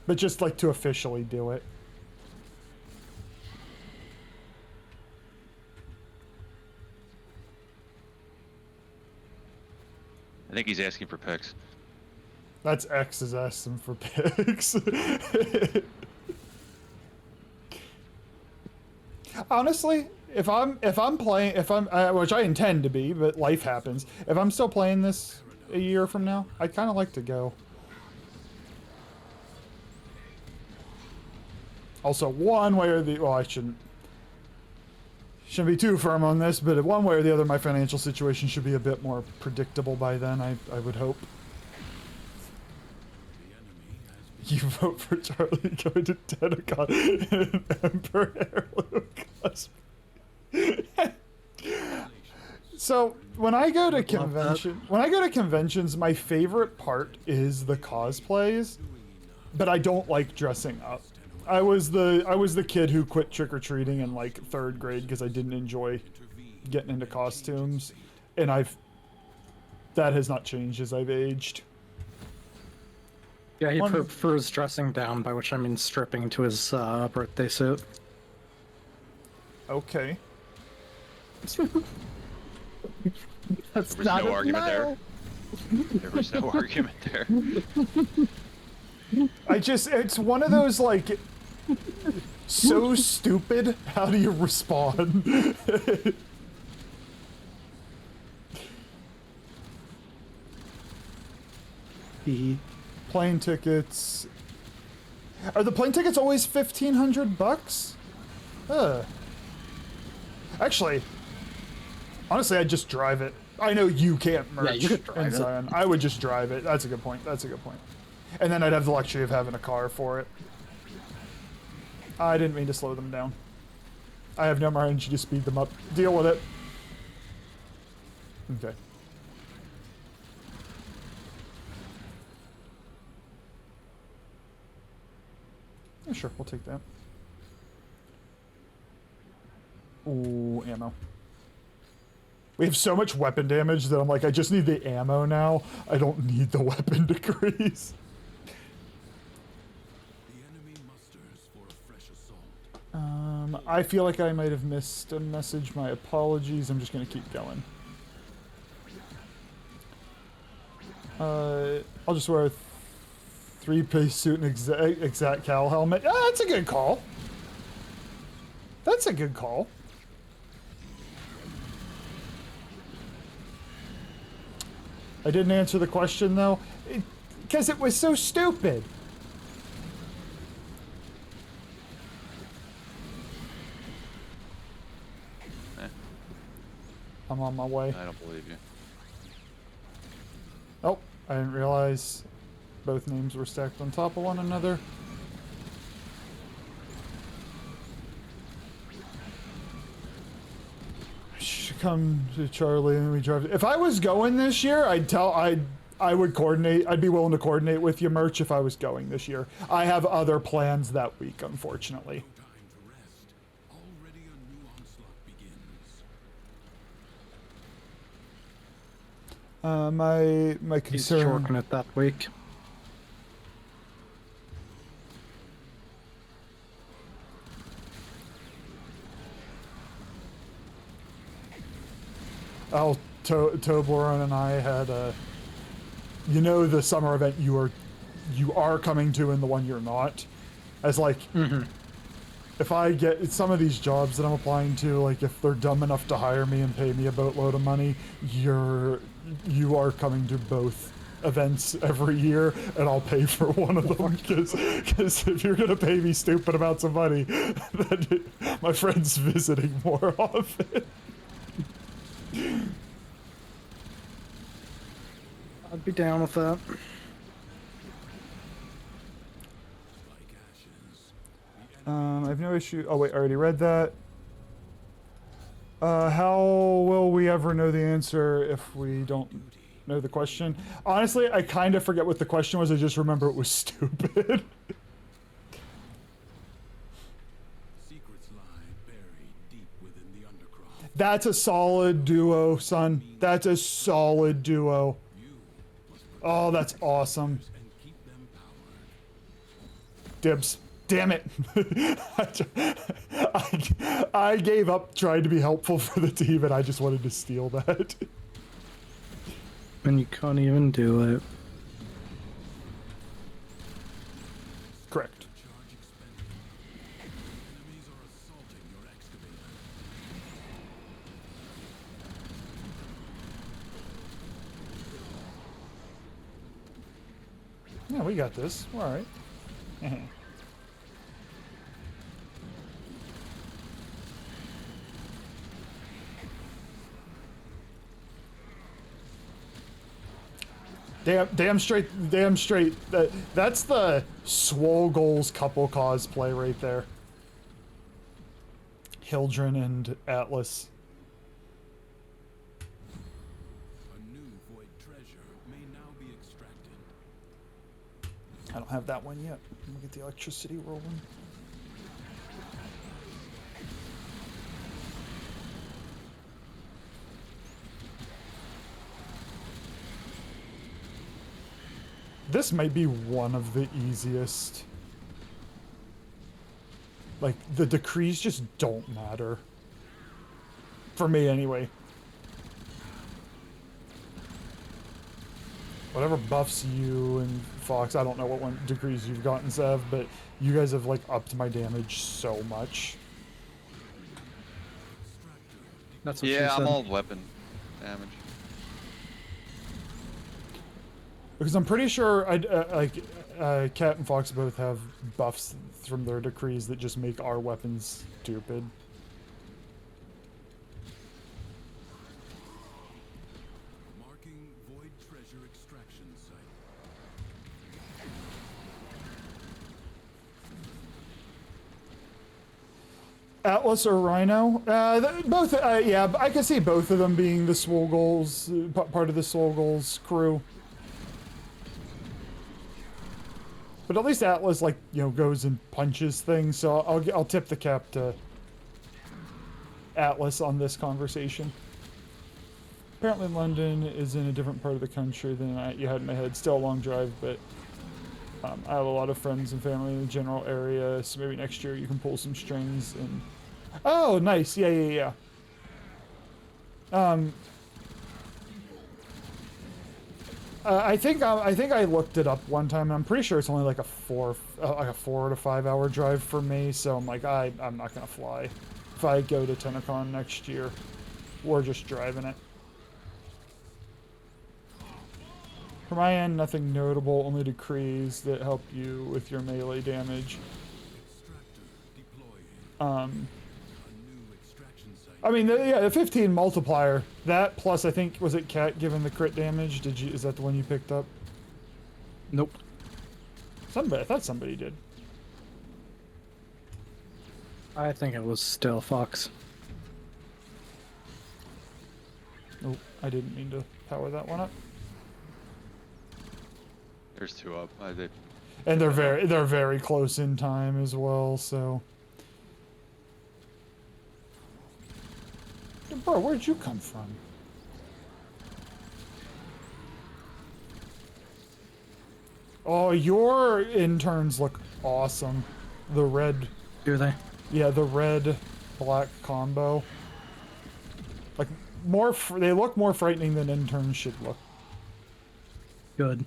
S1: but just like to officially do it.
S6: I think he's asking for pics.
S1: That's X is asking for pics. Honestly, if I'm playing, which I intend to be, but life happens. If I'm still playing this a year from now, I'd kind of like to go. Also, one way or the, well, I shouldn't be too firm on this, but one way or the other, my financial situation should be a bit more predictable by then. I would hope.
S9: The enemy has
S1: You vote for Charlie going to TennoCon and Emperor Heirloom cosplay. So when I go to conventions, my favorite part is the cosplays, but I don't like dressing up. I was the kid who quit trick-or-treating in like 3rd grade because I didn't enjoy getting into costumes, and that has not changed as I've aged.
S2: Yeah, he prefers dressing down, by which I mean stripping to his birthday suit.
S1: Okay.
S2: That's
S6: There was no argument there. There was no argument there.
S1: It's one of those like, so stupid, how do you respond? Plane tickets. Are the plane tickets always $1,500? Actually, honestly, I'd just drive it. I know you can't merch.
S2: Yeah, you could drive
S1: in
S2: it.
S1: Zion. I would just drive it. That's a good point. That's a good point. And then I'd have the luxury of having a car for it. I didn't mean to slow them down. I have no more energy to speed them up. Deal with it. Okay. Yeah, sure, we'll take that. Ooh, ammo. We have so much weapon damage that I'm like, I just need the ammo now. I don't need the weapon decrease.
S9: The enemy musters for a fresh assault.
S1: I feel like I might have missed a message. My apologies. I'm just gonna keep going. I'll just wear a three-piece suit and exact cowl helmet. Ah, that's a good call. That's a good call. I didn't answer the question though, because it was so stupid. I'm on my way.
S6: I don't believe you.
S1: Oh, I didn't realize both names were stacked on top of one another. I should come to Charlie and we drive. If I was going this year, I would coordinate. I'd be willing to coordinate with you, Merch, if I was going this year. I have other plans that week, unfortunately.
S9: No time to rest. Already a new onslaught begins.
S1: My
S2: He's
S1: concern.
S2: shorking it that week.
S1: Toblerone and I had you know, the summer event you are coming to and the one you're not. As like, if I get some of these jobs that I'm applying to, like if they're dumb enough to hire me and pay me a boatload of money, you are coming to both events every year, and I'll pay for one of them because if you're gonna pay me stupid amounts of money, then my friend's visiting more often.
S2: I'd be down with that.
S9: Like ashes.
S1: I have no issue. Oh wait, I already read that. How will we ever know the answer if we don't know the question? Honestly, I kind of forget what the question was. I just remember it was stupid.
S9: Secrets lie buried deep within the undercroft.
S1: That's a solid duo, son. That's a solid duo.
S9: You must
S1: Oh, that's awesome.
S9: protect and keep them powered.
S1: Dibs. Damn it. I gave up trying to be helpful for the team, and I just wanted to steal that.
S2: And you can't even do it.
S1: Correct.
S9: Charge expended. Enemies are assaulting your excavator.
S1: Yeah, we got this. We're all right. Damn straight. That's the Swole Goals couple cosplay right there. Hildren and Atlas.
S9: A new void treasure may now be extracted.
S1: I don't have that one yet. Let me get the electricity rolling. This might be one of the easiest. Like, the decrees just don't matter. For me, anyway. Whatever buffs you and Fox, I don't know what one decrees you've gotten, Zev, but you guys have, like, upped my damage so much.
S2: That's what she
S6: Yeah,
S2: said.
S6: I'm all weapon damage.
S1: Because I'm pretty sure Cat and Fox both have buffs from their decrees that just make our weapons stupid.
S9: Marking void treasure extraction site.
S1: Atlas or Rhino? Both. Yeah, I can see both of them being the Swole Goals, part of the Swole Goals crew. But at least Atlas, like, you know, goes and punches things, so I'll tip the cap to Atlas on this conversation. Apparently London is in a different part of the country than you had in my head. Still a long drive, but I have a lot of friends and family in the general area, so maybe next year you can pull some strings and... Oh, nice. Yeah. I think I looked it up one time, and I'm pretty sure it's only like a 4 to 5 hour drive for me. So I'm like, I'm not gonna fly. If I go to Tenacon next year, we're just driving it. For my end, nothing notable, only decrees that help you with your melee damage. I mean, the 15 multiplier, that plus I think, was it Cat given the crit damage? Is that the one you picked up?
S2: Nope.
S1: I thought somebody did.
S2: I think it was still Fox.
S1: Oh, I didn't mean to power that one up.
S6: There's 2 up.
S1: And they're very close in time as well, so. Bro, where'd you come from? Oh, your interns look awesome. The red.
S2: Do they?
S1: Yeah, the red-black combo. Like, they look more frightening than interns should look.
S2: Good.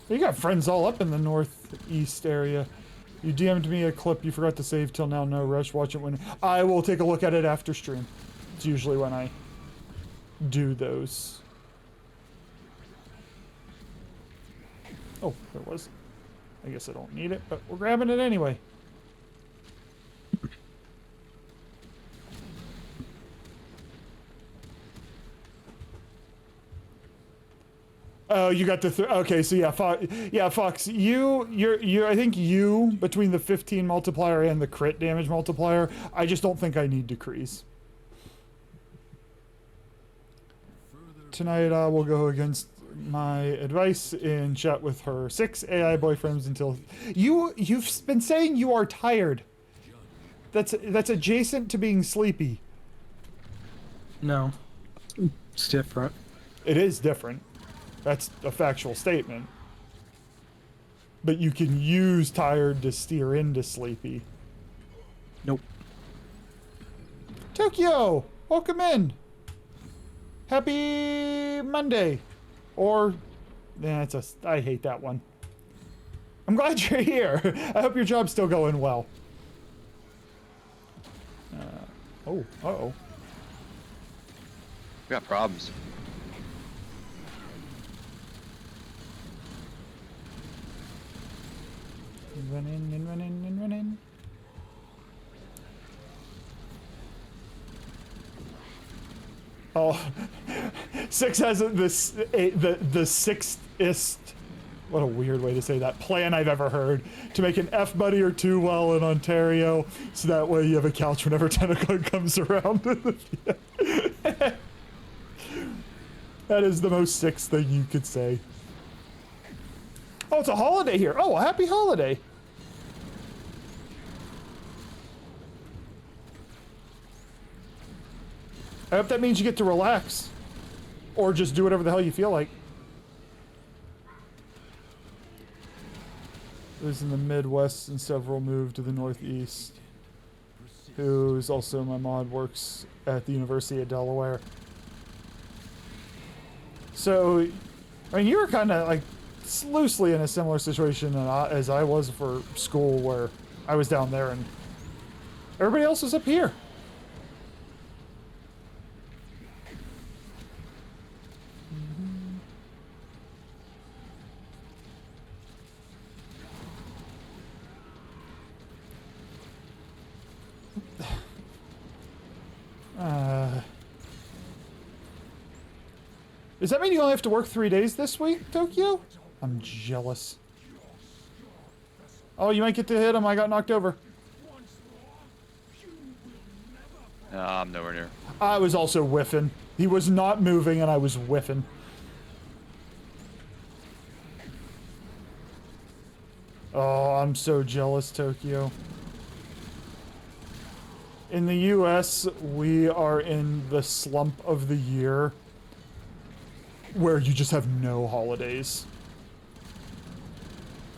S1: You got friends all up in the northeast area. You DM'd me a clip you forgot to save till now. No rush. Watch it when... I will take a look at it after stream. It's usually when I do those. Oh, there was. I guess I don't need it, but we're grabbing it anyway. Oh, you got the okay. So yeah, Fox. I think you between the 15 multiplier and the crit damage multiplier. I just don't think I need decrees. Tonight we'll go against my advice and chat with her 6 AI boyfriends until you've been saying you are tired. That's adjacent to being sleepy.
S2: No, it's different.
S1: It is different. That's a factual statement. But you can use tired to steer into sleepy.
S2: Nope.
S1: Tokyo, welcome in. Happy Monday. Or, I hate that one. I'm glad you're here. I hope your job's still going well. Uh-oh.
S6: We got problems.
S1: Run in. Oh, 6 has the sixthest, what a weird way to say that, plan I've ever heard, to make an F-buddy or 2 well in Ontario, so that way you have a couch whenever Tenacon comes around. That is the most 6 thing you could say. Oh, it's a holiday here. Oh, a happy holiday. I hope that means you get to relax. Or just do whatever the hell you feel like. Lives in the Midwest and several moved to the Northeast. Who's also my mod, works at the University of Delaware. So, I mean, you were kind of like loosely in a similar situation as I was for school, where I was down there and everybody else was up here. Does that mean you only have to work 3 days this week, Tokyo? I'm jealous. Oh, you might get to hit him. I got knocked over.
S8: Once more, you will never
S6: No, I'm nowhere near.
S1: I was also whiffing. He was not moving, and I was whiffing. Oh, I'm so jealous, Tokyo. In the US, we are in the slump of the year where you just have no holidays.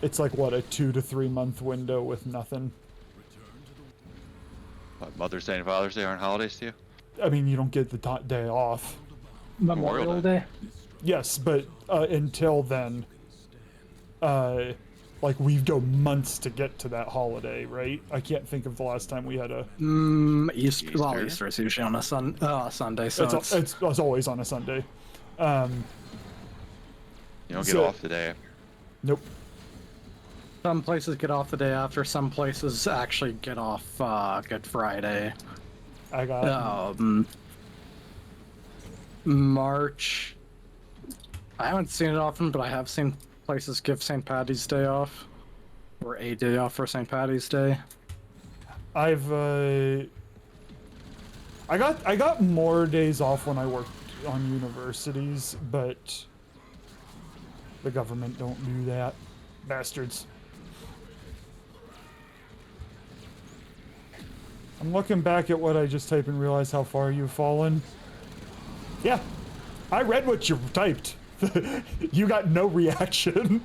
S1: It's like, what, a 2 to 3 month window with nothing.
S6: What, Mother's Day and Father's Day aren't holidays to you?
S1: I mean, you don't get the day off.
S2: Memorial
S6: Memorial
S2: Day.
S1: Yes, but until then, like, we go months to get to that holiday, right? I can't think of the last time we had a...
S2: Easter. Well,
S6: Easter?
S2: Easter is usually on a Sunday, so
S1: It's always on a Sunday.
S6: You don't get
S1: So-
S6: off the day.
S1: Nope.
S2: some places get off the day after. Some places actually get off Good Friday.
S1: I got...
S2: March. I haven't seen it often, but I have seen places give St. Paddy's Day off, or a day off for St. Paddy's Day.
S1: I got more days off when I worked on universities, but the government don't do that. Bastards. I'm looking back at what I just typed and realize how far you've fallen. Yeah, I read what you typed. You got no reaction.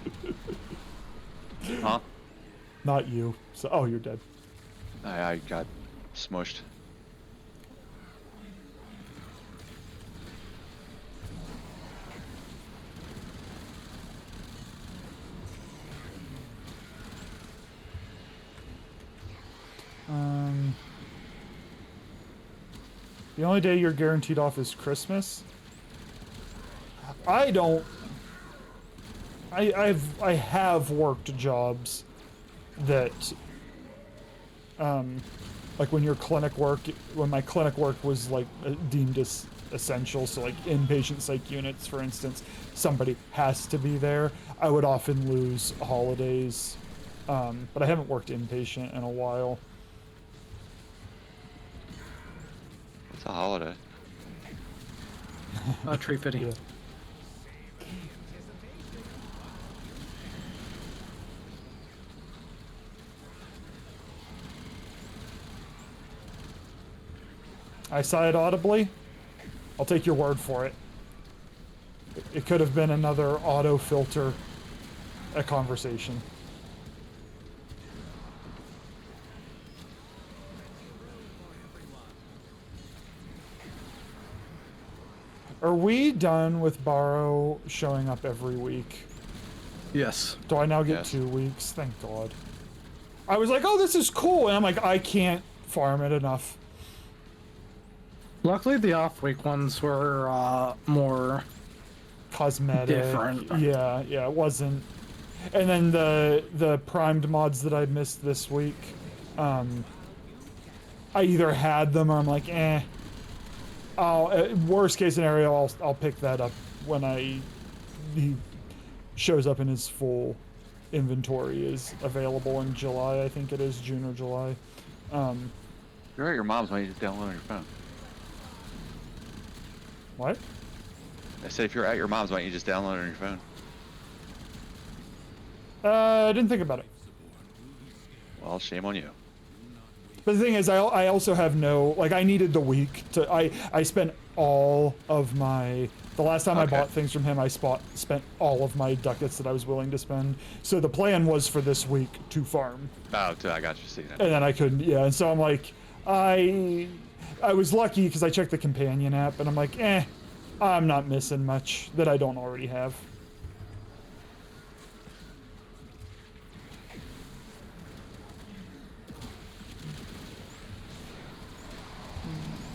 S6: Huh?
S1: Not you. So, oh, you're dead.
S6: I got smushed.
S1: The only day you're guaranteed off is Christmas. I don't. I have worked jobs that, like when your clinic work, when my clinic work was like deemed as essential, so like inpatient psych units, for instance, somebody has to be there. I would often lose holidays, but I haven't worked inpatient in a while.
S6: It's a holiday.
S2: Tree fitting.
S1: Yeah. I sighed audibly. I'll take your word for it. It could have been another auto filter a conversation. Are we done with Borrow showing up every week?
S2: Yes.
S1: Do I now get
S6: Yes.
S1: 2 weeks? Thank God. I was like, oh, this is cool. And I'm like, I can't farm it enough.
S2: Luckily, the off-week ones were more
S1: Cosmetic.
S2: different.
S1: Yeah, it wasn't. And then the primed mods that I missed this week, I either had them or I'm like, eh. Worst case scenario, I'll pick that up when he shows up in his full inventory is available in July. I think it is June or July.
S6: You're at your mom's. Why don't you just download on your phone?
S1: What?
S6: I said if you're at your mom's, why don't you just download it on your phone?
S1: I didn't think about it.
S6: Well, shame on you.
S1: But the thing is, I also have no, like, I needed the week to, I spent all of my, the last time I
S6: Okay.
S1: bought things from him, I spent all of my ducats that I was willing to spend. So the plan was for this week to farm.
S6: Oh, I got you. See that.
S1: And then I couldn't, yeah. And so I'm like, I was lucky because I checked the companion app and I'm like, I'm not missing much that I don't already have.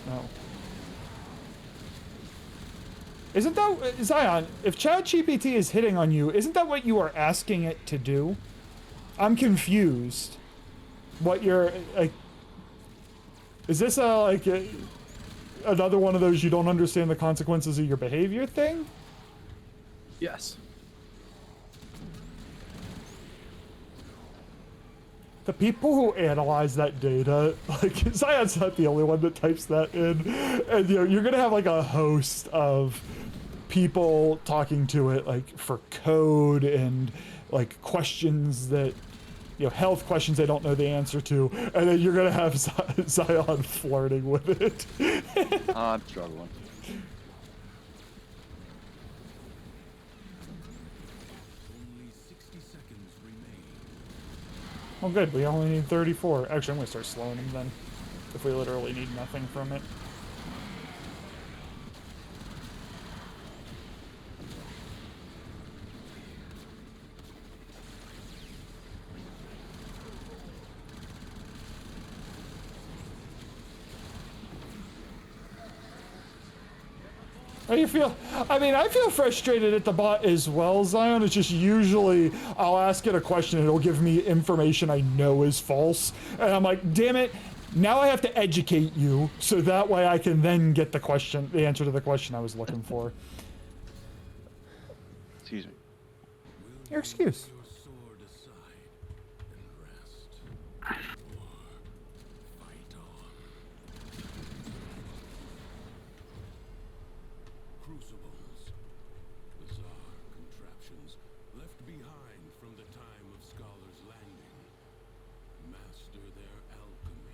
S1: No. Isn't that, Zion, if ChatGPT is hitting on you, isn't that what you are asking it to do? I'm confused. What you're, like, is this another one of those you don't understand the consequences of your behavior thing?
S2: Yes.
S1: The people who analyze that data, like Zion's not the only one that types that in, and you know you're gonna have like a host of people talking to it like for code and like questions that health questions they don't know the answer to, and then you're gonna have Zion flirting with it.
S6: I'm struggling.
S9: Only 60 seconds remain.
S1: Oh good, we only need 34. Actually, I'm gonna start slowing him then, if we literally need nothing from it. How do you feel? I mean, I feel frustrated at the bot as well, Zion. It's just usually I'll ask it a question and it'll give me information I know is false. And I'm like, damn it, now I have to educate you so that way I can then get the answer to the question I was looking for.
S6: Excuse me.
S1: Your excuse.
S9: Your sword aside and rest. Or fight on. Crucibles. Bizarre contraptions left behind from the time of Scholar's Landing. Master their alchemy.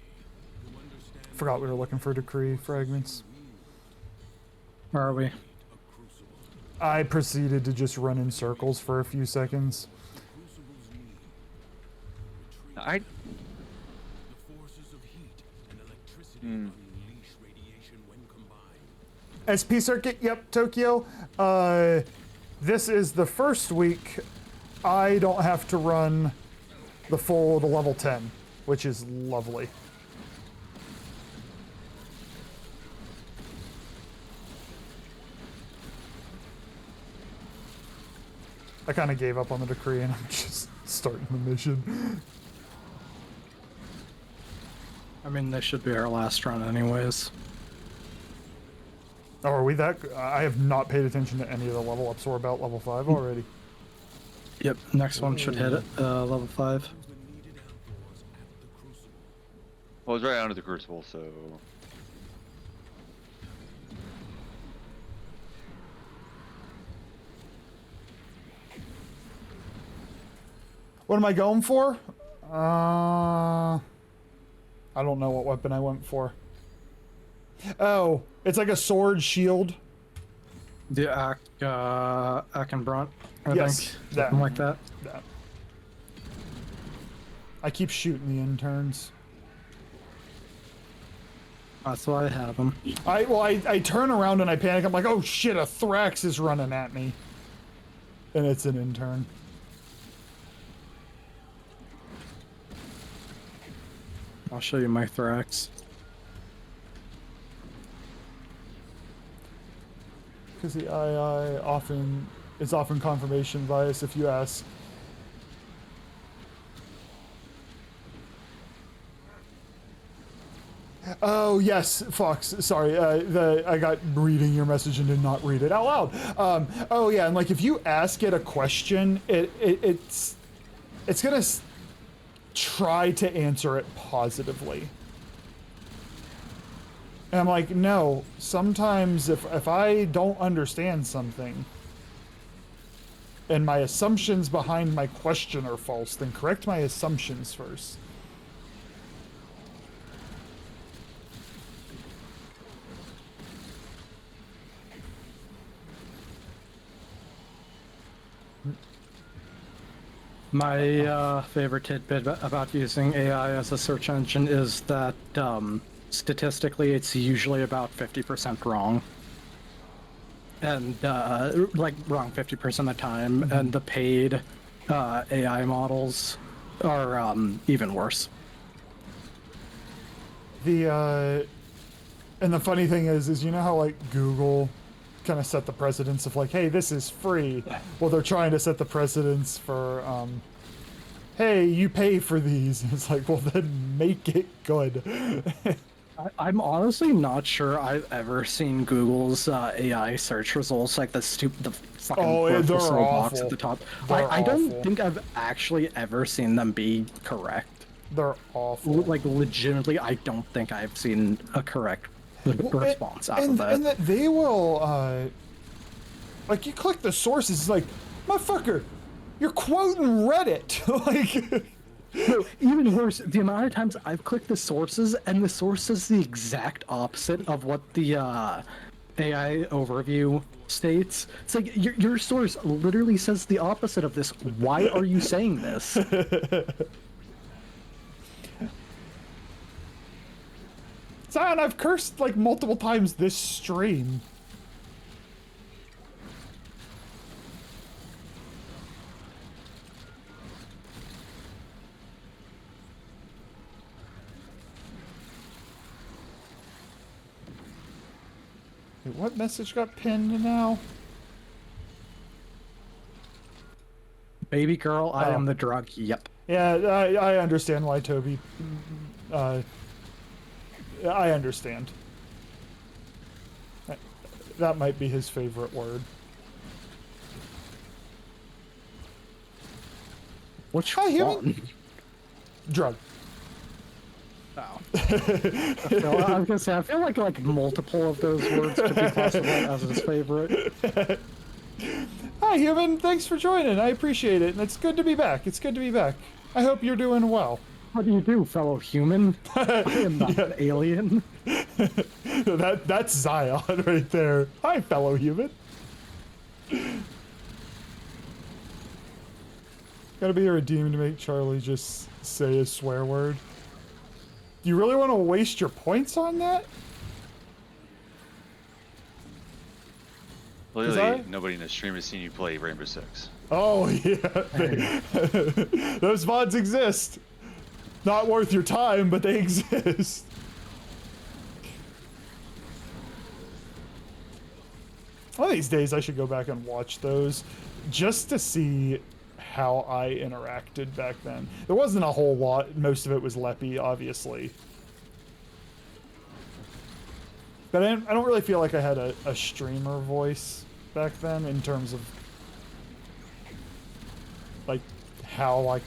S9: To understand
S1: Forgot we were looking for decree fragments.
S2: Where are we?
S9: a crucible.
S1: I proceeded to just run in circles for a few seconds.
S9: Crucibles mean
S6: I
S9: the forces of heat and electricity unleash radiation when combined.
S1: SP circuit, yep, Tokyo. This is the first week I don't have to run the level 10, which is lovely. I kind of gave up on the decree and I'm just starting the mission.
S2: I mean, this should be our last run anyways.
S1: Oh, are we that? I have not paid attention to any of the level ups. We're about level 5 already.
S2: Yep, next one should hit it, level 5.
S9: The needed alphors at the crucible.
S6: well, it's right under the crucible, so
S1: What am I going for? I don't know what weapon I went for. Oh, it's like a sword shield.
S2: The Akenbrunt, I
S1: Yes,
S2: think.
S1: that.
S2: Something like that.
S1: That. I keep shooting the interns.
S2: That's why I have them.
S1: I turn around and I panic. I'm like, oh shit, a Thrax is running at me. And it's an intern.
S2: I'll show you my Thrax.
S1: Because the II is often confirmation bias if you ask. Oh yes, Fox. Sorry, I got reading your message and did not read it out loud. Oh yeah, and like if you ask it a question, it's gonna try to answer it positively. And I'm like, no. Sometimes if I don't understand something, and my assumptions behind my question are false, then correct my assumptions first.
S2: My favorite tidbit about using AI as a search engine is that statistically it's usually about 50% wrong. And like wrong 50% of the time, and the paid AI models are even worse.
S1: And the funny thing is you know how like Google kind of set the precedence of like, hey, this is free. Well, they're trying to set the precedence for, hey, you pay for these. It's like, well, then make it good.
S2: I'm honestly not sure I've ever seen Google's AI search results, like the fucking
S1: Oh, they're
S2: little box
S1: awful.
S2: at the top.
S1: They're
S2: I don't
S1: awful.
S2: think I've actually ever seen them be correct.
S1: They're awful.
S2: Like, legitimately, I don't think I've seen a correct response out of that.
S1: And that they will, like, you click the sources, it's like, motherfucker, you're quoting Reddit. Like,
S2: No, even worse, the amount of times I've clicked the sources, and the source is the exact opposite of what the AI overview states. It's like, your source literally says the opposite of this. Why are you saying this?
S1: Zion, I've cursed like multiple times this stream. Wait, what message got pinned now?
S2: Baby girl, I
S1: Oh.
S2: am the drug. Yep.
S1: Yeah, I understand why Toby. I understand. That might be his favorite word.
S2: Which
S1: Hi, human.
S2: one?
S1: Drug.
S2: Oh. I was gonna say, I feel like multiple of those words could be classified as his favorite.
S1: Hi, human. Thanks for joining. I appreciate it, and it's good to be back. It's good to be back. I hope you're doing well.
S2: What do you do, fellow human? I am not an alien.
S1: That's Zion right there. Hi, fellow human. Gotta be a redeemed to make Charlie just say a swear word. Do you really want to waste your points on that?
S6: Clearly, nobody in the stream has seen you play Rainbow Six.
S1: Oh, yeah. Those VODs exist. Not worth your time, but they exist. One of these days, I should go back and watch those just to see how I interacted back then. There wasn't a whole lot. Most of it was Leppy, obviously. But I don't really feel like I had a streamer voice back then in terms of like how I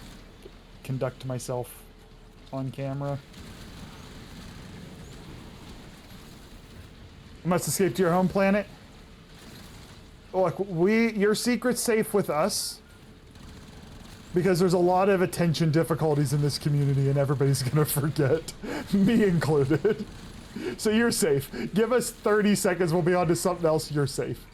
S1: conduct myself on camera. You must escape to your home planet. Look, your secret's safe with us. Because there's a lot of attention difficulties in this community and everybody's gonna forget, me included. So you're safe. Give us 30 seconds, we'll be on to something else, you're safe.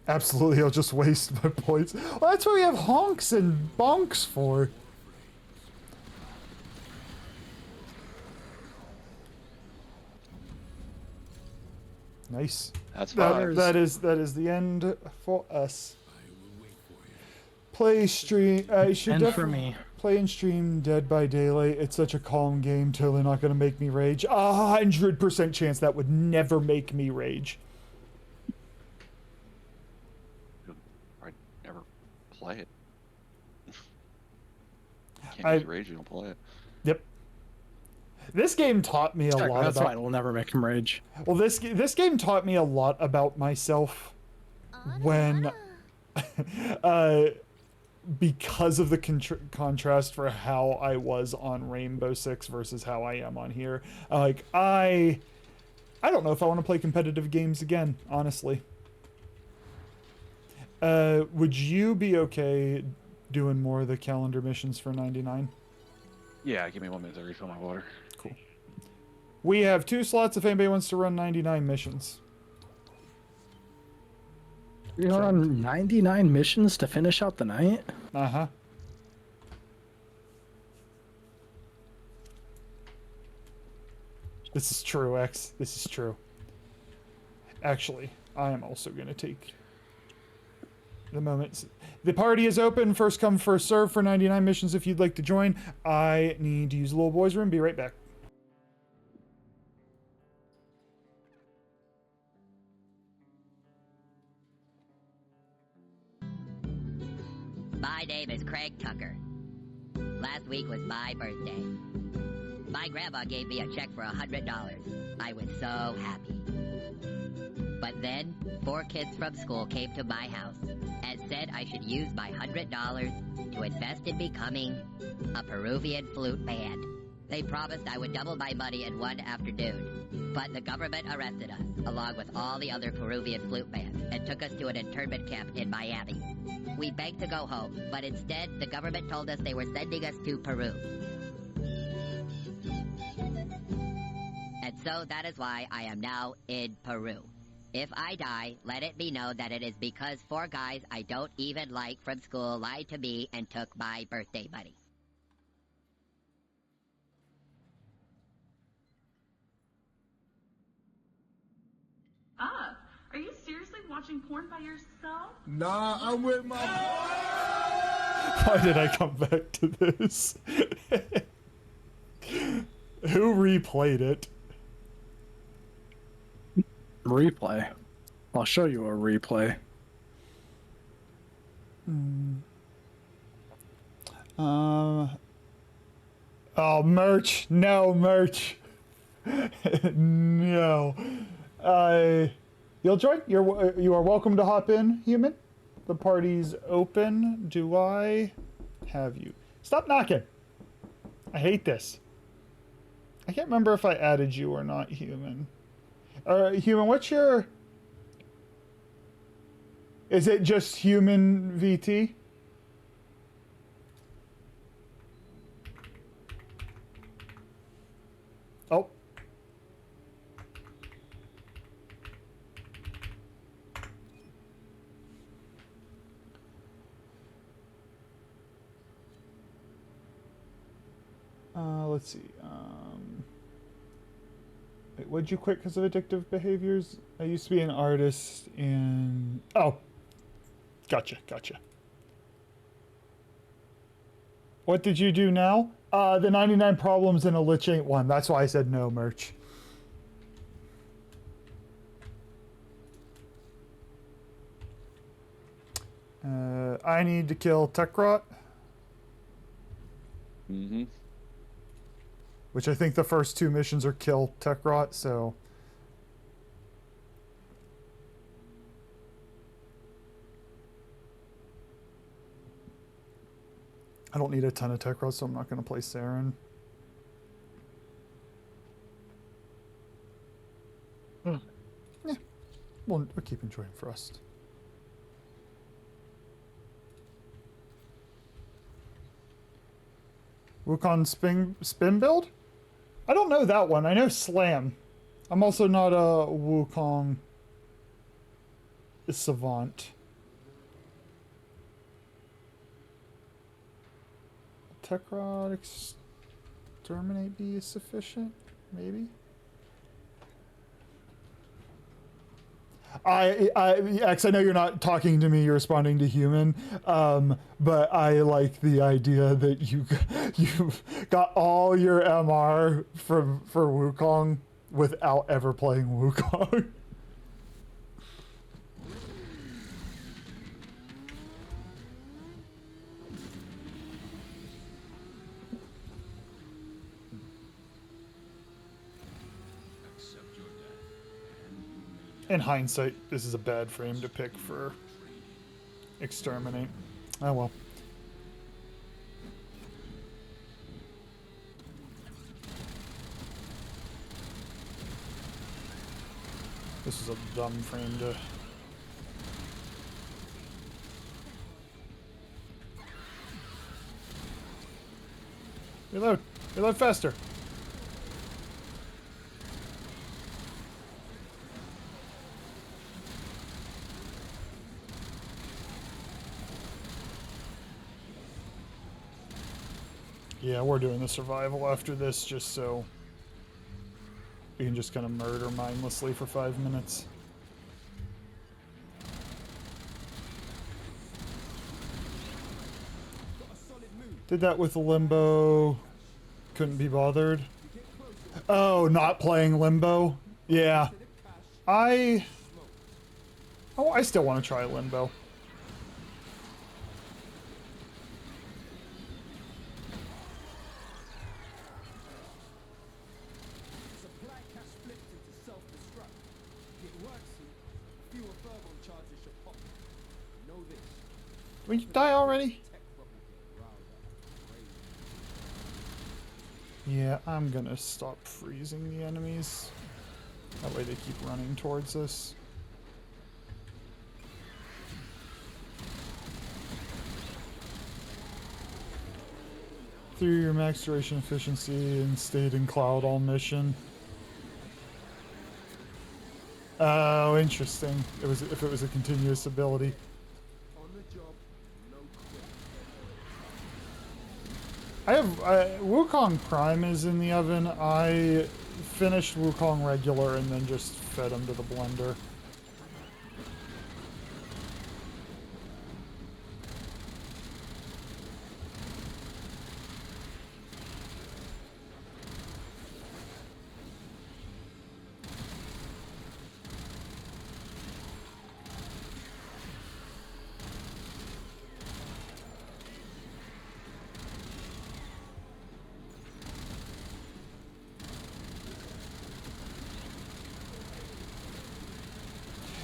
S1: Absolutely, I'll just waste my points. Well, that's what we have honks and bonks for. Nice.
S6: That's fine.
S1: That is the end for us. Play stream. I should
S2: And for
S1: definitely
S2: me.
S1: play and stream Dead by Daylight. It's such a calm game. Totally not gonna make me rage. 100% chance that would never make me rage.
S6: I'd never play it. Can't use rage, you don't play it.
S1: Yep. This game taught me a lot
S2: That's
S1: about.
S2: why it'll never make him rage.
S1: Well, this game taught me a lot about myself when, because of the contrast for how I was on Rainbow Six versus how I am on here. Like, I don't know if I want to play competitive games again, honestly. Would you be okay doing more of the calendar missions for 99?
S6: Yeah, give me 1 minute to refill my water.
S1: Cool. We have 2 slots if anybody wants to run 99 missions.
S2: You're on 99 missions to finish out the night?
S1: Uh-huh. This is true, X. This is true. Actually, I am also going to take the moment. The party is open. First come, first serve for 99 missions if you'd like to join. I need to use the little boy's room. Be right back.
S10: My name is Craig Tucker. Last week was my birthday. My grandma gave me a check for $100. I was so happy. But then, 4 kids from school came to my house and said I should use my $100 to invest in becoming a Peruvian flute band. They promised I would double my money in one afternoon. But the government arrested us, along with all the other Peruvian flute bands, and took us to an internment camp in Miami. We begged to go home, but instead, the government told us they were sending us to Peru. And so that is why I am now in Peru. If I die, let it be known that it is because 4 guys I don't even like from school lied to me and took my birthday money.
S3: Up. Are you seriously watching porn by yourself?
S8: Nah, I'm with my.
S1: Why did I come back to this? Who replayed it?
S2: Replay. I'll show you a replay.
S1: Oh, merch. No, merch. No. You'll join? You are welcome to hop in, human. The party's open. Do I have you? Stop knocking. I hate this. I can't remember if I added you or not, human. Human, what's your... Is it just human VT? Oh. Let's see. Wait, what'd you quit because of addictive behaviors? I used to be an artist in... Oh. Gotcha. What did you do now? The 99 problems in a Lich ain't one. That's why I said no, merch. I need to kill Tekrot.
S6: Mm-hmm.
S1: Which I think the first 2 missions are kill Tekrot, so... I don't need a ton of Tekrot, so I'm not going to play Saren. Yeah. We'll keep enjoying Frost. Wukong spin build? I don't know that one. I know Slam. I'm also not a Wukong savant. Tekrot exterminate be is sufficient? Maybe? X, I know you're not talking to me, you're responding to human, but I like the idea that you got all your MR for Wukong without ever playing Wukong. In hindsight, this is a bad frame to pick for exterminate. Oh well. This is a dumb frame to... Reload! Reload faster! Yeah, we're doing the survival after this just so we can just kind of murder mindlessly for 5 minutes. Did that with Limbo. Couldn't be bothered. Oh, not playing Limbo? Yeah. I still want to try Limbo. Will you die already? Yeah, I'm gonna stop freezing the enemies. That way they keep running towards us. Through your max duration efficiency and stayed in cloud all mission. Oh, interesting. It was if it was a continuous ability.
S8: On the job, no quit.
S1: I have Wukong Prime is in the oven. I finished Wukong regular and then just fed him to the blender.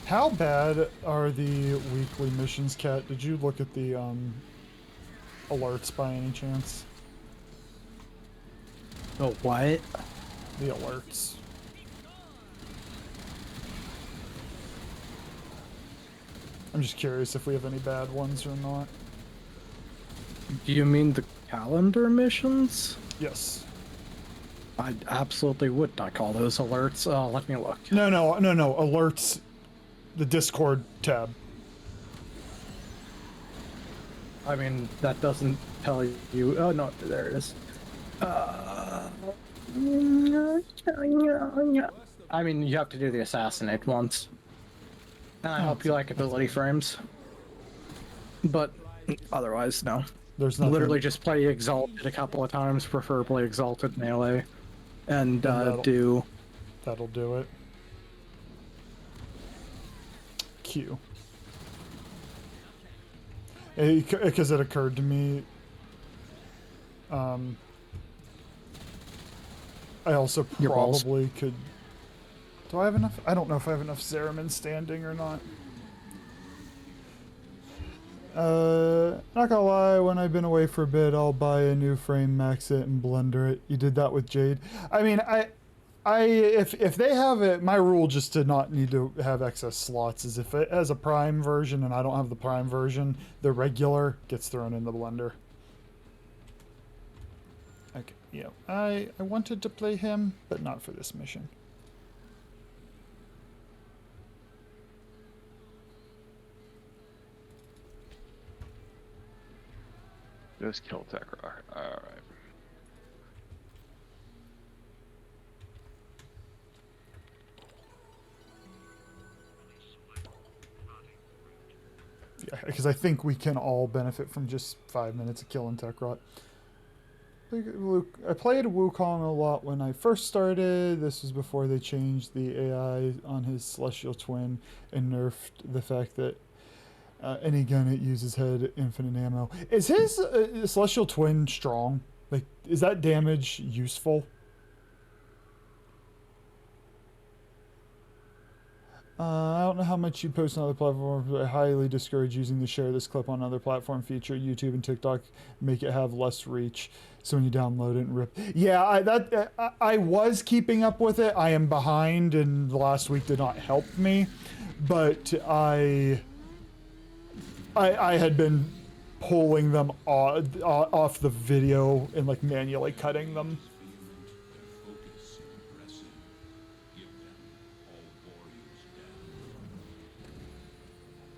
S1: How bad are the weekly missions, Kat? Did you look at the alerts by any chance?
S2: Oh, what?
S1: The alerts. I'm just curious if we have any bad ones or not.
S2: Do you mean the calendar missions?
S1: Yes.
S2: I absolutely would not call those alerts. Let me look.
S1: No, alerts. The Discord tab.
S2: I mean, that doesn't tell you. Oh, no, there it is. I mean, you have to do the assassinate once. And I hope you like ability frames. But otherwise, no.
S1: There's nothing.
S2: Literally just play Exalted a couple of times, preferably Exalted Melee. And
S1: that'll
S2: do.
S1: do it. Q. Because it occurred to me. I also
S2: Your balls.
S1: probably could. Do I have enough? I don't know if I have enough Zeramin standing or not. Not gonna lie, when I've been away for a bit, I'll buy a new frame, max it, and blender it. You did that with Jade. I mean, if they have it, my rule just to not need to have excess slots is if it has a Prime version and I don't have the Prime version, the regular gets thrown in the blender. Okay, yeah, I wanted to play him, but not for this mission.
S6: Just kill Tech Rock. Alright.
S1: Yeah, because I think we can all benefit from just 5 minutes of killing Tekrot. I played Wukong a lot when I first started. This was before they changed the AI on his Celestial Twin and nerfed the fact that any gun it uses had infinite ammo. Is his Celestial Twin strong? Like, is that damage useful? I don't know how much you post on other platforms, but I highly discourage using the share this clip on another platform feature. YouTube and TikTok make it have less reach. So when you download it and rip, yeah, I was keeping up with it. I am behind, and the last week did not help me. But I had been pulling them off the video and like manually cutting them.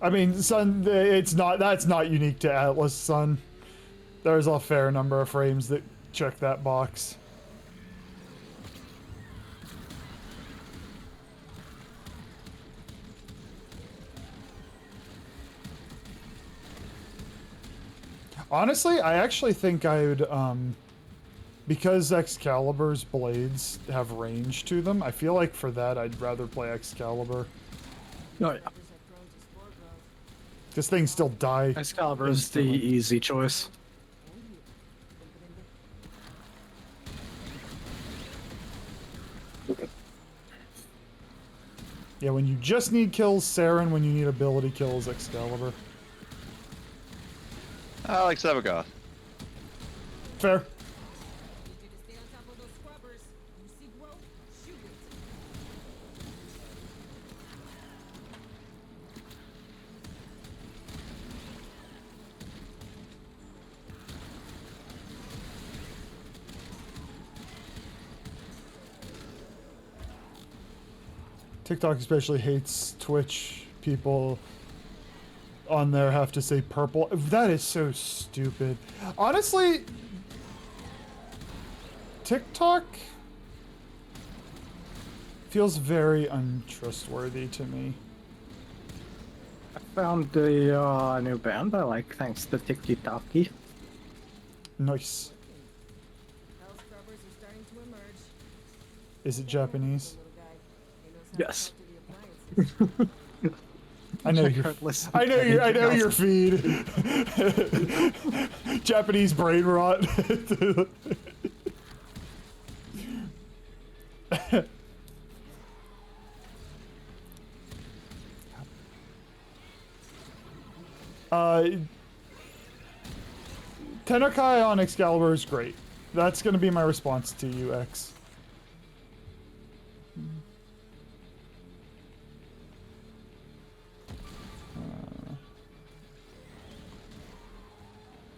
S1: I mean, son, that's not unique to Atlas, son. There's a fair number of frames that check that box. Honestly, I actually think I would, because Excalibur's blades have range to them, I feel like for that I'd rather play Excalibur.
S2: Oh, yeah.
S1: This thing still die.
S2: Excalibur is the easy choice.
S1: Yeah, when you just need kills, Saren. When you need ability kills, Excalibur.
S6: I like Sabagoth.
S1: Fair.
S7: Need you to stay on top of those scrubbers. You see growth? Shoot it.
S1: TikTok especially hates Twitch people on there have to say purple. That is so stupid. Honestly, TikTok feels very untrustworthy to me.
S2: I found a new band I like thanks to TikTok.
S1: Nice.
S7: Hell scrubbers are starting to emerge.
S1: Is it Japanese?
S7: Little guy. He knows how
S2: Yes.
S7: to talk to the appliances.
S1: I know
S2: Check
S1: your.
S2: her list.
S1: I know your feed. Japanese brain rot. Tenakai on Excalibur is great. That's gonna be my response to you, X.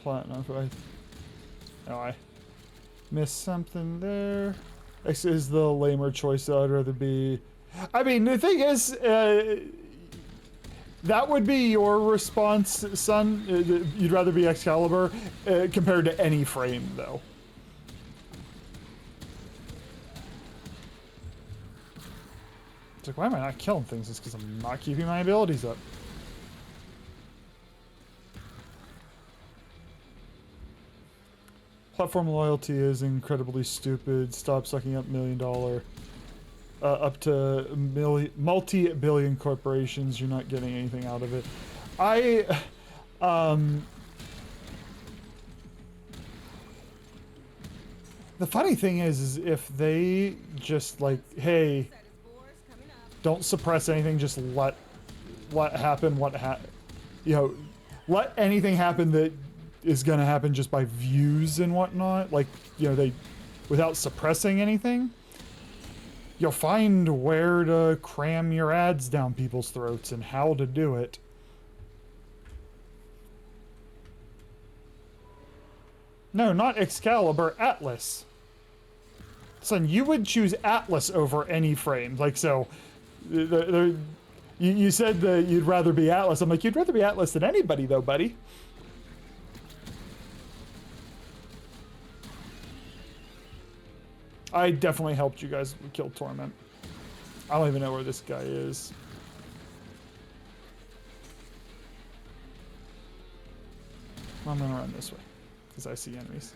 S1: Platinum. Oh, I missed something there. X is the lamer choice, so I'd rather be. I mean, the thing is, that would be your response, son. You'd rather be Excalibur compared to any frame, though. It's like, why am I not killing things? It's because I'm not keeping my abilities up. Platform loyalty is incredibly stupid. Stop sucking up up to multi-billion corporations. You're not getting anything out of it. The funny thing is if they just like, hey, don't suppress anything, just let happen let anything happen that is gonna happen just by views and whatnot, like, they, without suppressing anything, you'll find where to cram your ads down people's throats and how to do it. No, not Excalibur, Atlas. Son, you would choose Atlas over any frame. Like, so, you said that you'd rather be Atlas. I'm like, you'd rather be Atlas than anybody, though, buddy. I definitely helped you guys kill Torment. I don't even know where this guy is. I'm gonna run this way, because I see enemies.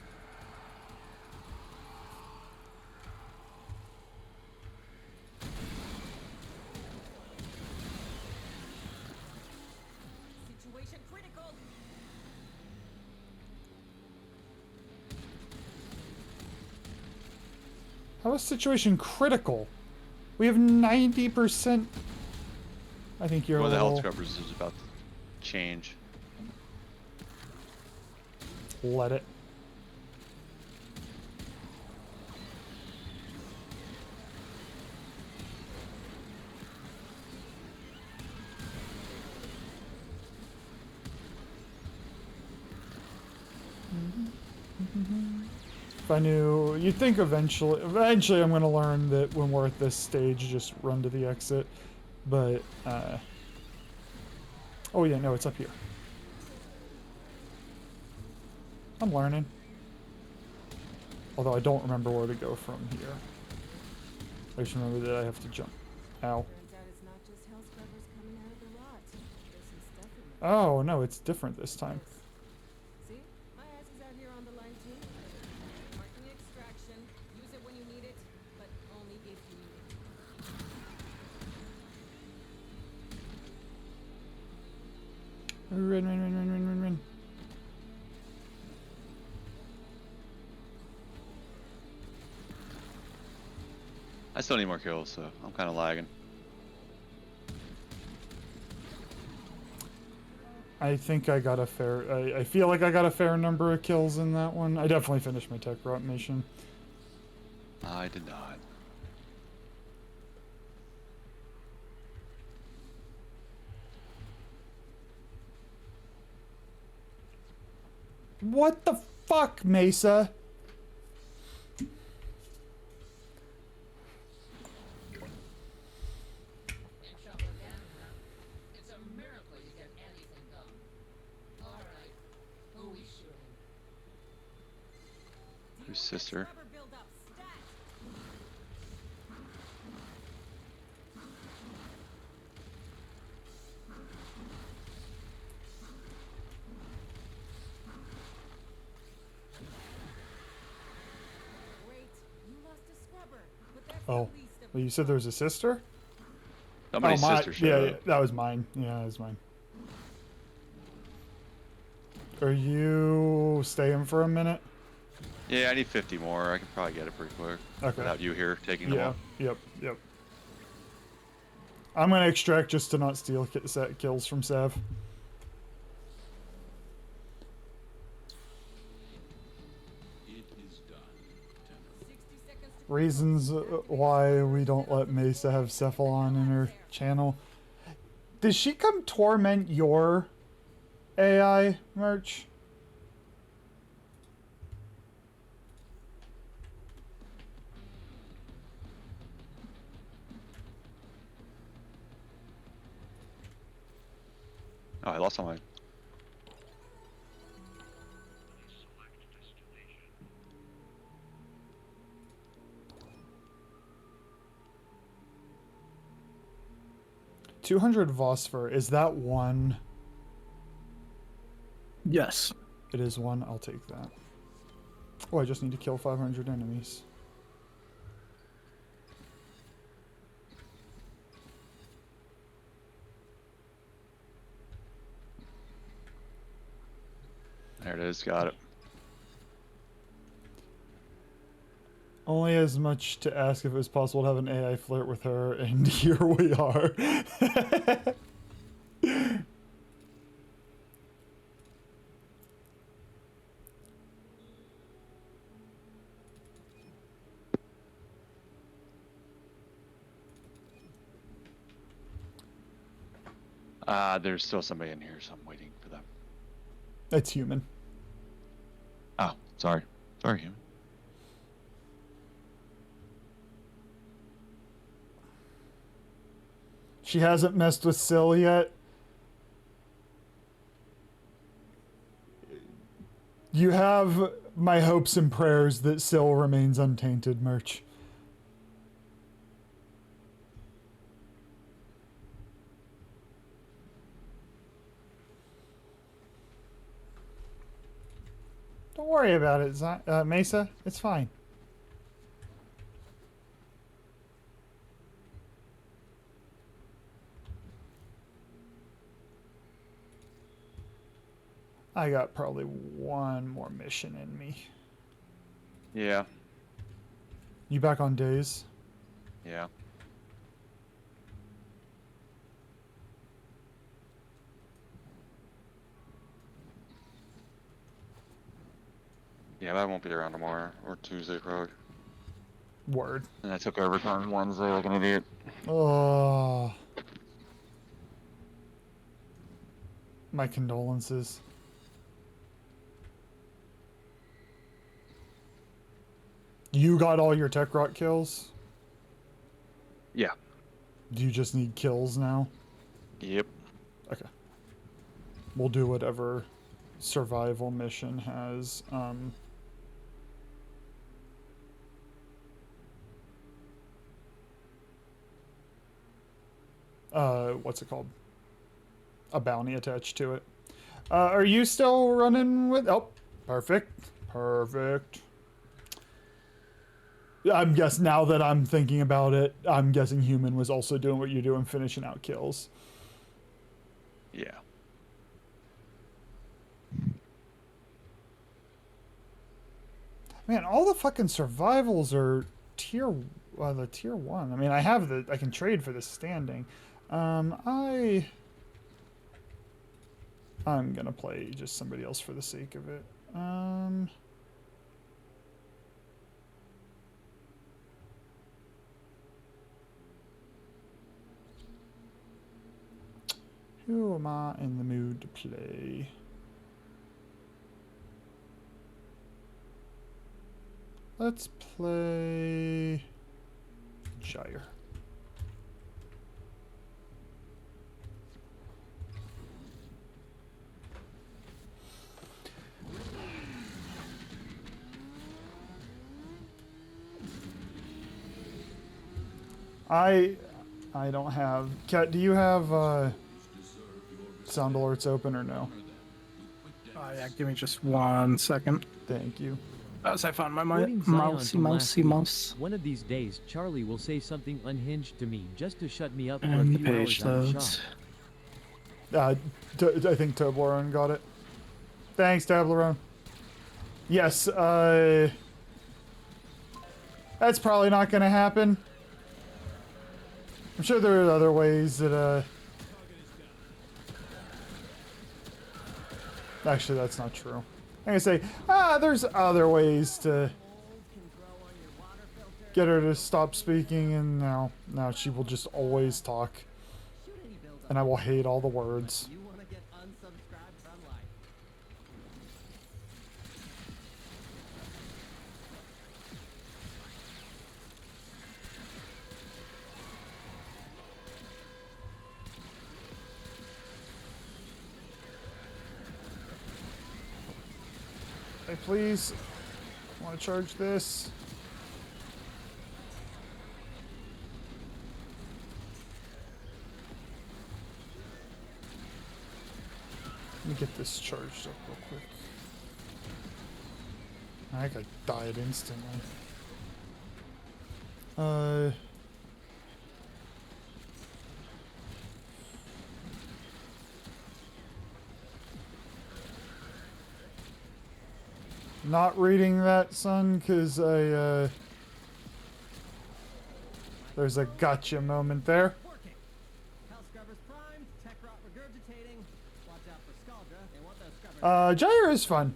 S7: Situation critical.
S1: How is situation critical? We have 90%. I think you're
S6: Well,
S1: a
S6: the health
S1: little...
S6: scrubbers is about to change.
S1: Let it. If I knew, you'd think eventually I'm gonna learn that when we're at this stage, just run to the exit. But, oh yeah, no, it's up here. I'm learning. Although I don't remember where to go from here. I just remember that I have to jump. Ow.
S7: Turns out it's not just hell scrubbers coming out of the rot. There's some stuff in there.
S1: Oh, no, it's different this time.
S7: See? My ass is out here on the line too. Marking extraction. Use it when you need it, but only if you need it.
S1: Run.
S6: I still need more kills, so I'm kind of lagging.
S1: I think I got a fair... I feel like I got a fair number of kills in that one. I definitely finished my tech rot mission.
S6: I did not.
S1: What the fuck, Mesa?
S7: It's a miracle you get anything done. All right, who we shooting?
S6: Whose sister?
S7: Rubber build up stat. Great, you lost a scrubber, but that's
S1: Oh,
S7: the least of
S1: well, you said there's a sister?
S6: Somebody's
S1: oh, my,
S6: sister showed
S1: yeah,
S6: up.
S1: that was mine. Yeah, that was mine. Are you staying for a minute?
S6: Yeah, I need 50 more. I can probably get it pretty quick.
S1: Okay.
S6: Without you here taking them
S1: Yeah,
S6: all.
S1: yep. I'm gonna extract just to not steal kills from Sav.
S9: It is done, Tenor.
S7: 60 seconds to
S1: Reasons why we don't let Mesa have Cephalon in her channel. Did she come torment your AI merch?
S6: Oh, I lost all mine.
S1: $200 Vosper. Is that one?
S2: Yes.
S1: It is one. I'll take that. Oh, I just need to kill 500 enemies.
S6: There it is. Got it.
S1: Only as much to ask if it was possible to have an AI flirt with her, and here we are.
S6: There's still somebody in here, so I'm waiting for them.
S1: It's human.
S6: Oh, sorry. Sorry, human.
S1: She hasn't messed with Syl yet. You have my hopes and prayers that Syl remains untainted, Merch. Don't worry about it, Mesa. It's fine. I got probably one more mission in me.
S6: Yeah.
S1: You back on days?
S6: Yeah. Yeah, but I won't be around tomorrow or Tuesday probably.
S1: Word.
S6: And I took overtime Wednesday like an idiot.
S1: Oh. My condolences. You got all your tech rot kills?
S6: Yeah.
S1: Do you just need kills now?
S6: Yep.
S1: Okay. We'll do whatever survival mission has, what's it called? A bounty attached to it. Are you still running with... Oh, perfect. Perfect. I'm guessing, now that I'm thinking about it, I'm guessing human was also doing what you're doing, finishing out kills.
S6: Yeah.
S1: Man, all the fucking survivals are the tier 1. I mean, I can trade for the standing. I'm gonna play just somebody else for the sake of it. Who am I in the mood to play? Let's play Gyre. I don't have. Kat, do you have sound alerts open or no?
S2: Yeah, give me just 1 second.
S1: Thank you.
S2: As I found my
S5: Quoting Zion
S2: mousey,
S5: from last week,
S2: mouse.
S5: One of these days, Charlie will say something unhinged to me just to shut me up for a
S2: And the
S5: few
S2: page
S5: hours at the
S2: loads.
S5: shop.
S1: I think Toblerone got it. Thanks, Toblerone. Yes, that's probably not going to happen. I'm sure there are other ways that, actually, that's not true. I'm going to say, there's other ways to get her to stop speaking, and now she will just always talk. And I will hate all the words.
S11: You want to get unsubscribed from life.
S1: Hey, please. I want to charge this. Let me get this charged up real quick. I think I died instantly. Not reading that, son, because there's a gotcha moment there.
S11: Working. Hell scrubbers primed, tech rot regurgitating. Watch out for Scaldra. They want those scrubbers.
S1: Gyre is fun.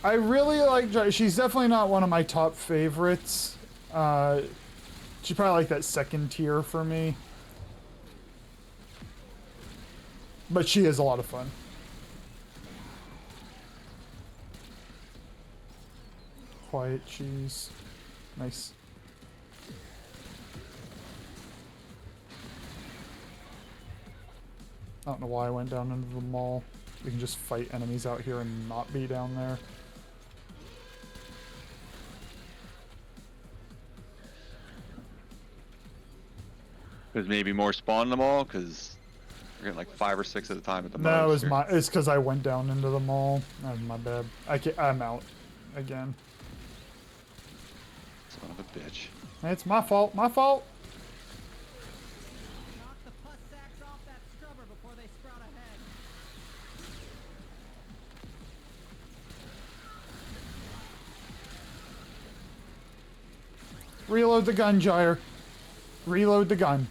S1: I really like Gyre. She's definitely not one of my top favorites. She's probably like that second tier for me. But she is a lot of fun. Quiet cheese. Nice. I don't know why I went down into the mall. We can just fight enemies out here and not be down there.
S6: There's maybe more spawn in the mall, because we're getting like 5 or 6 at a time at the
S1: No,
S6: most.
S1: it's because I went down into the mall. That's my bad. I'm out again.
S6: Son of a bitch.
S1: It's my fault. My fault.
S11: Knock the pus sacks off that scrubber before they sprout ahead.
S1: Reload the gun, Gyre. Reload the gun.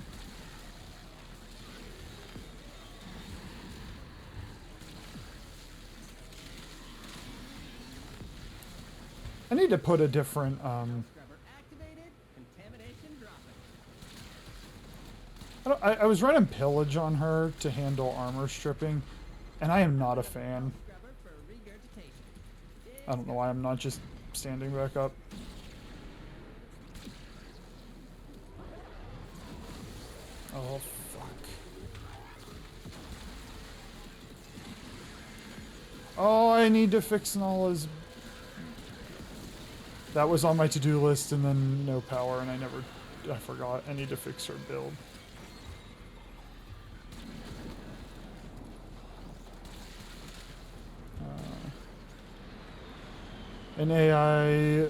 S1: I need to put a different,
S11: Scrubber activated. Contamination dropping.
S1: I was running pillage on her to handle armor stripping, and I am not a fan.
S11: Scrubber for regurgitation.
S1: I don't know why I'm not just standing back up. Oh, fuck. Oh, I need to fix Nala's. That was on my to-do list, and then no power, and I forgot. I need to fix her build. An AI.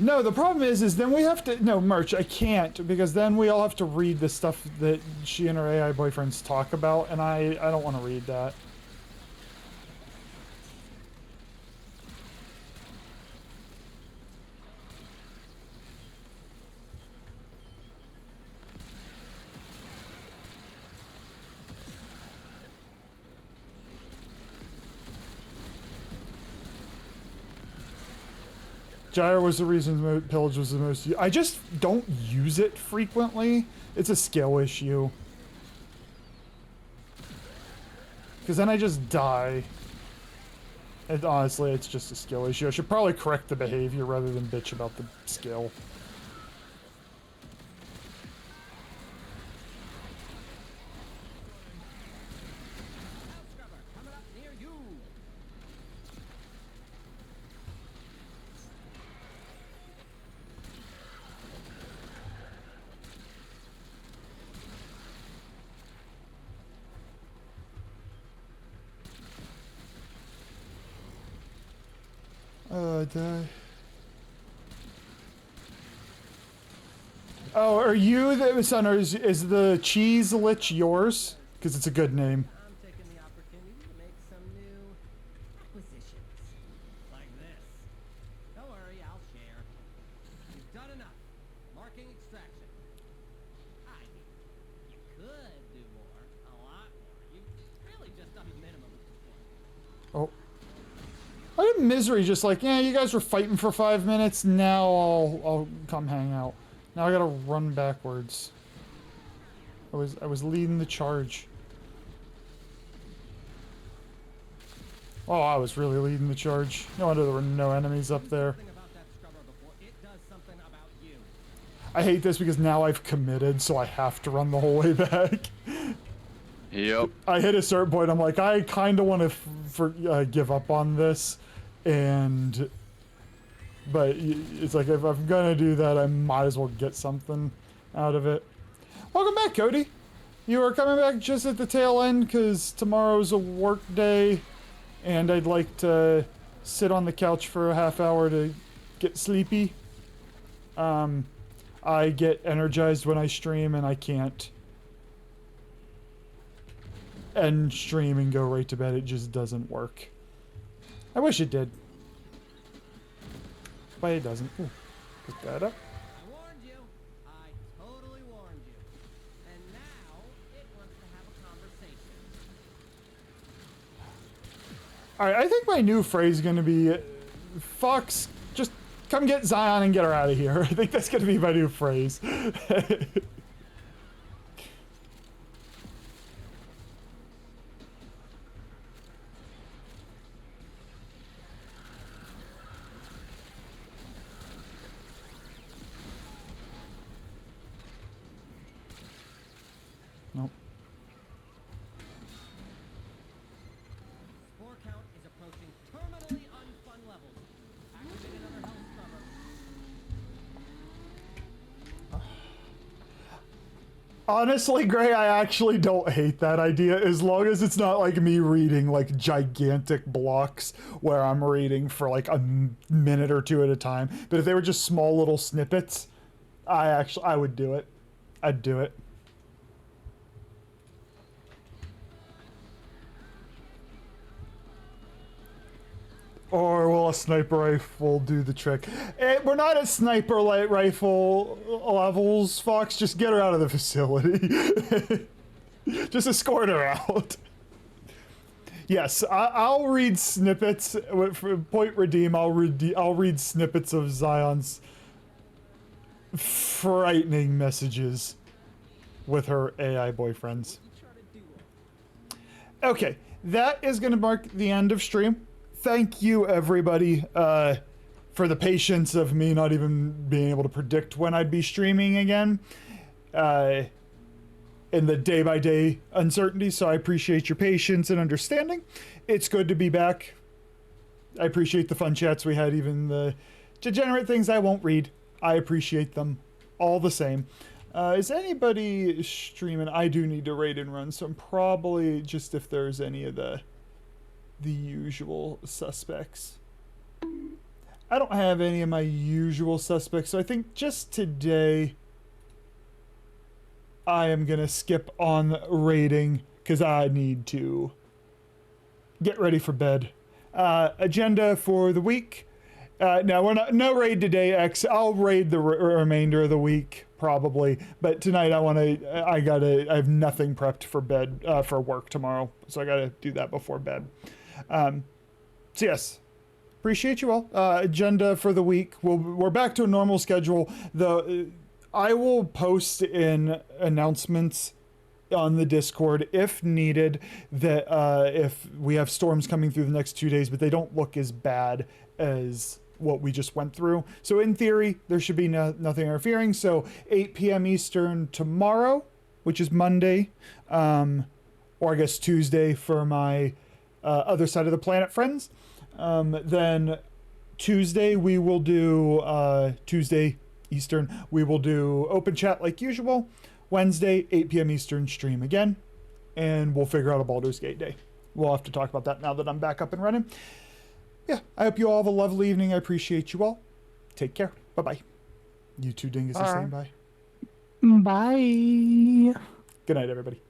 S1: No, the problem is then we have to. No, Merch, I can't, because then we all have to read the stuff that she and her AI boyfriends talk about, and I don't want to read that. Gyre was the reason pillage was the most. I just don't use it frequently. It's a skill issue. Because then I just die. And honestly, it's just a skill issue. I should probably correct the behavior rather than bitch about the skill. Die. Oh, are you the son, or is the cheese lich yours? Because it's a good name.
S11: I'm taking the opportunity to make some new acquisitions. Like this. Don't worry, I'll share. You've done enough. Marking extraction. I mean, you could do more. A lot more. You've really just done minimum at this point.
S1: Oh. I did Misery just like, yeah, you guys were fighting for 5 minutes, now I'll come hang out. Now I gotta run backwards. I was leading the charge. Oh, I was really leading the charge. No wonder there were no enemies up there. I hate this because now I've committed, so I have to run the whole way back.
S6: Yep.
S1: I hit a certain point, I'm like, I kind of want to give up on this. But it's like, if I'm gonna do that, I might as well get something out of it. Welcome back, Cody. You are coming back just at the tail end because tomorrow's a work day and I'd like to sit on the couch for a half hour to get sleepy. I get energized when I stream and I can't end stream and go right to bed. It just doesn't work. I wish it did. But it doesn't. Ooh, pick that up.
S11: I warned you. I totally warned you. And now it wants to have a conversation.
S1: Alright, I think my new phrase is going to be, Fox, just come get Zion and get her out of here. I think that's going to be my new phrase. Nope.
S11: Spore count is approaching terminally unfun levels. Activate another health scrubber.
S1: Honestly, Gray, I actually don't hate that idea as long as it's not like me reading like gigantic blocks where I'm reading for like a minute or two at a time. But if they were just small little snippets, I would do it. I'd do it. Or will a sniper rifle do the trick? We're not at sniper light rifle levels, Fox. Just get her out of the facility. Just escort her out. Yes, I'll read snippets. For Point Redeem, I'll read snippets of Zion's frightening messages with her AI boyfriends. Okay, that is going to mark the end of stream. Thank you, everybody, for the patience of me not even being able to predict when I'd be streaming again, in the day-by-day uncertainty, so I appreciate your patience and understanding. It's good to be back. I appreciate the fun chats we had, even the degenerate things I won't read. I appreciate them all the same. Is anybody streaming? I do need to raid and run, so I'm probably just if there's any of the usual suspects. I don't have any of my usual suspects, so I think just today I am gonna skip on raiding because I need to get ready for bed. Agenda for the week. No, we're not. No raid today. I'll raid the remainder of the week probably, but tonight I have nothing prepped for bed for work tomorrow, so I gotta do that before bed. So yes, Appreciate you all. Agenda for the week. We're back to a normal schedule. I will post in announcements on the Discord if needed that if we have storms coming through the next 2 days, but they don't look as bad as what we just went through. So in theory, there should be nothing interfering. So 8 p.m. Eastern tomorrow, which is Monday, or I guess Tuesday for my other side of the planet friends. Then Tuesday we will do Tuesday Eastern. We will do open chat like usual. Wednesday 8 p.m. Eastern stream again, and we'll figure out a Baldur's Gate day. We'll have to talk about that now that I'm back up and running. Yeah, I hope you all have a lovely evening. I appreciate you all. Take care. Bye bye. You two dinguses saying bye.
S2: Bye.
S1: Good night, everybody.